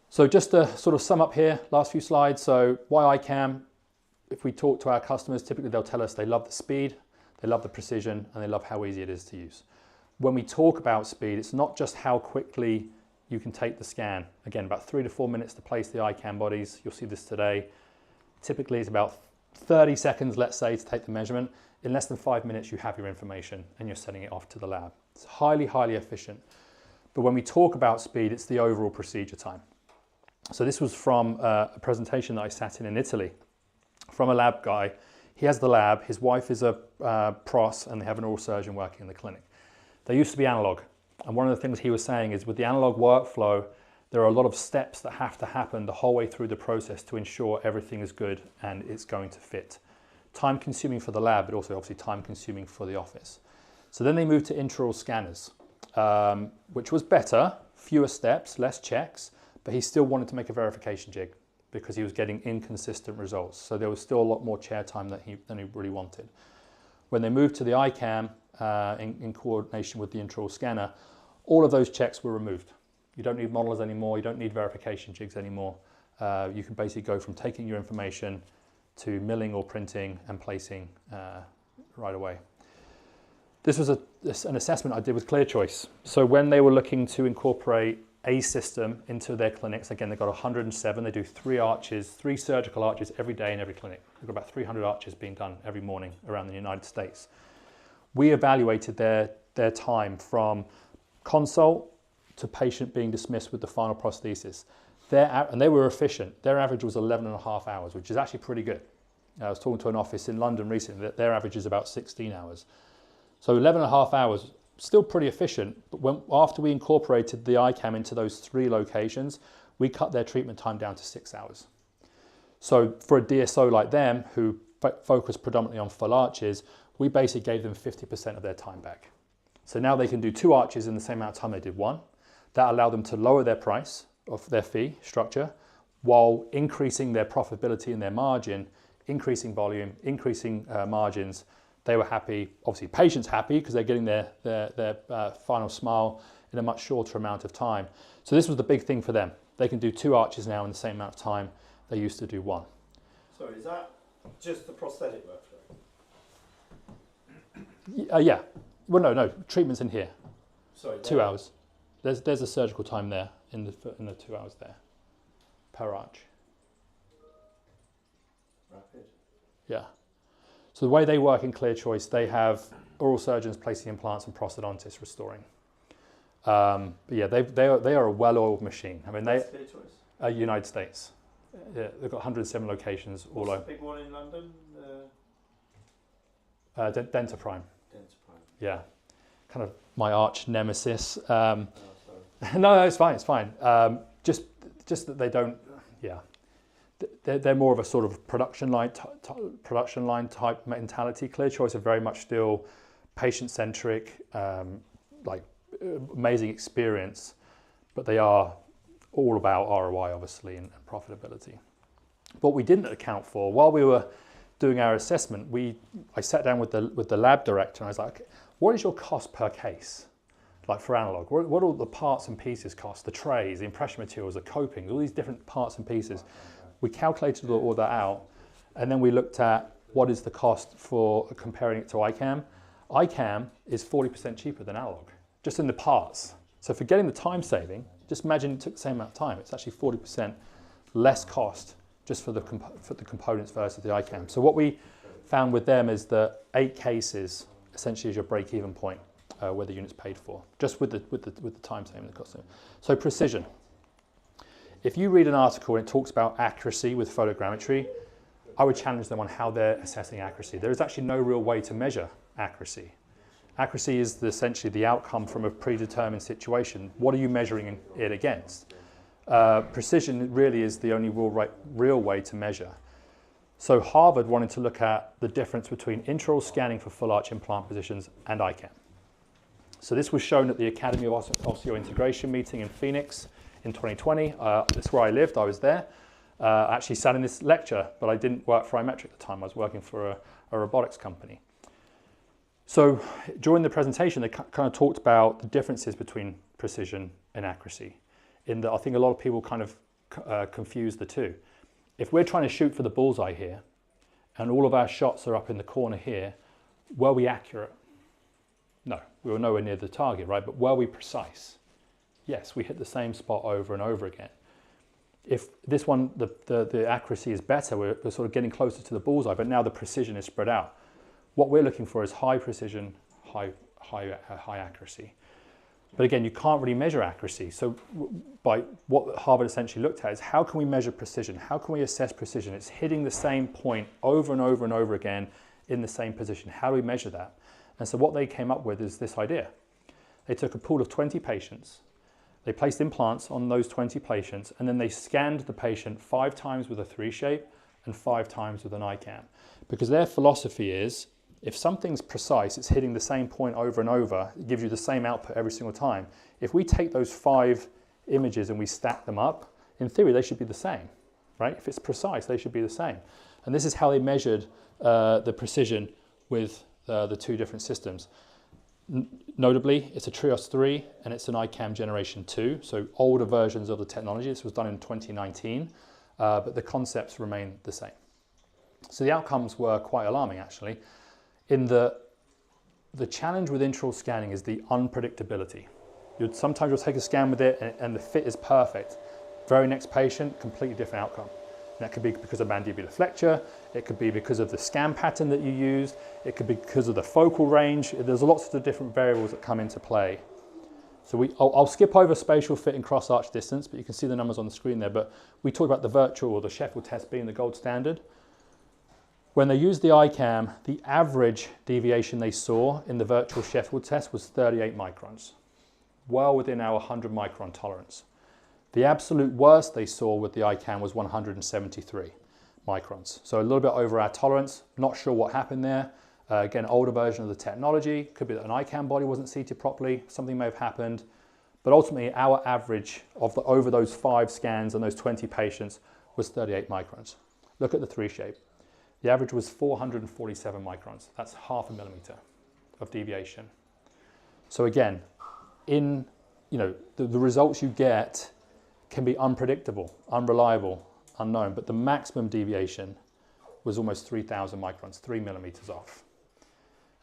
So just to sort of sum up here, last few slides. So why iCam? If we talk to our customers, typically they'll tell us they love the speed, they love the precision, and they love how easy it is to use. When we talk about speed, it's not just how quickly you can take the scan. Again, about 3 to 4 minutes to place the iCam bodies. You'll see this today. Typically it's about 30 seconds, let's say, to take the measurement. In less than 5 minutes, you have your information and you're sending it off to the lab. It's highly, highly efficient. But when we talk about speed, it's the overall procedure time. So this was from a presentation that I sat in Italy from a lab guy. He has the lab, his wife is a pros, and they have an oral surgeon working in the clinic. They used to be analog. And one of the things he was saying is with the analog workflow, there are a lot of steps that have to happen the whole way through the process to ensure everything is good and it's going to fit. Time consuming for the lab, but also obviously time consuming for the office. So then they moved to intraoral scanners, which was better, fewer steps, less checks, but he still wanted to make a verification jig because he was getting inconsistent results. So there was still a lot more chair time than he really wanted. When they moved to the iCam in coordination with the intraoral scanner, all of those checks were removed. You don't need modelers anymore, you don't need verification jigs anymore. You can basically go from taking your information to milling or printing and placing right away. This was an assessment I did with ClearChoice. So when they were looking to incorporate a system into their clinics, again, they've got 107, they do 3 surgical arches every day in every clinic. They've got about 300 arches being done every morning around the United States. We evaluated their time from consult to patient being dismissed with the final prosthesis. And they were efficient. Their average was 11.5 hours, which is actually pretty good. I was talking to an office in London recently that their average is about 16 hours. So 11.5 hours, still pretty efficient, but after we incorporated the iCam into those 3 locations, we cut their treatment time down to 6 hours. So for a DSO like them, who focus predominantly on full arches, we basically gave them 50% of their time back. So now they can do 2 arches in the same amount of time they did 1. That allowed them to lower their price of their fee structure while increasing their profitability and their margin, increasing volume, increasing margins. They were happy, obviously patients happy because they're getting their final smile in a much shorter amount of time. So this was the big thing for them. They can do 2 arches now in the same amount of time they used to do 1.
Sorry, is that just the prosthetic workflow?
Yeah. Well, no, treatment's in here.
Sorry,
2 hours. There's a surgical time there in the 2 hours there per arch.
Rapid.
Yeah. So the way they work in Clear Choice, they have oral surgeons placing implants and prosthodontists restoring. But yeah, they are a well-oiled machine. I mean,
Clear Choice?
United States. Yeah, they've got 107 locations all over.
What's the big one in London?
Dentaprime.
Dentaprime.
Yeah, kind of my arch nemesis.
Oh, sorry.
No, it's fine. It's fine. Just that they don't. Yeah, they're more of a sort of production line type mentality. Clear Choice are very much still patient centric, like amazing experience, but they are all about ROI obviously and profitability. What we didn't account for while we were doing our assessment, I sat down with the lab director and I was like, what is your cost per case? Like for analog, what all the parts and pieces cost, the trays, the impression materials, the coping, all these different parts and pieces. We calculated all that out, and then we looked at what is the cost for comparing it to iCam. iCam is 40% cheaper than analog, just in the parts. So for getting the time saving, just imagine it took the same amount of time. It's actually 40% less cost just for the components versus the iCam. So what we found with them is that 8 cases essentially is your break-even point where the unit's paid for, just with the time saving the cost. So precision. If you read an article and it talks about accuracy with photogrammetry, I would challenge them on how they're assessing accuracy. There is actually no real way to measure accuracy. Accuracy is essentially the outcome from a predetermined situation. What are you measuring it against? Precision really is the only real way to measure. So Harvard wanted to look at the difference between intraoral scanning for full arch implant positions and iCam. So this was shown at the Academy of Osseointegration meeting in Phoenix in 2020. That's where I lived, I was there. I actually sat in this lecture, but I didn't work for iMetric at the time. I was working for a robotics company. So during the presentation, they kind of talked about the differences between precision and accuracy. In that I think a lot of people kind of confuse the two. If we're trying to shoot for the bullseye here, and all of our shots are up in the corner here, were we accurate? No, we were nowhere near the target, right? But were we precise? Yes, we hit the same spot over and over again. If this one, the accuracy is better, we're sort of getting closer to the bullseye, but now the precision is spread out. What we're looking for is high precision, high accuracy. But again, you can't really measure accuracy. So by what Harvard essentially looked at is how can we measure precision? How can we assess precision? It's hitting the same point over and over and over again in the same position. How do we measure that? And so what they came up with is this idea. They took a pool of 20 patients, they placed implants on those 20 patients, and then they scanned the patient 5 times with a 3-shape and 5 times with an iCam. Because their philosophy is, if something's precise, it's hitting the same point over and over, it gives you the same output every single time. If we take those 5 images and we stack them up, in theory they should be the same, right? If it's precise, they should be the same. And this is how they measured the precision with the 2 different systems. Notably, it's a Trios 3 and it's an iCam Generation 2, so older versions of the technology. This was done in 2019, but the concepts remain the same. So the outcomes were quite alarming actually. In the challenge with intraoral scanning is the unpredictability. Sometimes you'll take a scan with it and the fit is perfect. Very next patient, completely different outcome. And that could be because of mandibular flexure, it could be because of the scan pattern that you used, it could be because of the focal range. There's lots of different variables that come into play. So I'll skip over spatial fit and cross arch distance, but you can see the numbers on the screen there. But we talked about the virtual or the Sheffield test being the gold standard. When they used the ICAM, the average deviation they saw in the virtual Sheffield test was 38 microns, well within our 100 micron tolerance. The absolute worst they saw with the ICAM was 173 microns. So a little bit over our tolerance. Not sure what happened there. Again, older version of the technology. Could be that an ICAM body wasn't seated properly. Something may have happened. But ultimately, our average over those 5 scans and those 20 patients was 38 microns. Look at the 3 shape. The average was 447 microns. That's half a millimeter of deviation. So again, the results you get can be unpredictable, unreliable, unknown, but the maximum deviation was almost 3,000 microns, 3 millimeters off.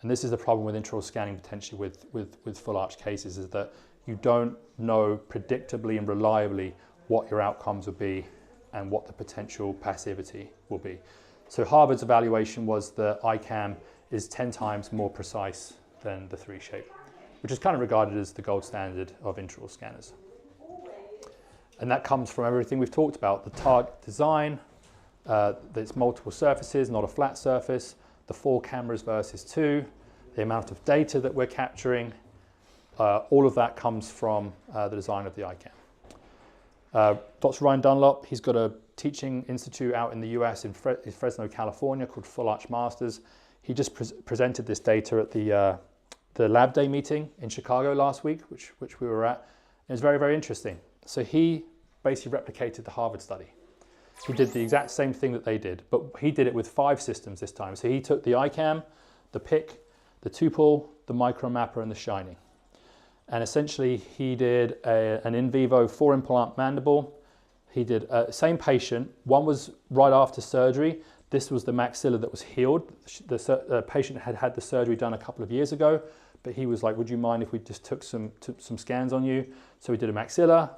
And this is the problem with intraoral scanning potentially with full arch cases, is that you don't know predictably and reliably what your outcomes will be and what the potential passivity will be. So Harvard's evaluation was that ICAM is 10 times more precise than the 3 shape, which is kind of regarded as the gold standard of intraoral scanners. And that comes from everything we've talked about, the target design, that it's multiple surfaces, not a flat surface, the 4 cameras versus 2, the amount of data that we're capturing, all of that comes from the design of the ICAM. Dr. Ryan Dunlop, he's got a teaching institute out in the US in Fresno, California called Full Arch Masters. He just presented this data at the lab day meeting in Chicago last week, which we were at. It was very, very interesting. So he basically replicated the Harvard study. He did the exact same thing that they did, but he did it with 5 systems this time. So he took the ICAM, the PIC, the Tuple, the Micromapper, and the Shining. And essentially he did an in vivo 4-implant mandible. He did same patient. One was right after surgery. This was the maxilla that was healed. The patient had had the surgery done a couple of years ago, but he was like, would you mind if we just took some scans on you? So we did a maxilla,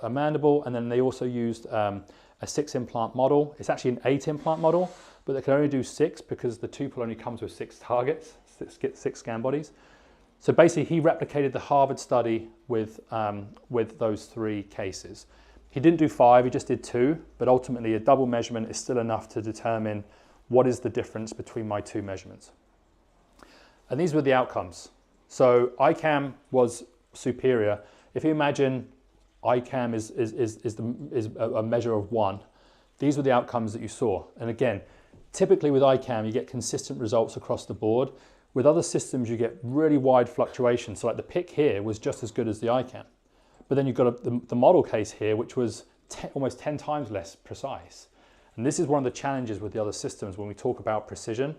a mandible, and then they also used a 6-implant model. It's actually an 8-implant model, but they can only do 6 because the Tuple only comes with 6 targets, 6 scan bodies. So basically he replicated the Harvard study with those 3 cases. He didn't do 5, he just did 2, but ultimately a double measurement is still enough to determine what is the difference between my 2 measurements. And these were the outcomes. So ICAM was superior. If you imagine ICAM is a measure of 1, these were the outcomes that you saw. And again, typically with ICAM you get consistent results across the board. With other systems you get really wide fluctuations. So like the PIC here was just as good as the ICAM. But then you've got the model case here, which was almost 10 times less precise. And this is one of the challenges with the other systems when we talk about precision,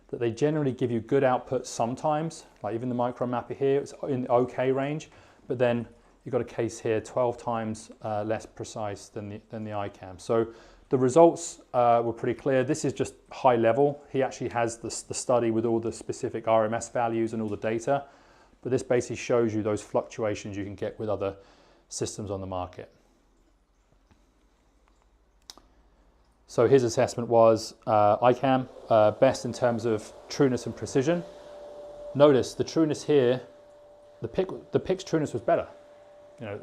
that they generally give you good output sometimes, like even the Micromapper here, it's in the okay range, but then you've got a case here 12 times less precise than the ICAM. So the results were pretty clear. This is just high level. He actually has the study with all the specific RMS values and all the data, but this basically shows you those fluctuations you can get with other systems on the market. So his assessment was ICAM, best in terms of trueness and precision. Notice the trueness here, the PIC's trueness was better.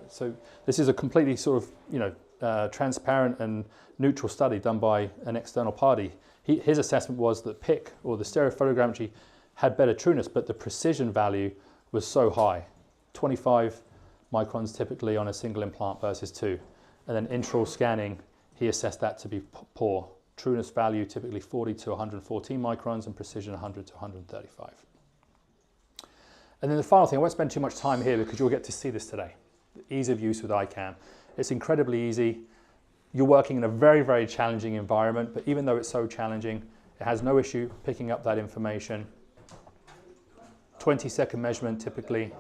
So this is a completely sort of transparent and neutral study done by an external party. His assessment was that PIC, or the stereophotogrammetry, had better trueness, but the precision value was so high, 25 microns typically on a single implant versus 2. And then intraoral scanning, he assessed that to be poor. Trueness value typically 40 to 114 microns and precision 100 to 135. And then the final thing, I won't spend too much time here because you'll get to see this today. The ease of use with ICAM. It's incredibly easy. You're working in a very, very challenging environment, but even though it's so challenging, it has no issue picking up that information. 20-second measurement typically.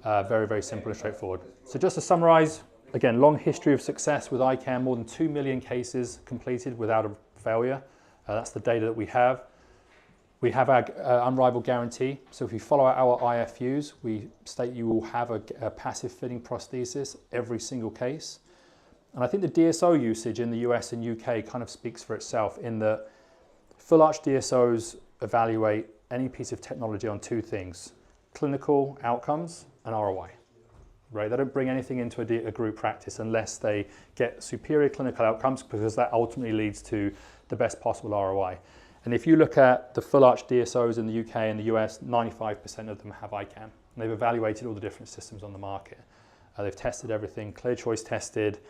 Very, very simple and straightforward. So just to summarize, again, long history of success with ICAM, more than 2 million cases completed without a failure. That's the data that we have. We have our unrivaled guarantee. So if you follow our IFUs, we state you will have a passive fitting prosthesis every single case. And I think the DSO usage in the US and UK kind of speaks for itself in that full arch DSOs evaluate any piece of technology on 2 things: clinical outcomes and ROI. right? They don't bring anything into a group practice unless they get superior clinical outcomes, because that ultimately leads to the best possible ROI. And if you look at the full arch DSOs in the UK and the US, 95% of them have ICAM. And they've evaluated all the different systems on the market. They've tested everything. ClearChoice tested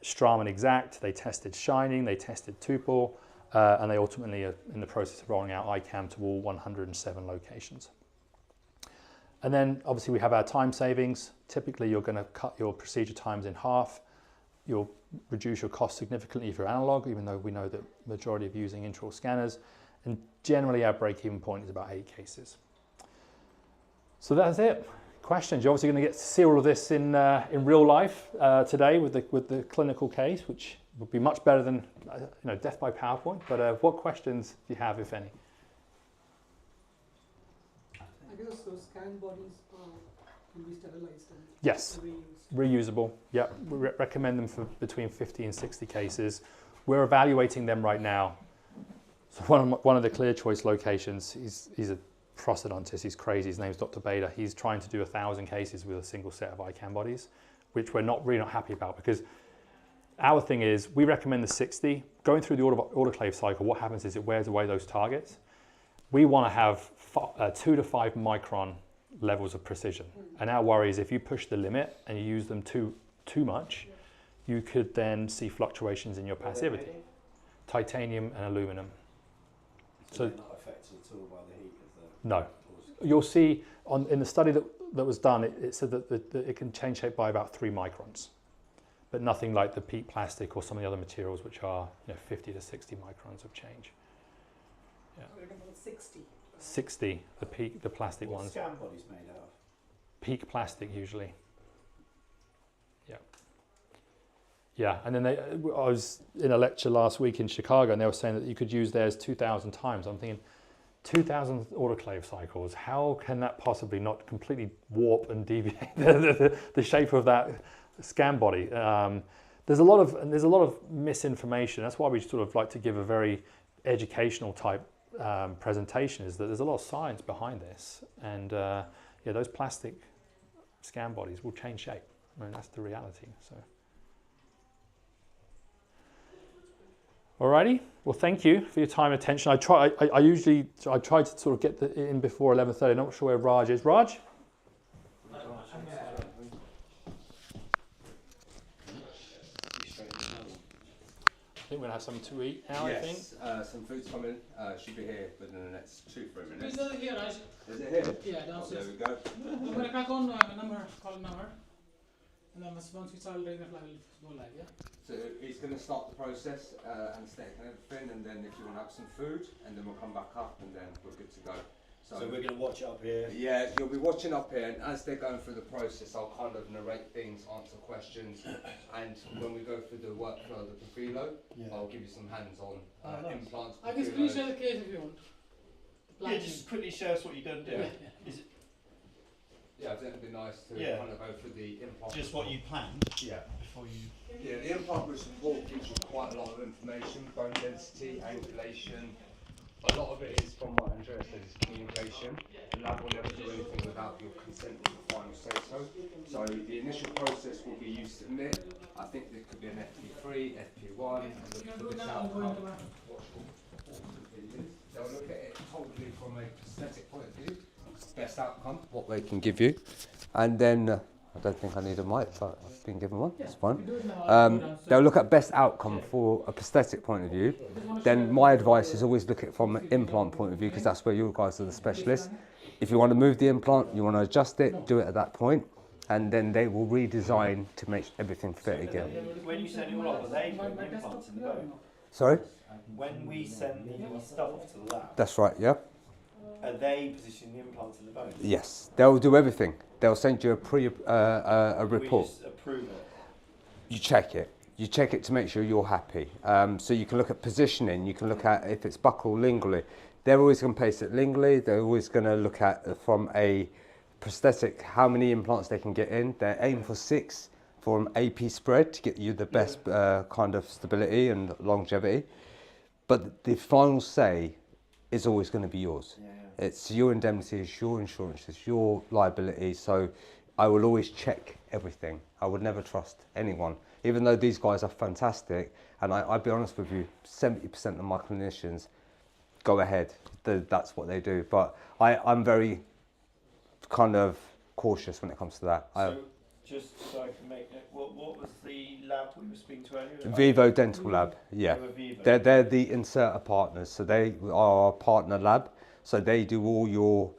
Straumann Exact, they tested Shining, they tested Tuple, and they ultimately are in the process of rolling out ICAM to all 107 locations. And then obviously we have our time savings. Typically you're going to cut your procedure times in half. You'll reduce your cost significantly if you're analog, even though we know that the majority of using intraoral scanners. And generally our break-even point is about 8 cases. So that's it. Questions? You're obviously going to get to see all of this in real life today with the clinical case, which would be much better than death by PowerPoint. But what questions do you have, if any?
I guess those scan bodies can be sterilized and
Yes, reusable. Yeah, we recommend them for between 50 and 60 cases. We're evaluating them right now. So one of the ClearChoice locations, he's a prosthodontist, he's crazy, his name's Dr. Bader. He's trying to do 1,000 cases with a single set of ICAM bodies, which we're really not happy about, because our thing is we recommend the 60. Going through the autoclave cycle, what happens is it wears away those targets. We want to have 2 to 5 micron levels of precision. And our worry is if you push the limit and you use them too much, you could then see fluctuations in your passivity. Titanium and aluminum.
So they're not affected at all by the heat of the...
No. You'll see in the study that was done, it said that it can change shape by about 3 microns, but nothing like the peak plastic or some of the other materials, which are 50 to 60 microns of change. Yeah.
We're looking for 60.
60, the plastic
What
ones.
scan body's made out of?
Peak plastic usually. Yeah. Yeah, and then I was in a lecture last week in Chicago, and they were saying that you could use theirs 2,000 times. I'm thinking, 2,000 autoclave cycles, how can that possibly not completely warp and deviate the shape of that scan body? There's a lot of misinformation. That's why we sort of like to give a very educational type presentation, is that there's a lot of science behind this, and those plastic scan bodies will change shape. I mean, that's the reality. So, alrighty. Well, thank you for your time and attention. I try to sort of get it in before 11:30. I'm not sure where Raj is. Raj? I think we're going to have something to eat now,
yes,
I think.
Some food's coming. Should be here within the next 2-3 minutes.
Is it here, Raj?
Is it here?
Yeah,
Oh,
downstairs.
there we go.
I'm going to crack on call number. And then once we start doing the fly, we'll go live, yeah?
So he's going to start the process, anesthetic and everything, and then if you want to have some food, and then we'll come back up, and then we're good to go.
So we're going to watch it up here?
Yeah, you'll be watching up here, and as they're going through the process, I'll kind of narrate things, answer questions, and when we go through the workflow of the Profilo, I'll give you some hands-on implants.
I can screen share the case if you want.
Yeah, just quickly show us what you're going to do.
Yeah, I think it'd be nice to kind of go through the implant.
Just what you planned?
Yeah.
Before you...
Yeah, the implant report gives you quite a lot of information, bone density, angulation. A lot of it is, from what Andrea said, is communication. The lab will never do anything without your consent to the final say-so. So the initial process will be you submit. I think there could be an FP3, FP1, and look for this outcome. They'll look at it totally from a prosthetic point of view. Best outcome, what they can give you, and then I don't think I need a mic, but I've been given one. That's fine. They'll look at best outcome for a prosthetic point of view. Then my advice is always look at it from an implant point of view, because that's where you guys are the specialists. If you want to move the implant, you want to adjust it, do it at that point, and then they will redesign to make everything fit again.
When you send it all off, are they putting implants in the bone?
Sorry?
When we send the stuff off to the lab,
That's right, yeah.
are they positioning the implants in the bone?
Yes, they'll do everything. They'll send you a report.
We just approve it.
You check it. You check it to make sure you're happy. So you can look at positioning. You can look at if it's buccal lingually. They're always going to place it lingually. They're always going to look at from a prosthetic how many implants they can get in. They're aiming for 6 for an AP spread to get you the best kind of stability and longevity. But the final say is always going to be yours. It's your indemnity, it's your insurance, it's your liability. So
I will always check everything. I would never trust anyone, even though these guys are fantastic. And I'll be honest with you, 70% of my clinicians go ahead. That's what they do. But I'm very kind of cautious when it comes to that.
So, just so I can make it, what was the lab we were speaking to earlier?
Vivo Dental Lab, yeah. They're the inserter partners, so they are our partner lab. So they do all your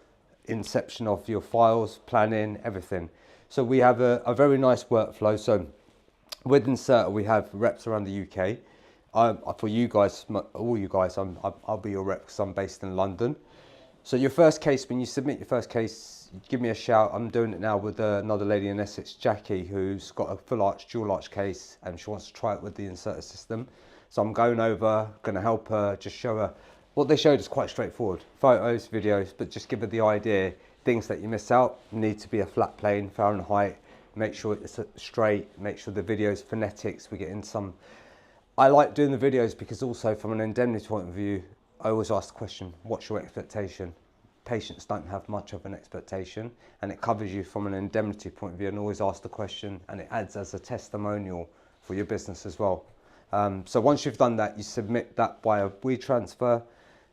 inception of your files, planning, everything. So we have a very nice workflow. So with Inserter, we have reps around the UK. For you guys, all you guys, I'll be your rep because I'm based in London. So your first case, when you submit your first case, give me a shout. I'm doing it now with another lady in Essex, Jackie, who's got a full arch, dual arch case, and she wants to try it with the Inserter system. So I'm going over, going to help her, just show her. What they showed is quite straightforward. Photos, videos, but just give her the idea. Things that you miss out need to be a flat plane, Fahrenheit. Make sure it's straight, make sure the video's phonetics. We get in some. I like doing the videos because also from an indemnity point of view, I always ask the question, what's your expectation? Patients don't have much of an expectation, and it covers you from an indemnity point of view, and always ask the question, and it adds as a testimonial for your business as well. So once you've done that, you submit that via WeTransfer,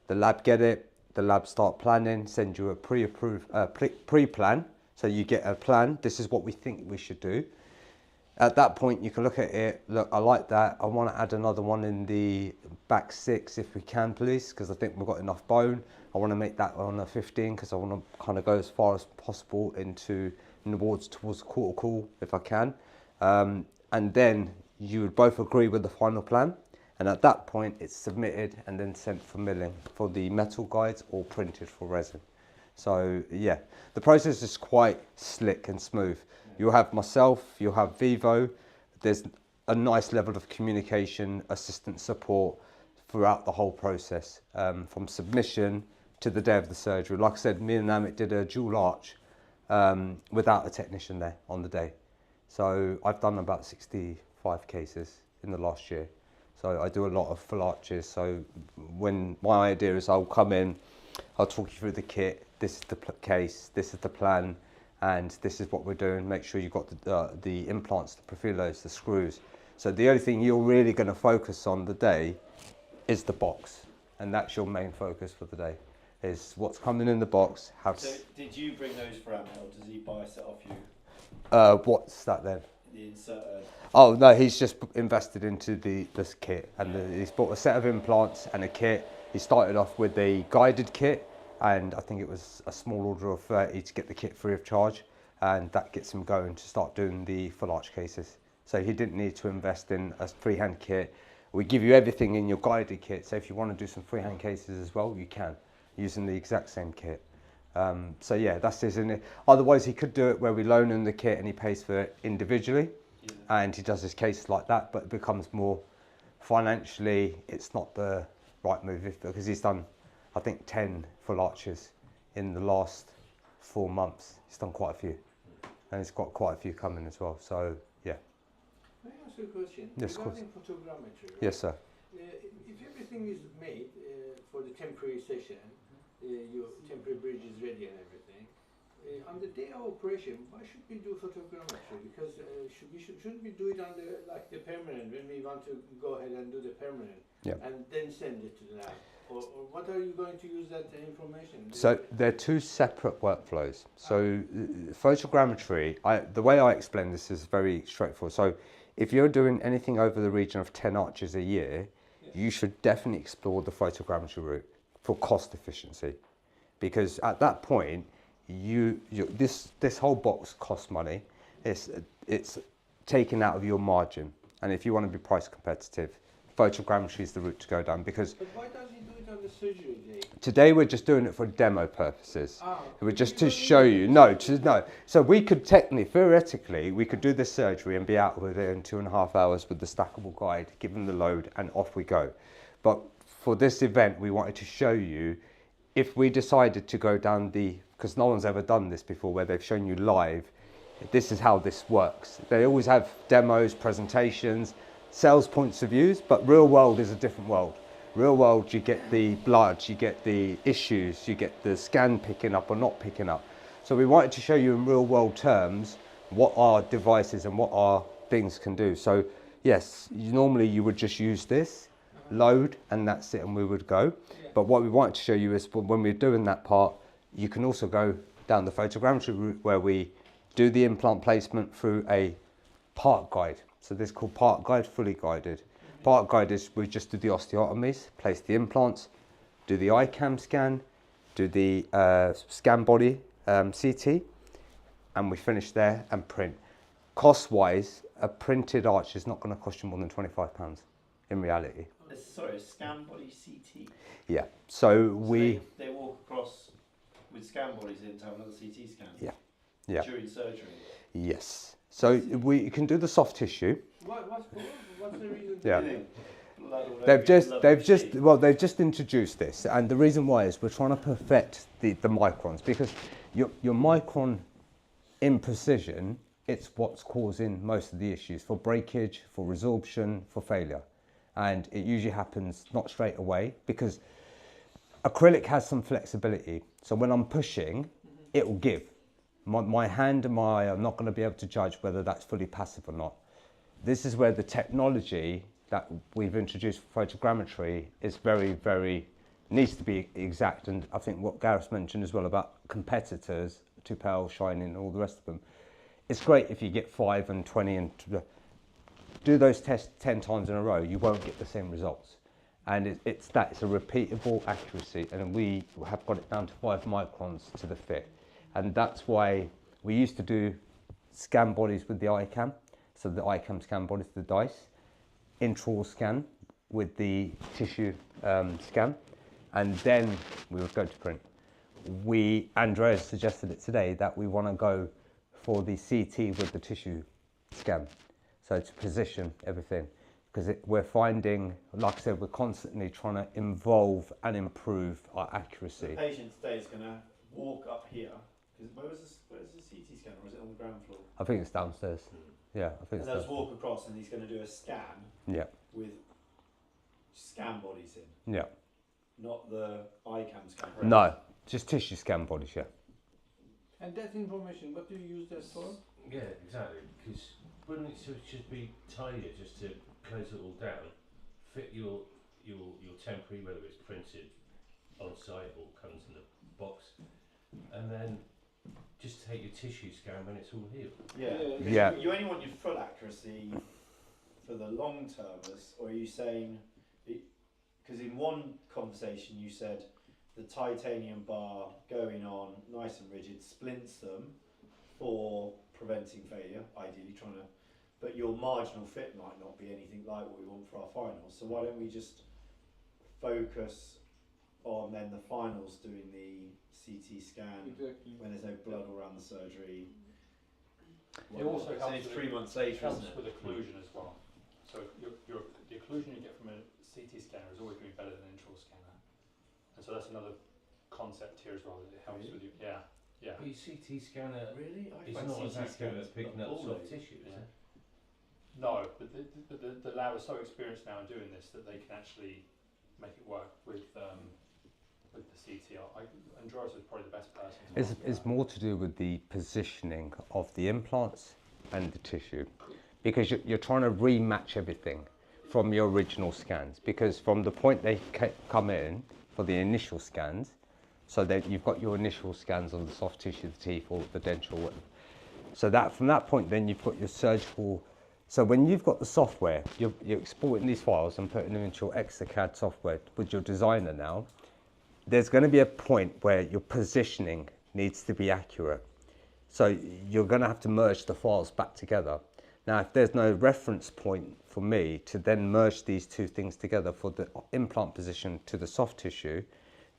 the lab get it, the lab start planning, send you a pre-plan, so you get a plan, this is what we think we should do. At that point, you can look at it, look, I like that, I want to add another one in the back 6 if we can, please, because I think we've got enough bone. I want to make that on a 15 because I want to kind of go as far as possible into towards the cortical if I can. And then you would both agree with the final plan. And at that point, it's submitted and then sent for milling for the metal guides or printed for resin. So yeah, the process is quite slick and smooth. You'll have myself, you'll have Vivo. There's a nice level of communication, assistant support throughout the whole process, from submission to the day of the surgery. Like I said, me and Amit did a dual arch without a technician there on the day. So I've done about 65 cases in the last year. So I do a lot of full arches. So when my idea is I'll come in, I'll talk you through the kit. This is the case, this is the plan, and this is what we're doing. Make sure you've got the implants, the profilos, the screws. So the only thing you're really going to focus on the day is the box. And that's your main focus for the day, is what's coming in the box.
So did you bring those for Amit, or does he buy a set off you?
What's that then?
The Inserter.
Oh no, he's just invested into this kit, and he's bought a set of implants and a kit. He started off with a guided kit, and I think it was a small order of 30 to get the kit free of charge, and that gets him going to start doing the full arch cases. So he didn't need to invest in a freehand kit. We give you everything in your guided kit, so if you want to do some freehand cases as well, you can, using the exact same kit. So yeah, that's his. Otherwise, he could do it where we loan him the kit and he pays for it individually, and he does his cases like that. But it becomes more financially, it's not the right move because he's done, I think, 10 full arches in the last 4 months. He's done quite a few, and he's got quite a few coming as well. So yeah.
May I ask you a question?
Yes, of course.
Regarding photogrammetry, right?
Yes, sir.
If everything is made for the temporary session, your temporary bridge is ready and everything, on the day of operation, why should we do photogrammetry? Because shouldn't we do it on the permanent, when we want to go ahead and do the permanent, and then send it to the lab? Or what are you going to use that information?
So they're two separate workflows. So photogrammetry, the way I explain this is very straightforward. So if you're doing anything over the region of 10 arches a year, you should definitely explore the photogrammetry route for cost efficiency, because at that point, this whole box costs money. It's taken out of your margin, and if you want to be price competitive, photogrammetry is the route to go down. Because
but why does he do it on the surgery day?
Today we're just doing it for demo purposes. We're just to show you. No. So we could theoretically, we could do this surgery and be out with it in 2.5 hours with the stackable guide, give them the load, and off we go. But for this event, we wanted to show you, if we decided to go down because no one's ever done this before, where they've shown you live, this is how this works. They always have demos, presentations, sales points of views, but real world is a different world. Real world, you get the blood, you get the issues, you get the scan picking up or not picking up. So we wanted to show you in real world terms what our devices and what our things can do. So yes, normally you would just use this, load, and that's it, and we would go. But what we wanted to show you is when we're doing that part, you can also go down the photogrammetry route where we do the implant placement through a part guide. So this is called part guide, fully guided. Part guide is we just do the osteotomies, place the implants, do the ICAM scan, do the scan body CT, and we finish there and print. Cost-wise, a printed arch is not going to cost you more than £25 in reality.
Sorry, scan body CT.
Yeah. So we.
They walk across with scan bodies in to have another CT scan.
Yeah. Yeah.
During surgery.
Yes. So we can do the soft tissue.
What's the reason?
Yeah.
They've
They've just introduced this, and the reason why is we're trying to perfect the microns, because your micron imprecision, it's what's causing most of the issues for breakage, for resorption, for failure. And it usually happens not straight away, because acrylic has some flexibility. So when I'm pushing, it will give. My hand and my eye are not going to be able to judge whether that's fully passive or not. This is where the technology that we've introduced for photogrammetry is very, needs to be exact. And I think what Gareth mentioned as well about competitors, Tupel, Shining, all the rest of them, it's great if you get 5 and 20 and do those tests 10 times in a row, you won't get the same results. And it's a repeatable accuracy, and we have got it down to 5 microns to the fit. And that's why we used to do scan bodies with the ICAM, so the ICAM scan bodies, the dice, intraoral scan with the tissue scan, and then we would go to print. Andreas suggested it today that we want to go for the CT with the tissue scan, so to position everything, because we're finding, like I said, we're constantly trying to evolve and improve our accuracy.
The patient today is going to walk up here. Where's the CT scanner, or is it on the ground floor?
I think it's downstairs. Yeah, I think
it's downstairs. Walk across, and he's going to do a scan.
Yeah.
With scan bodies in.
Yeah.
Not the ICAM scan.
No, just tissue scan bodies. Yeah.
And that information, what do you use that for?
Yeah, exactly. Because wouldn't it just be tidier just to close it all down, fit your temporary, whether it's printed on site or comes in the box, and then just take your tissue scan when it's all healed.
Yeah.
You only want your full accuracy for the long termers, or are you saying, because in one conversation you said the titanium bar going on nice and rigid splints them for preventing failure, ideally trying to, but your marginal fit might not be anything like what we want for our finals. So why don't we just focus on then the finals doing the CT scan when there's no blood all around the surgery?
It also helps
it's 3 months later,
helps
isn't it?
with occlusion as well. So the occlusion you get from a CT scanner is always going to be better than an intraoral scanner, and so that's another concept here as well. That it helps with you. Yeah.
But your CT scanner
really?
is not as accurate as picking up soft tissue, is it?
No, but the lab is so experienced now in doing this that they can actually make it work with the CT. Andreas is probably the best person.
It's more to do with the positioning of the implants and the tissue, because you're trying to rematch everything from your original scans, because from the point they come in for the initial scans, so that you've got your initial scans on the soft tissue, the teeth or the denture, whatever. So that from that point then you've got your surgical. So when you've got the software, you're exporting these files and putting them into your ExaCAD software with your designer now. There's going to be a point where your positioning needs to be accurate. So you're going to have to merge the files back together. Now, if there's no reference point for me to then merge these two things together for the implant position to the soft tissue,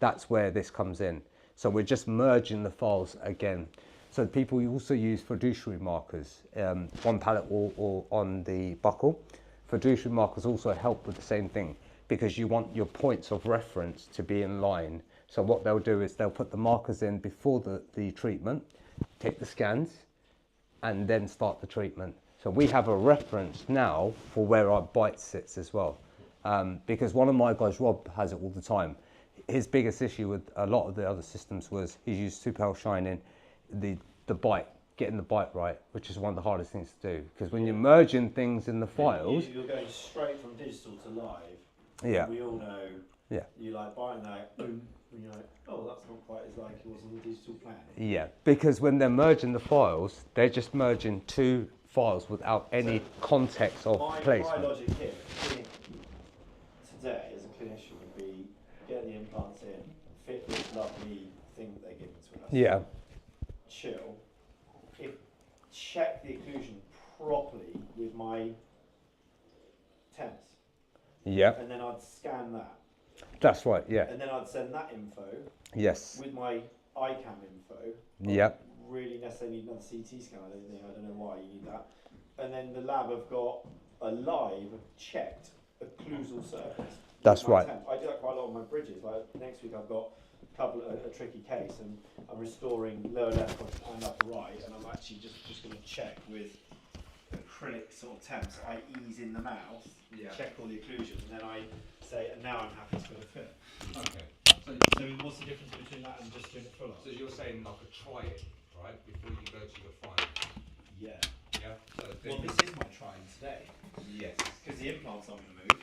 that's where this comes in. So we're just merging the files again. So people also use fiduciary markers, on pallet or on the buckle. Fiduciary markers also help with the same thing, because you want your points of reference to be in line. So what they'll do is they'll put the markers in before the treatment, take the scans, and then start the treatment. So we have a reference now for where our bite sits as well. Because one of my guys, Rob, has it all the time. His biggest issue with a lot of the other systems was he used Tupel Shining. the bite, getting the bite right, which is one of the hardest things to do. Because when you're merging things in the files,
You're going straight from digital to live.
yeah,
We all know.
Yeah.
You like buying that, boom, and you're like, oh, that's not quite as like it was in the digital plan.
yeah, because when they're merging the files, they're just merging two files without any context of placement.
My logic here today as a clinician would be get the implants in, fit this lovely thing that they're giving to us.
Yeah,
Chill. Check the occlusion properly with my temps.
yeah,
And then I'd scan that.
that's right, yeah,
And then I'd send that info
yes,
with my iCam info.
yeah,
Really necessarily need another CT scan, I don't know why you need that. And then the lab have got a live checked occlusal surface.
That's
with my
right.
temp. I do that quite a lot on my bridges. Like next week I've got a tricky case and I'm restoring lower left and upper right, and I'm actually just going to check with acrylic sort of temps. I ease in the mouth, check all the occlusion, and then I say, and now I'm happy to go to fit.
Okay.
So what's the difference between that and just doing it full on?
So you're saying like a try it, right, before you go to the final.
Yeah.
Yeah. So
Well, this is my trying today.
yes.
Because the implants I'm going to